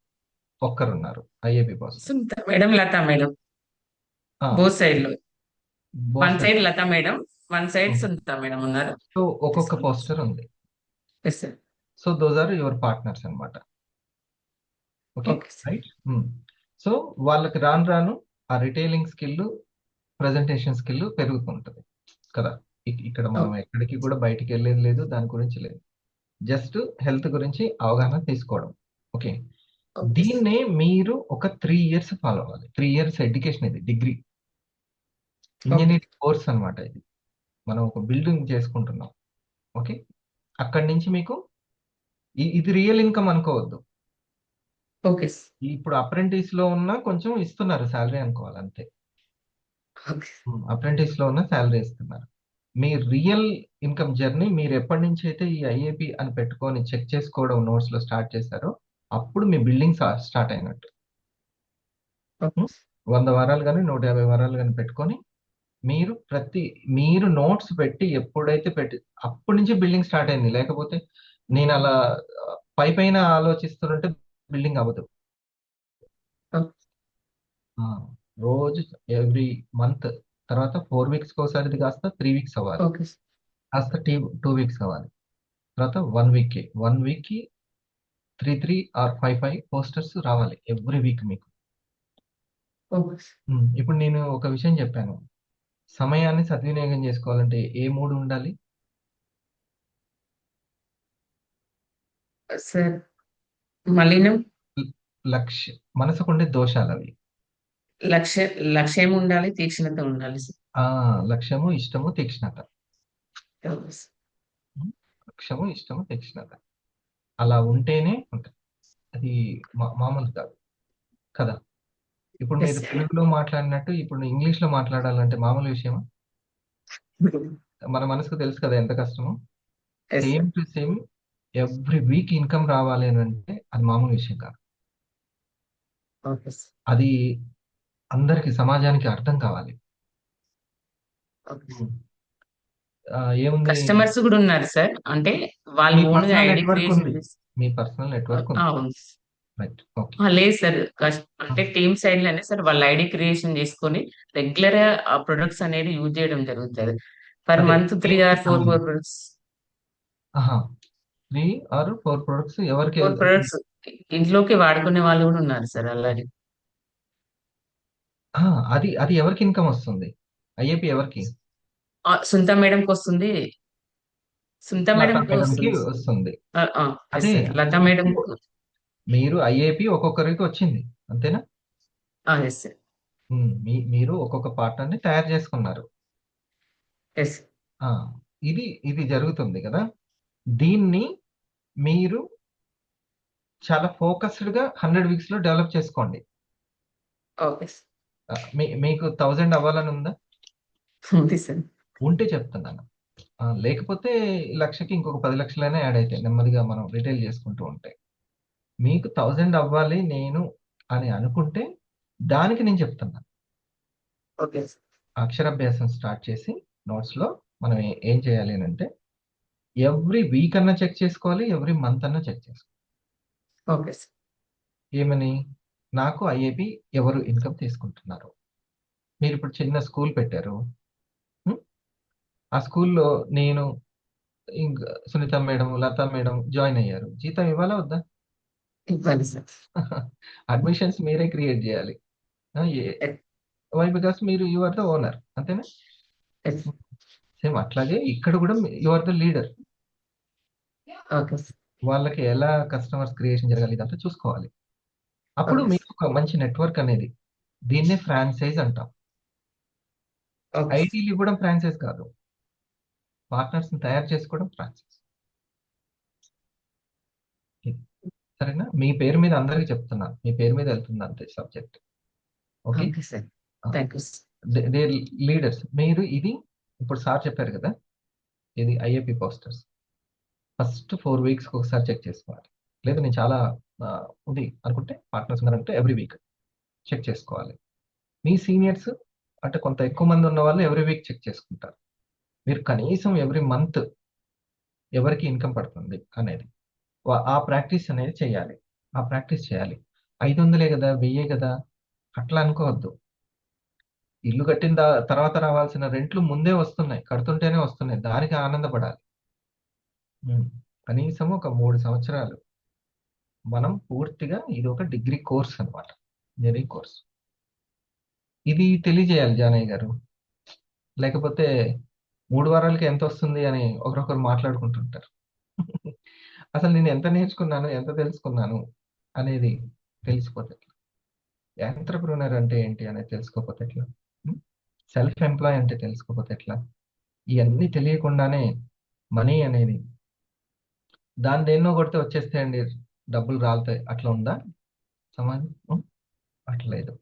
ఒక్కరున్నారు IAP post. Sunitha madam, Lata madam, both side లో. One side Latha madam, one side Sunitha madam ఉన్నారు. సో ఒక్కొక్క పోస్టర్ ఉంది. Yes sir. So those are your partners అన్నమాట. Okay right. సో వాళ్ళకి రాను ఆ రిటైలింగ్ స్కిల్, ప్రజెంటేషన్ స్కిల్ పెరుగుతుంటది కదా. ఇక్కడ మనం ఎక్కడికి కూడా బయటికి వెళ్ళేది లేదు, దాని గురించి లేదు, జస్ట్ హెల్త్ గురించి అవగాహన తీసుకోవడం. ఓకే, దీన్నే మీరు ఒక 3 years ఫాలో అవ్వాలి. 3 years ఎడ్యుకేషన్, ఇది డిగ్రీ ఇంజనీరింగ్ కోర్స్ అన్నమాట. ఇది మనం ఒక బిల్డింగ్ చేసుకుంటున్నాం. ఓకే, అక్కడి నుంచి మీకు ఇది రియల్ ఇన్కమ్ అనుకోవద్దు. ఓకే. ఇప్పుడు అప్రెంటిస్ లో ఉన్న కొంచెం ఇస్తున్నారు శాలరీ అనుకోవాలి అంతే. అప్రెంటిస్ లో ఉన్న శాలరీ ఇస్తున్నారు. మీ రియల్ ఇన్కమ్ జర్నీ మీరు ఎప్పటి నుంచి అయితే ఈ ఐఏపి అని పెట్టుకొని చెక్ చేసుకోవడం నోట్స్ లో స్టార్ట్ చేశారో, అప్పుడు మీ బిల్డింగ్ స్టార్ట్ అయినట్టు. 100 వారాలు కానీ 150 వారాలు కానీ పెట్టుకొని మీరు నోట్స్ పెట్టి ఎప్పుడైతే అప్పటి నుంచి బిల్డింగ్ స్టార్ట్ అయింది. లేకపోతే నేను అలా పైపైన ఆలోచిస్తుంటే బిల్డింగ్ అవ్వదు. ఆ, రోజు ఎవ్రీ మంత్, తర్వాత 4 వీక్స్కి ఒకసారి ఇది కాస్త 3 వీక్స్ అవ్వాలి, ఓకే సార్. కాస్త 2 వీక్స్ అవ్వాలి, తర్వాత 1 వీక్కి 3 ఆర్ 5 పోస్టర్స్ రావాలి ఎవ్రీ వీక్ మీకు. Okay sir. ఇప్పుడు నేను ఒక విషయం చెప్పాను, సమయాన్ని సద్వినియోగం చేసుకోవాలంటే ఏ మూడు ఉండాలి? సార్ మలినం, మనసుకుండే దోషాలు అవి. లక్ష్య లక్ష్యం ఉండాలి, తీక్షణత ఉండాలి సార్. లక్ష్యము, ఇష్టము, తీక్ష్ణత. Okay sir. లక్ష్యము, ఇష్టము, తీక్ష్ణత అలా ఉంటేనే ఉంటుంది. అది మామూలు కాదు కదా. ఇప్పుడు Yes, మీరు sir. తెలుగులో మాట్లాడినట్టు ఇప్పుడు ఇంగ్లీష్ లో మాట్లాడాలంటే మామూలు విషయమా? మన మనసుకు తెలుసు కదా ఎంత కష్టమో. Yes, sir. Same to same every week income రావాలి అని అంటే అది మామూలు విషయం కాదు. Okay sir. అది అందరికి, సమాజానికి అర్థం కావాలి. Okay sir. ఏముంది, కస్టమర్స్ కూడా ఉన్నారు సార్. అంటే వాళ్ళ మీ own personal ID network creation ఉంది, మీ పర్సనల్ నెట్వర్క్ ఉంది. అవును సార్. Right, okay. లేదు సార్, అంటే టీమ్ సైడ్ లోనే సార్ వాళ్ళ ఐడి క్రియేషన్ చేసుకొని రెగ్యులర్ గా ఆ ప్రొడక్ట్స్ అనేది యూజ్ చేయడం జరుగుతుంది. పర్ అదే month 3 or 4 products 3 or 4 products ఎవరికి 4 ప్రొడక్ట్స్ ఇంట్లోకి వాడుకునే వాళ్ళు కూడా ఉన్నారు సార్ అలాగే. అది అది ఎవరికి ఇన్కమ్ వస్తుంది? ఐఏపీ ఎవరికి? సునీత మేడంకి వస్తుంది, సునీత లతా మేడంకి మేడంకి వస్తుంది. వస్తుంది. Yes, అదే sir. లతా మేడం. మీరు ఐఏపీ ఒక్కొక్కరికి వచ్చింది అంతేనా? Yes sir. మీరు ఒక్కొక్క పార్ట్నర్ని తయారు చేసుకున్నారు. ఎస్. ఆ, ఇది ఇది జరుగుతుంది కదా. దీన్ని మీరు చాలా ఫోకస్డ్ గా 100 వీక్స్ లో డెవలప్ చేసుకోండి. Okay sir. మీకు 1000 అవ్వాలని ఉందా? ఉంది సార్. ఉంటే చెప్తున్నాను. లేకపోతే లక్షకి ఇంకొక 10 లక్షలైనా యాడ్ అవుతాయి నెమ్మదిగా మనం రిటైల్ చేసుకుంటూ ఉంటే. మీకు 1000 అవ్వాలి నేను అని అనుకుంటే దానికి నేను చెప్తున్నాను. Okay sir. అక్షరాభ్యాసం స్టార్ట్ చేసి నోట్స్ లో మనం ఏం చేయాలి అని అంటే ఎవ్రీ వీక్ అన్నా చెక్ చేసుకోవాలి, ఎవ్రీ మంత్ అన్నా చెక్ చేసుకోవాలి. Okay sir. ఏమని? నాకు ఐఏపీ ఎవరు ఇన్కమ్ తీసుకుంటున్నారు. మీరు ఇప్పుడు చిన్న స్కూల్ పెట్టారు, ఆ స్కూల్లో నేను ఇంకా Sunita madam, Lata madam join అయ్యారు, జీతం ఇవ్వాలా వద్దా? ఇవ్వాలి సార్. అడ్మిషన్స్ మీరే క్రియేట్ చేయాలి. వై? బికాస్ మీరు యు ఆర్ ద ఓనర్, అంతేనా? Yes. సేమ్ అట్లాగే ఇక్కడ కూడా you are the leader. Okay sir. వాళ్ళకి ఎలా కస్టమర్స్ క్రియేషన్ జరగాలి ఇదంతా చూసుకోవాలి. అప్పుడు Okay. మీకు ఒక మంచి నెట్వర్క్ అనేది, దీన్నే ఫ్రాంచైజ్ అంటాం. Okay sir. ఐటీలు ఇవ్వడం ఫ్రాంచైజ్ కాదు, పార్ట్నర్స్ ని తయారు చేసుకోవడం ఫ్రాంచైజ్. సరేనా? మీ పేరు మీద అందరికి చెప్తున్నాను, మీ పేరు మీద వెళ్తుంది అంతే subject. Okay, okay sir. Thank you sir. They leaders. మీరు ఇది ఇప్పుడు సార్ చెప్పారు కదా, ఇది ఐఏపీ పోస్టర్స్ ఫస్ట్ 4 వీక్స్ ఒకసారి చెక్ చేసుకోవాలి. లేదు నేను చాలా ఉంది అనుకుంటే, పార్ట్నర్స్ ఉన్నారంటే ఎవ్రీ వీక్ చెక్ చేసుకోవాలి. మీ సీనియర్స్ అంటే కొంత ఎక్కువ మంది ఉన్న వాళ్ళు ఎవ్రీ వీక్ చెక్ చేసుకుంటారు. మీరు కనీసం ఎవ్రీ మంత్ ఎవరికి ఇన్కమ్ పడుతుంది అనేది ఆ ప్రాక్టీస్ అనేది చేయాలి. ఆ ప్రాక్టీస్ చేయాలి. 500 కదా, 1000 కదా అట్లా అనుకోవద్దు. ఇల్లు కట్టిన తర్వాత రావాల్సిన రెంట్లు ముందే వస్తున్నాయి, కడుతుంటేనే వస్తున్నాయి, దానికి ఆనందపడాలి. కనీసం ఒక 3 సంవత్సరాలు మనం పూర్తిగా, ఇది ఒక డిగ్రీ కోర్స్ అనమాట, ఇంజనీరింగ్ కోర్స్. ఇది తెలియజేయాలి జానయ్య గారు. లేకపోతే 3 వారాలకి ఎంత వస్తుంది అని ఒకరొకరు మాట్లాడుకుంటుంటారు. అసలు నేను ఎంత నేర్చుకున్నాను, ఎంత తెలుసుకున్నాను అనేది తెలిసిపోతే ఎట్లా? ఎంటర్‌ప్రెన్యూర్ అంటే ఏంటి అనేది తెలుసుకోకపోతే ఎట్లా? సెల్ఫ్ ఎంప్లాయ్ అంటే తెలుసుకోకపోతే ఎట్లా? ఇవన్నీ తెలియకుండానే మనీ అనేది దాన్ని దేన్నో కొడితే వచ్చేస్తాయండి, డబ్బులు రాలుతాయి, అట్లా ఉందా సమాజం? అట్లా లేదు.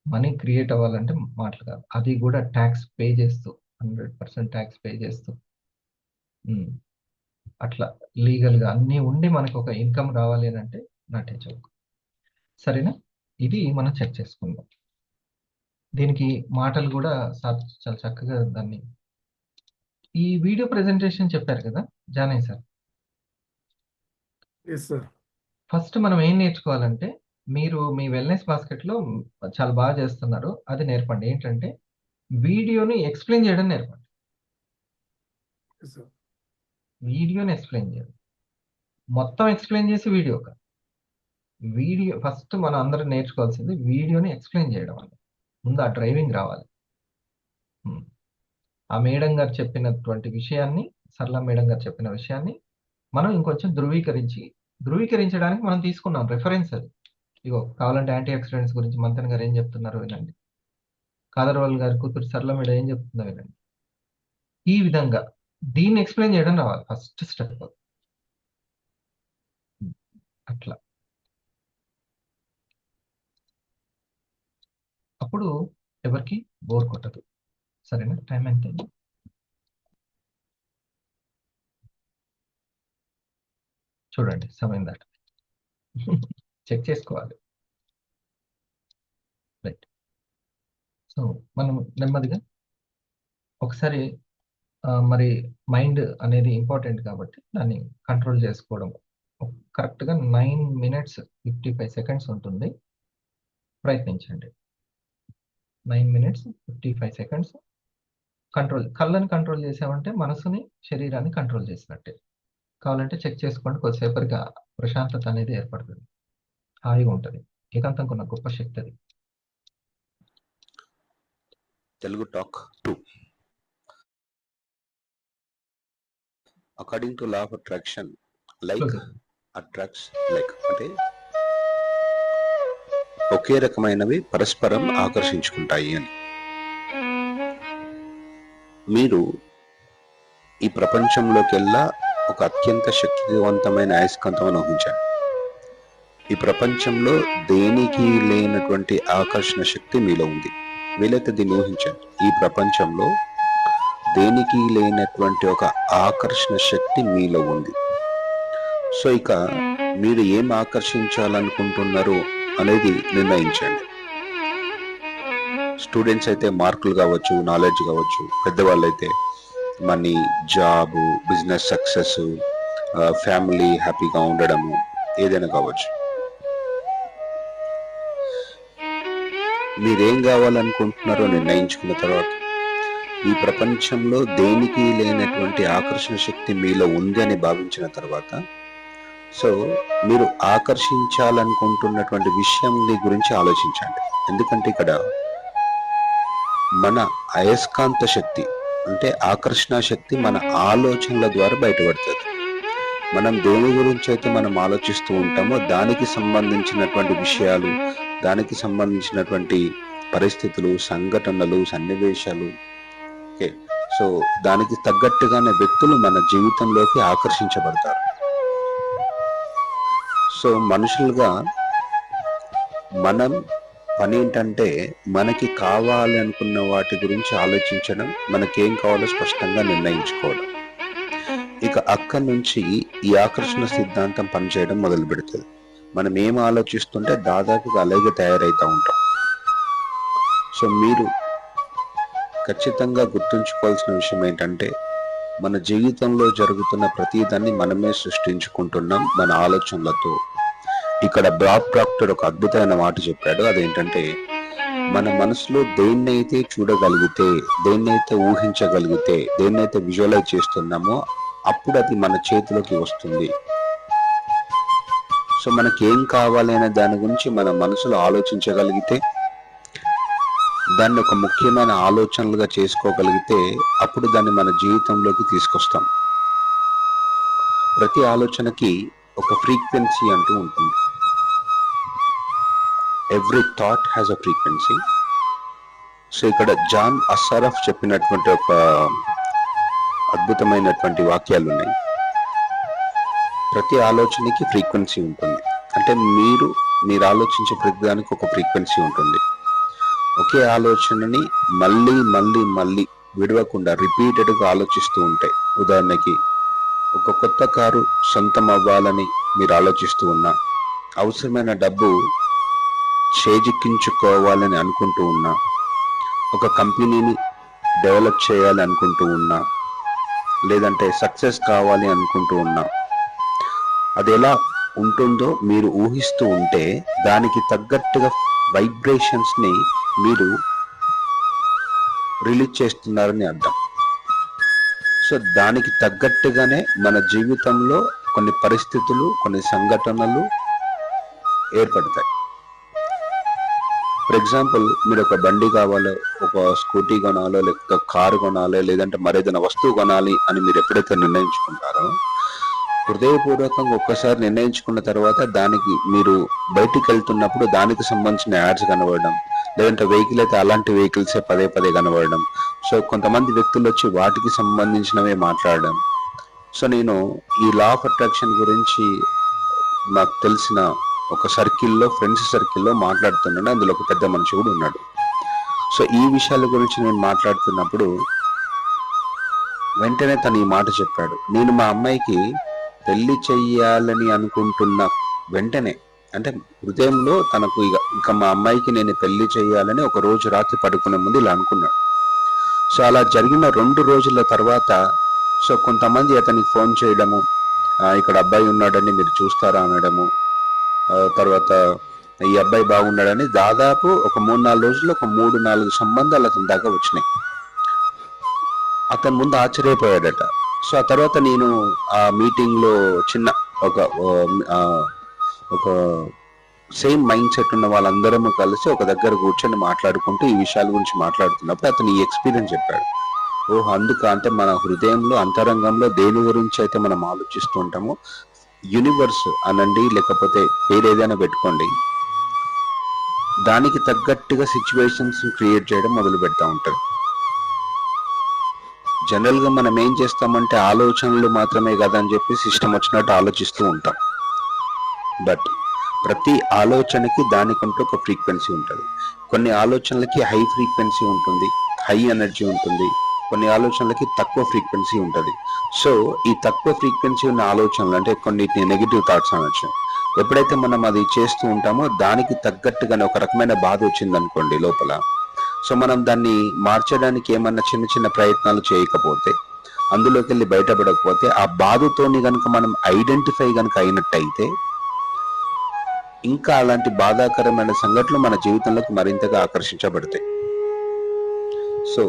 మనీ క్రియేట్ అవ్వాలంటే మాటలు కాదు, అది కూడా ట్యాక్స్ పే చేస్తూ, 100% ట్యాక్స్ పే చేస్తూ, అట్లా లీగల్గా అన్నీ ఉండి మనకు ఒక ఇన్కమ్ రావాలి అని అంటే నాటే చౌక్. సరేనా? ఇది మనం చెక్ చేసుకుందాం. దీనికి మాటలు కూడా చాలా చక్కగా దాన్ని ఈ వీడియో ప్రెజెంటేషన్ చెప్పారు కదా Janaiah sir. Yes sir. First మనం ఏం నేర్చుకోవాలంటే, మీరు మీ వెల్నెస్ బాస్కెట్‌లో చాలా బాగా చేస్తున్నారు. అది నేర్పండి. ఏంటంటే వీడియోని ఎక్స్‌ప్లెయిన్ చేయడం నేర్పండి. Yes sir. వీడియోని ఎక్స్‌ప్లెయిన్ చేయాలి. మొత్తం ఎక్స్‌ప్లెయిన్ చేసి వీడియో కాదు. వీడియో ఫస్ట్ మనం అందరం నేర్చుకోవాల్సింది వీడియోని ఎక్స్‌ప్లెయిన్ చేయడం అని. ముందు ఆ డ్రైవింగ్ రావాలి. ఆ మేడం గారు చెప్పినటువంటి విషయాన్ని, సరళ మేడం గారు చెప్పిన విషయాన్ని మనం ఇంకొంచెం ధృవీకరించడానికి మనం తీసుకున్నాం రిఫరెన్స్ అది. ఇగో కావాలంటే యాంటీ ఆక్సిడెంట్స్ గురించి మంతన్ గారు ఏం చెప్తున్నారో వినండి. కాదర్వాల్ గారి కూతురు సరళ మేడం ఏం చెప్తుందో వినండి. ఈ విధంగా దీన్ని ఎక్స్‌ప్లెయిన్ చేయడం రావాలి ఫస్ట్ స్టెప్. అట్లా. అప్పుడు ఎవరికి బోర్ కొట్టదు. సరేనా? టైం ఎంత? చూడండి సమయం దాట చెక్ చేసుకోవాలి. రైట్. సో మనం నెమ్మదిగా ఒకసారి మరి మైండ్ అనేది ఇంపార్టెంట్ కాబట్టి దాన్ని కంట్రోల్ చేసుకోవడం కరెక్ట్గా 9 minutes 55 seconds ఉంటుంది. ప్రయత్నించండి. 9 minutes 55 seconds కళ్ళని కంట్రోల్ చేసామంటే మనసుని, శరీరాన్ని కంట్రోల్ చేసినట్టే. కావాలంటే చెక్ చేసుకోండి. కొద్దిసేపటిగా ప్రశాంతత అనేది ఏర్పడుతుంది, హాయిగా ఉంటుంది. ఏకాంతం కొన్న గొప్ప శక్తి అది. Telugu Talk 2. According to law of attraction, like attracts like, అంటే ఒకే రకమైనవి పరస్పరం ఆకర్షించుకుంటాయి అని. మీరు ఈ ప్రపంచంలోకెల్లా ఒక అత్యంత శక్తివంతమైన అయస్కాంతం ఊహించారు. ఈ ప్రపంచంలో దేనికి లేనటువంటి ఆకర్షణ శక్తి మీలో ఉంది. వీలైతే దీన్ని ఊహించండి. ఈ ప్రపంచంలో దేనికి లేనటువంటి ఒక ఆకర్షణ శక్తి మీలో ఉంది. సో ఇక మీరు ఏం ఆకర్షించాలనుకుంటున్నారు అనేది నిర్ణయించండి. స్టూడెంట్స్ అయితే మార్కులు కావచ్చు, నాలెడ్జ్ కావచ్చు. పెద్దవాళ్ళు అయితే money, job, business success, family హ్యాపీగా ఉండడము, ఏదైనా కావచ్చు. మీరేం కావాలనుకుంటున్నారో నిర్ణయించుకున్న తర్వాత ఈ ప్రపంచంలో దేనికి లేనటువంటి ఆకర్షణ శక్తి మీలో ఉంది అని భావించిన తర్వాత, సో మీరు ఆకర్షించాలనుకుంటున్నటువంటి విషయం గురించి ఆలోచించండి. ఎందుకంటే ఇక్కడ మన అయస్కాంత శక్తి అంటే ఆకర్షణ శక్తి మన ఆలోచనల ద్వారా బయటపడుతుంది. మనం దేని గురించి అయితే మనం ఆలోచిస్తూ ఉంటామో దానికి సంబంధించినటువంటి విషయాలు, దానికి సంబంధించినటువంటి పరిస్థితులు, సంఘటనలు, సన్నివేశాలు, ఓకే, సో దానికి తగ్గట్టుగానే వ్యక్తులు మన జీవితంలోకి ఆకర్షించబడతారు. సో మనుషులుగా మనం పని ఏంటంటే మనకి కావాలి అనుకున్న వాటి గురించి ఆలోచించడం, మనకేం కావాలో స్పష్టంగా నిర్ణయించుకోవడం. ఇక అక్కడి నుంచి ఈ ఆకర్షణ సిద్ధాంతం పనిచేయడం మొదలు పెడుతుంది. మనం ఏం ఆలోచిస్తుంటే దాదాపుగా అలాగే తయారైతూ ఉంటాం. సో మీరు ఖచ్చితంగా గుర్తుంచుకోవాల్సిన విషయం ఏంటంటే మన జీవితంలో జరుగుతున్న ప్రతిదాన్ని మనమే సృష్టించుకుంటున్నాం మన ఆలోచనలతో. ఇక్కడ బాబ్ ప్రాక్టర్ ఒక అద్భుతమైన మాట చెప్పాడు. అదేంటంటే మన మనసులో దేన్నైతే చూడగలిగితే, దేన్నైతే ఊహించగలిగితే, దేన్నైతే విజువలైజ్ చేస్తున్నామో అప్పుడు అది మన చేతిలోకి వస్తుంది. సో మనకి ఏం కావాలి అనే దాని గురించి మన మనసులో ఆలోచించగలిగితే, దాన్ని ఒక ముఖ్యమైన ఆలోచనలుగా చేసుకోగలిగితే అప్పుడు దాన్ని మన జీవితంలోకి తీసుకొస్తాం. ప్రతి ఆలోచనకి ఒక ఫ్రీక్వెన్సీ అంటూ ఉంటుంది. Every thought has a frequency. So ఇక్కడ జాన్ అస్సారఫ్ చెప్పినటువంటి ఒక అద్భుతమైనటువంటి వాక్యాలు ఉన్నాయి. ప్రతి ఆలోచనకి ఫ్రీక్వెన్సీ ఉంటుంది. అంటే మీరు ఆలోచించే ప్రతిదానికి ఒక ఫ్రీక్వెన్సీ ఉంటుంది. ఒకే ఆలోచనని మళ్ళీ మళ్ళీ మళ్ళీ విడవకుండా రిపీటెడ్గా ఆలోచిస్తూ ఉంటాయి. ఉదాహరణకి ఒక కొత్త కారు సొంతం అవ్వాలని మీరు ఆలోచిస్తూ ఉన్నా, అవసరమైన డబ్బు చేజిక్కించుకోవాలని అనుకుంటూ ఉన్నా, ఒక కంపెనీని డెవలప్ చేయాలి అనుకుంటూ ఉన్నా, లేదంటే సక్సెస్ కావాలి అనుకుంటూ ఉన్నా, అది ఎలా ఉంటుందో మీరు ఊహిస్తూ ఉంటే దానికి తగ్గట్టుగా వైబ్రేషన్స్ని మీరు రిలీజ్ చేస్తున్నారని అర్థం. సో దానికి తగ్గట్టుగానే మన జీవితంలో కొన్ని పరిస్థితులు, కొన్ని సంఘటనలు ఏర్పడతాయి. ఫర్ ఎగ్జాంపుల్, మీరు ఒక బండి కావాలో, ఒక స్కూటీ కొనాలో, లేకపోతే కారు కొనాలో, లేదంటే మరేదైనా వస్తువు కొనాలి అని మీరు ఎప్పుడైతే నిర్ణయించుకుంటారో, హృదయపూర్వకంగా ఒక్కసారి నిర్ణయించుకున్న తర్వాత దానికి మీరు బయటికి వెళ్తున్నప్పుడు దానికి సంబంధించిన యాడ్స్ కనబడడం, లేదంటే వెహికల్ అయితే అలాంటి వెహికల్సే పదే పదే కనబడడం. సో కొంతమంది వ్యక్తులు వచ్చి వాటికి సంబంధించినవే మాట్లాడడం. సో నేను ఈ లా ఆఫ్ అట్రాక్షన్ గురించి నాకు తెలిసిన ఒక సర్కిల్లో, ఫ్రెండ్స్ సర్కిల్లో మాట్లాడుతున్నాను. అందులో ఒక పెద్ద మనిషి కూడా ఉన్నాడు. సో ఈ విషయాల గురించి నేను మాట్లాడుతున్నప్పుడు వెంటనే తను ఈ మాట చెప్పాడు. నేను మా అమ్మాయికి పెళ్లి చెయ్యాలని అనుకుంటున్న వెంటనే, అంటే హృదయంలో తనకు ఇక మా అమ్మాయికి నేను పెళ్లి చేయాలని ఒక రోజు రాత్రి పడుకునే ముందు ఇలా అనుకున్నాడు. సో అలా జరిగిన 2 రోజుల తర్వాత సో కొంతమంది అతనికి ఫోన్ చేయడము, ఇక్కడ అబ్బాయి ఉన్నాడని మీరు చూస్తారా అనడము, తర్వాత ఈ అబ్బాయి బాగున్నాడని దాదాపు ఒక 3-4 రోజుల్లో ఒక 3-4 సంబంధాలు అతని దాకా వచ్చినాయి. అతని ముందు ఆశ్చర్యపోయాడట. సో ఆ తర్వాత నేను ఆ మీటింగ్లో చిన్న ఒక సేమ్ మైండ్ సెట్ ఉన్న వాళ్ళందరము కలిసి ఒక దగ్గర కూర్చొని మాట్లాడుకుంటూ ఈ విషయాల గురించి మాట్లాడుతున్నప్పుడు అతను ఈ ఎక్స్పీరియన్స్ చెప్పాడు. అంటే మన హృదయంలో, అంతరంగంలో దేని గురించి అయితే మనం ఆలోచిస్తూ ఉంటామో, యూనివర్స్ అనండి, లేకపోతే పేరు ఏదైనా పెట్టుకోండి, దానికి తగ్గట్టుగా సిచ్యువేషన్స్ క్రియేట్ చేయడం మొదలు పెడతా ఉంటారు. జనరల్ గా మనం ఏం చేస్తామంటే ఆలోచనలు మాత్రమే కదా అని చెప్పి సిస్టమ్ వచ్చినట్టు ఆలోచిస్తూ ఉంటాం. బట్ ప్రతి ఆలోచనకి దానికంటూ ఒక ఫ్రీక్వెన్సీ ఉంటుంది. కొన్ని ఆలోచనలకి హై ఫ్రీక్వెన్సీ ఉంటుంది, హై ఎనర్జీ ఉంటుంది. కొన్ని ఆలోచనలకి తక్కువ ఫ్రీక్వెన్సీ ఉంటుంది. సో ఈ తక్కువ ఫ్రీక్వెన్సీ ఉన్న ఆలోచనలు అంటే కొన్నిటిని నెగిటివ్ థాట్స్ అనొచ్చు. ఎప్పుడైతే మనం అది చేస్తూ ఉంటామో దానికి తగ్గట్టుగానే ఒక రకమైన బాధ వచ్చింది అనుకోండి లోపల. సో మనం దాన్ని మార్చడానికి ఏమన్నా చిన్న చిన్న ప్రయత్నాలు చేయకపోతే, అందులోకి వెళ్ళి బయటపడకపోతే, ఆ బాధతోని కనుక మనం ఐడెంటిఫై కనుక అయినట్టయితే ఇంకా అలాంటి బాధాకరమైన సంఘటనలు మన జీవితంలోకి మరింతగా ఆకర్షించబడతాయి. సో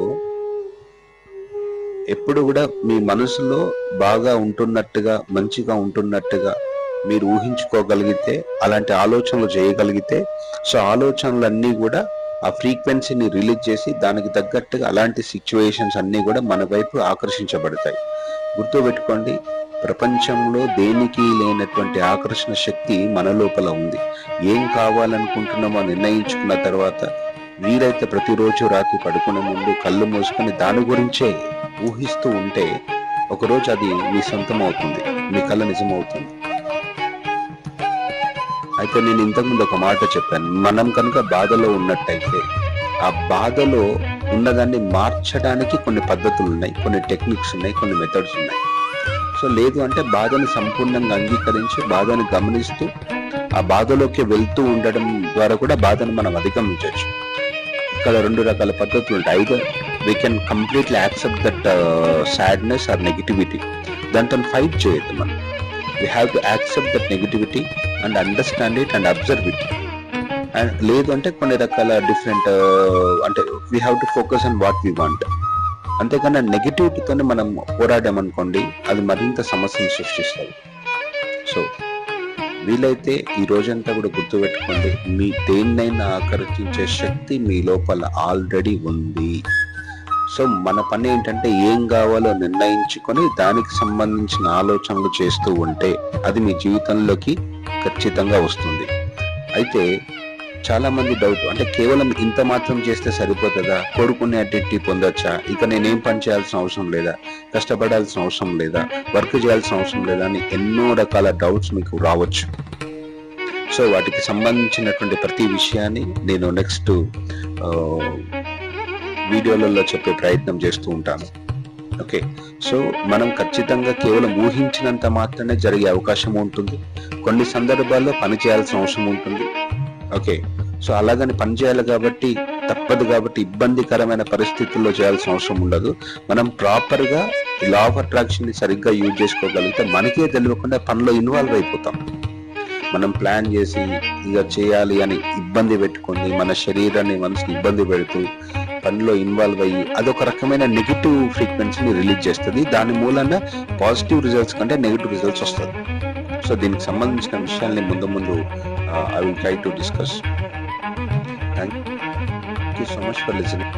ఎప్పుడు కూడా మీ మనసులో బాగా ఉంటున్నట్టుగా, మంచిగా ఉంటున్నట్టుగా మీరు ఊహించుకోగలిగితే, అలాంటి ఆలోచనలు చేయగలిగితే, సో ఆలోచనలన్నీ కూడా ఆ ఫ్రీక్వెన్సీని రిలీజ్ చేసి దానికి తగ్గట్టుగా అలాంటి సిచ్యువేషన్స్ అన్నీ కూడా మన వైపు ఆకర్షించబడతాయి. గుర్తుపెట్టుకోండి, ప్రపంచంలో దేనికి లేనటువంటి ఆకర్షణ శక్తి మన లోపల ఉంది. ఏం కావాలనుకుంటున్నామో నిర్ణయించుకున్న తర్వాత వీలైతే ప్రతిరోజు రాత్రి పడుకునే ముందు కళ్ళు మూసుకొని దాని గురించే ఊహిస్తూ ఉంటే ఒకరోజు అది మీ సొంతం అవుతుంది, మీ కళ నిజమవుతుంది. అయితే నేను ఇంతకుముందు ఒక మాట చెప్పాను, మనం కనుక బాధలో ఉన్నట్టయితే ఆ బాధలో ఉన్నదాన్ని మార్చడానికి కొన్ని పద్ధతులు ఉన్నాయి, కొన్ని టెక్నిక్స్ ఉన్నాయి, కొన్ని మెథడ్స్ ఉన్నాయి. సో లేదు అంటే బాధను సంపూర్ణంగా అంగీకరించి బాధను గమనిస్తూ ఆ బాధలోకి వెళ్తూ ఉండడం ద్వారా కూడా బాధను మనం అధిగమించవచ్చు. ఇక్కడ 2 రకాల పద్ధతులు ఉంటాయి. Either we can completely accept that sadness or negativity. దాంతో ఫైట్ చేయొద్దు మనం. We have to accept that negativity and understand it and observe it. And లేదు అంటే కొన్ని రకాల డిఫరెంట్ అంటే we have to focus on what we want. అంతేకాని నెగిటివిటీతో మనం పోరాడామనుకోండి, అది మరింత సమస్యను సృష్టిస్తుంది. సో వీలైతే ఈ రోజంతా కూడా గుర్తుపెట్టుకోండి, మీ దేన్నైనా ఆకర్షించే శక్తి మీ లోపల ఆల్రెడీ ఉంది. సో మన పని ఏంటంటే ఏం కావాలో నిర్ణయించుకొని దానికి సంబంధించిన ఆలోచనలు చేస్తూ ఉంటే అది మీ జీవితంలోకి ఖచ్చితంగా వస్తుంది. అయితే చాలా మంది డౌట్, అంటే కేవలం ఇంత మాత్రం చేస్తే సరిపోతుందా, కోరుకునే అడ్డెట్టి పొందొచ్చా, ఇక నేనేం పని చేయాల్సిన అవసరం లేదా, కష్టపడాల్సిన అవసరం లేదా, వర్క్ చేయాల్సిన అవసరం లేదా అని ఎన్నో రకాల డౌట్స్ మీకు రావచ్చు. సో వాటికి సంబంధించినటువంటి ప్రతి విషయాన్ని నేను నెక్స్ట్ వీడియోలలో చెప్పే ప్రయత్నం చేస్తూ ఉంటాను. ఓకే, సో మనం ఖచ్చితంగా కేవలం ఊహించినంత మాత్రమే జరిగే అవకాశం ఉంటుంది. కొన్ని సందర్భాల్లో పని చేయాల్సిన అవసరం ఉంటుంది. ఓకే, సో అలాగని పని చేయాలి కాబట్టి తప్పదు కాబట్టి ఇబ్బందికరమైన పరిస్థితుల్లో చేయాల్సిన అవసరం ఉండదు. మనం ప్రాపర్గా లా ఆఫ్ అట్రాక్షన్ ని సరిగ్గా యూజ్ చేసుకోగలిగితే మనకే తెలియకుండా పనిలో ఇన్వాల్వ్ అయిపోతాం. మనం ప్లాన్ చేసి ఇక చేయాలి అని ఇబ్బంది పెట్టుకొని మన శరీరాన్ని మనసుని ఇబ్బంది పెడుతూ పనిలో ఇన్వాల్వ్ అయ్యి అదొక రకమైన నెగిటివ్ ఫ్రీక్వెన్సీని రిలీజ్ చేస్తుంది. దాని మూలంగా పాజిటివ్ రిజల్ట్స్ కంటే నెగిటివ్ రిజల్ట్స్ వస్తుంది. సో దీనికి సంబంధించిన విషయాల్ని ముందు ముందు I will try to discuss. Thank you so much for listening.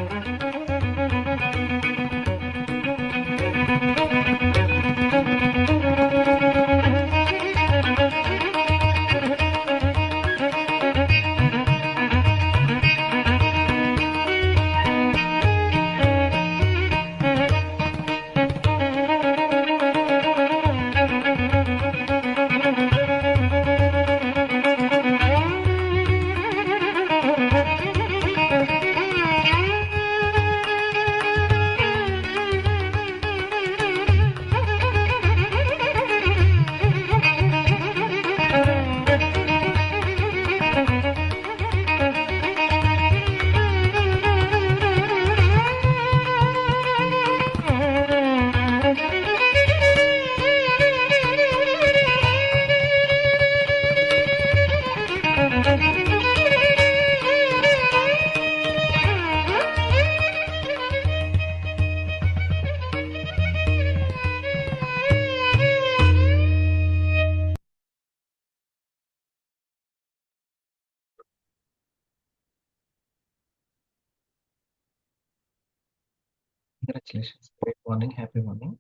Congratulations, great morning, happy morning.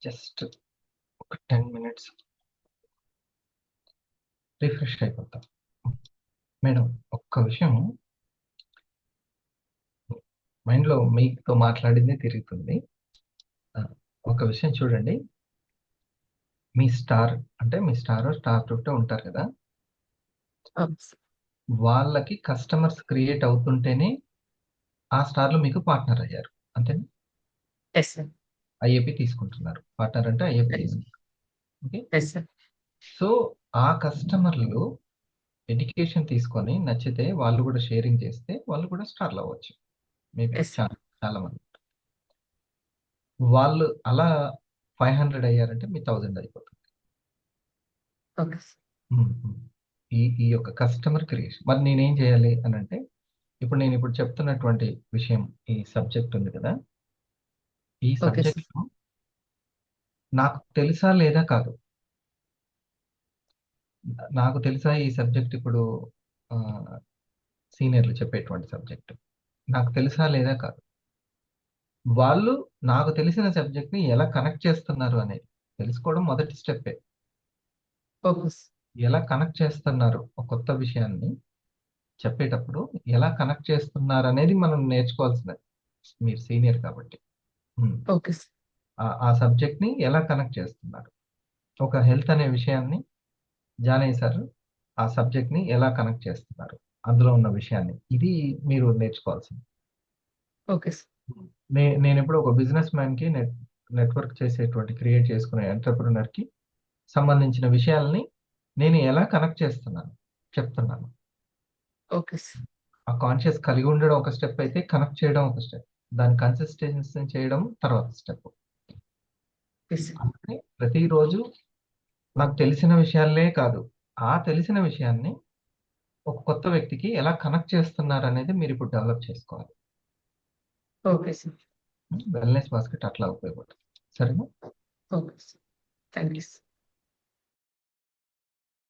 Just ఒక 10 minutes రిఫ్రెష్ అయిపోతాం. మేడం, ఒక్క విషయం మైండ్లో మీతో మాట్లాడిందే తిరుగుతుంది. ఒక విషయం చూడండి, మీ స్టార్ అంటే మీ స్టార్ తోటే ఉంటారు కదా, వాళ్ళకి కస్టమర్స్ క్రియేట్ అవుతుంటేనే ఆ స్టార్లు మీకు పార్ట్నర్ అయ్యారు, అంతేనా? Yes sir. ఐఏపీ తీసుకుంటున్నారు, పార్ట్నర్ అంటే ఐఏపీ తీసుకుంటారు. Okay, yes sir. సో ఆ కస్టమర్లు ఎడ్యుకేషన్ తీసుకొని నచ్చితే వాళ్ళు కూడా షేరింగ్ చేస్తే వాళ్ళు కూడా స్టార్లు అవ్వచ్చు. Maybe Yes. చాలా మంది వాళ్ళు అలా 500 అయ్యారంటే మీ 1000 అయిపోతుంది. Okay sir. ఈ యొక్క కస్టమర్ క్రియేషన్. మరి నేనేం చేయాలి అని అంటే, ఇప్పుడు నేను చెప్తున్నటువంటి విషయం, ఈ సబ్జెక్ట్ ఉంది కదా, ఈ Okay, సబ్జెక్ట్ నాకు తెలుసా లేదా కాదు, నాకు తెలుసా ఈ సబ్జెక్ట్ ఇప్పుడు సీనియర్లు చెప్పేటువంటి సబ్జెక్ట్ నాకు తెలుసా లేదా కాదు, వాళ్ళు నాకు తెలిసిన సబ్జెక్ట్ని ఎలా కనెక్ట్ చేస్తున్నారు అనేది తెలుసుకోవడం మొదటి స్టెప్పే. Okay sir. ఎలా కనెక్ట్ చేస్తున్నారు, ఒక కొత్త విషయాన్ని చెప్పేటప్పుడు ఎలా కనెక్ట్ చేస్తున్నారు అనేది మనం నేర్చుకోవాల్సినది. మీరు సీనియర్ కాబట్టి ఓకే సార్. ఆ సబ్జెక్ట్ని ఎలా కనెక్ట్ చేస్తున్నారు, ఒక హెల్త్ అనే విషయాన్ని జానయ్య సార్ ఆ సబ్జెక్ట్ని ఎలా కనెక్ట్ చేస్తున్నారు, అందులో ఉన్న విషయాన్ని, ఇది మీరు నేర్చుకోవాల్సింది. Okay sir. నేను ఎప్పుడు ఒక బిజినెస్ మ్యాన్కి నెట్వర్క్ చేసేటువంటి క్రియేట్ చేసుకునే ఎంటర్ప్రినర్కి సంబంధించిన విషయాల్ని నేను ఎలా కనెక్ట్ చేస్తున్నాను చెప్తున్నాను. Okay sir. ఆ కాన్షియస్ కలిగి ఉండడం ఒక స్టెప్ అయితే, కనెక్ట్ చేయడం ఒక స్టెప్, దాని కన్సిస్టెన్సీ చేయడం తర్వాత స్టెప్. Okay sir. అంటే ప్రతిరోజు నాకు తెలిసిన విషయాలే కాదు, ఆ తెలిసిన విషయాన్ని ఒక కొత్త వ్యక్తికి ఎలా కనెక్ట్ చేస్తున్నారు అనేది మీరు ఇప్పుడు డెవలప్ చేసుకోవాలి. Okay sir. వెల్నెస్ బాస్కెట్ అట్లా ఉపయోగపడుతుంది. సరేనా? Okay sir. Thank you sir.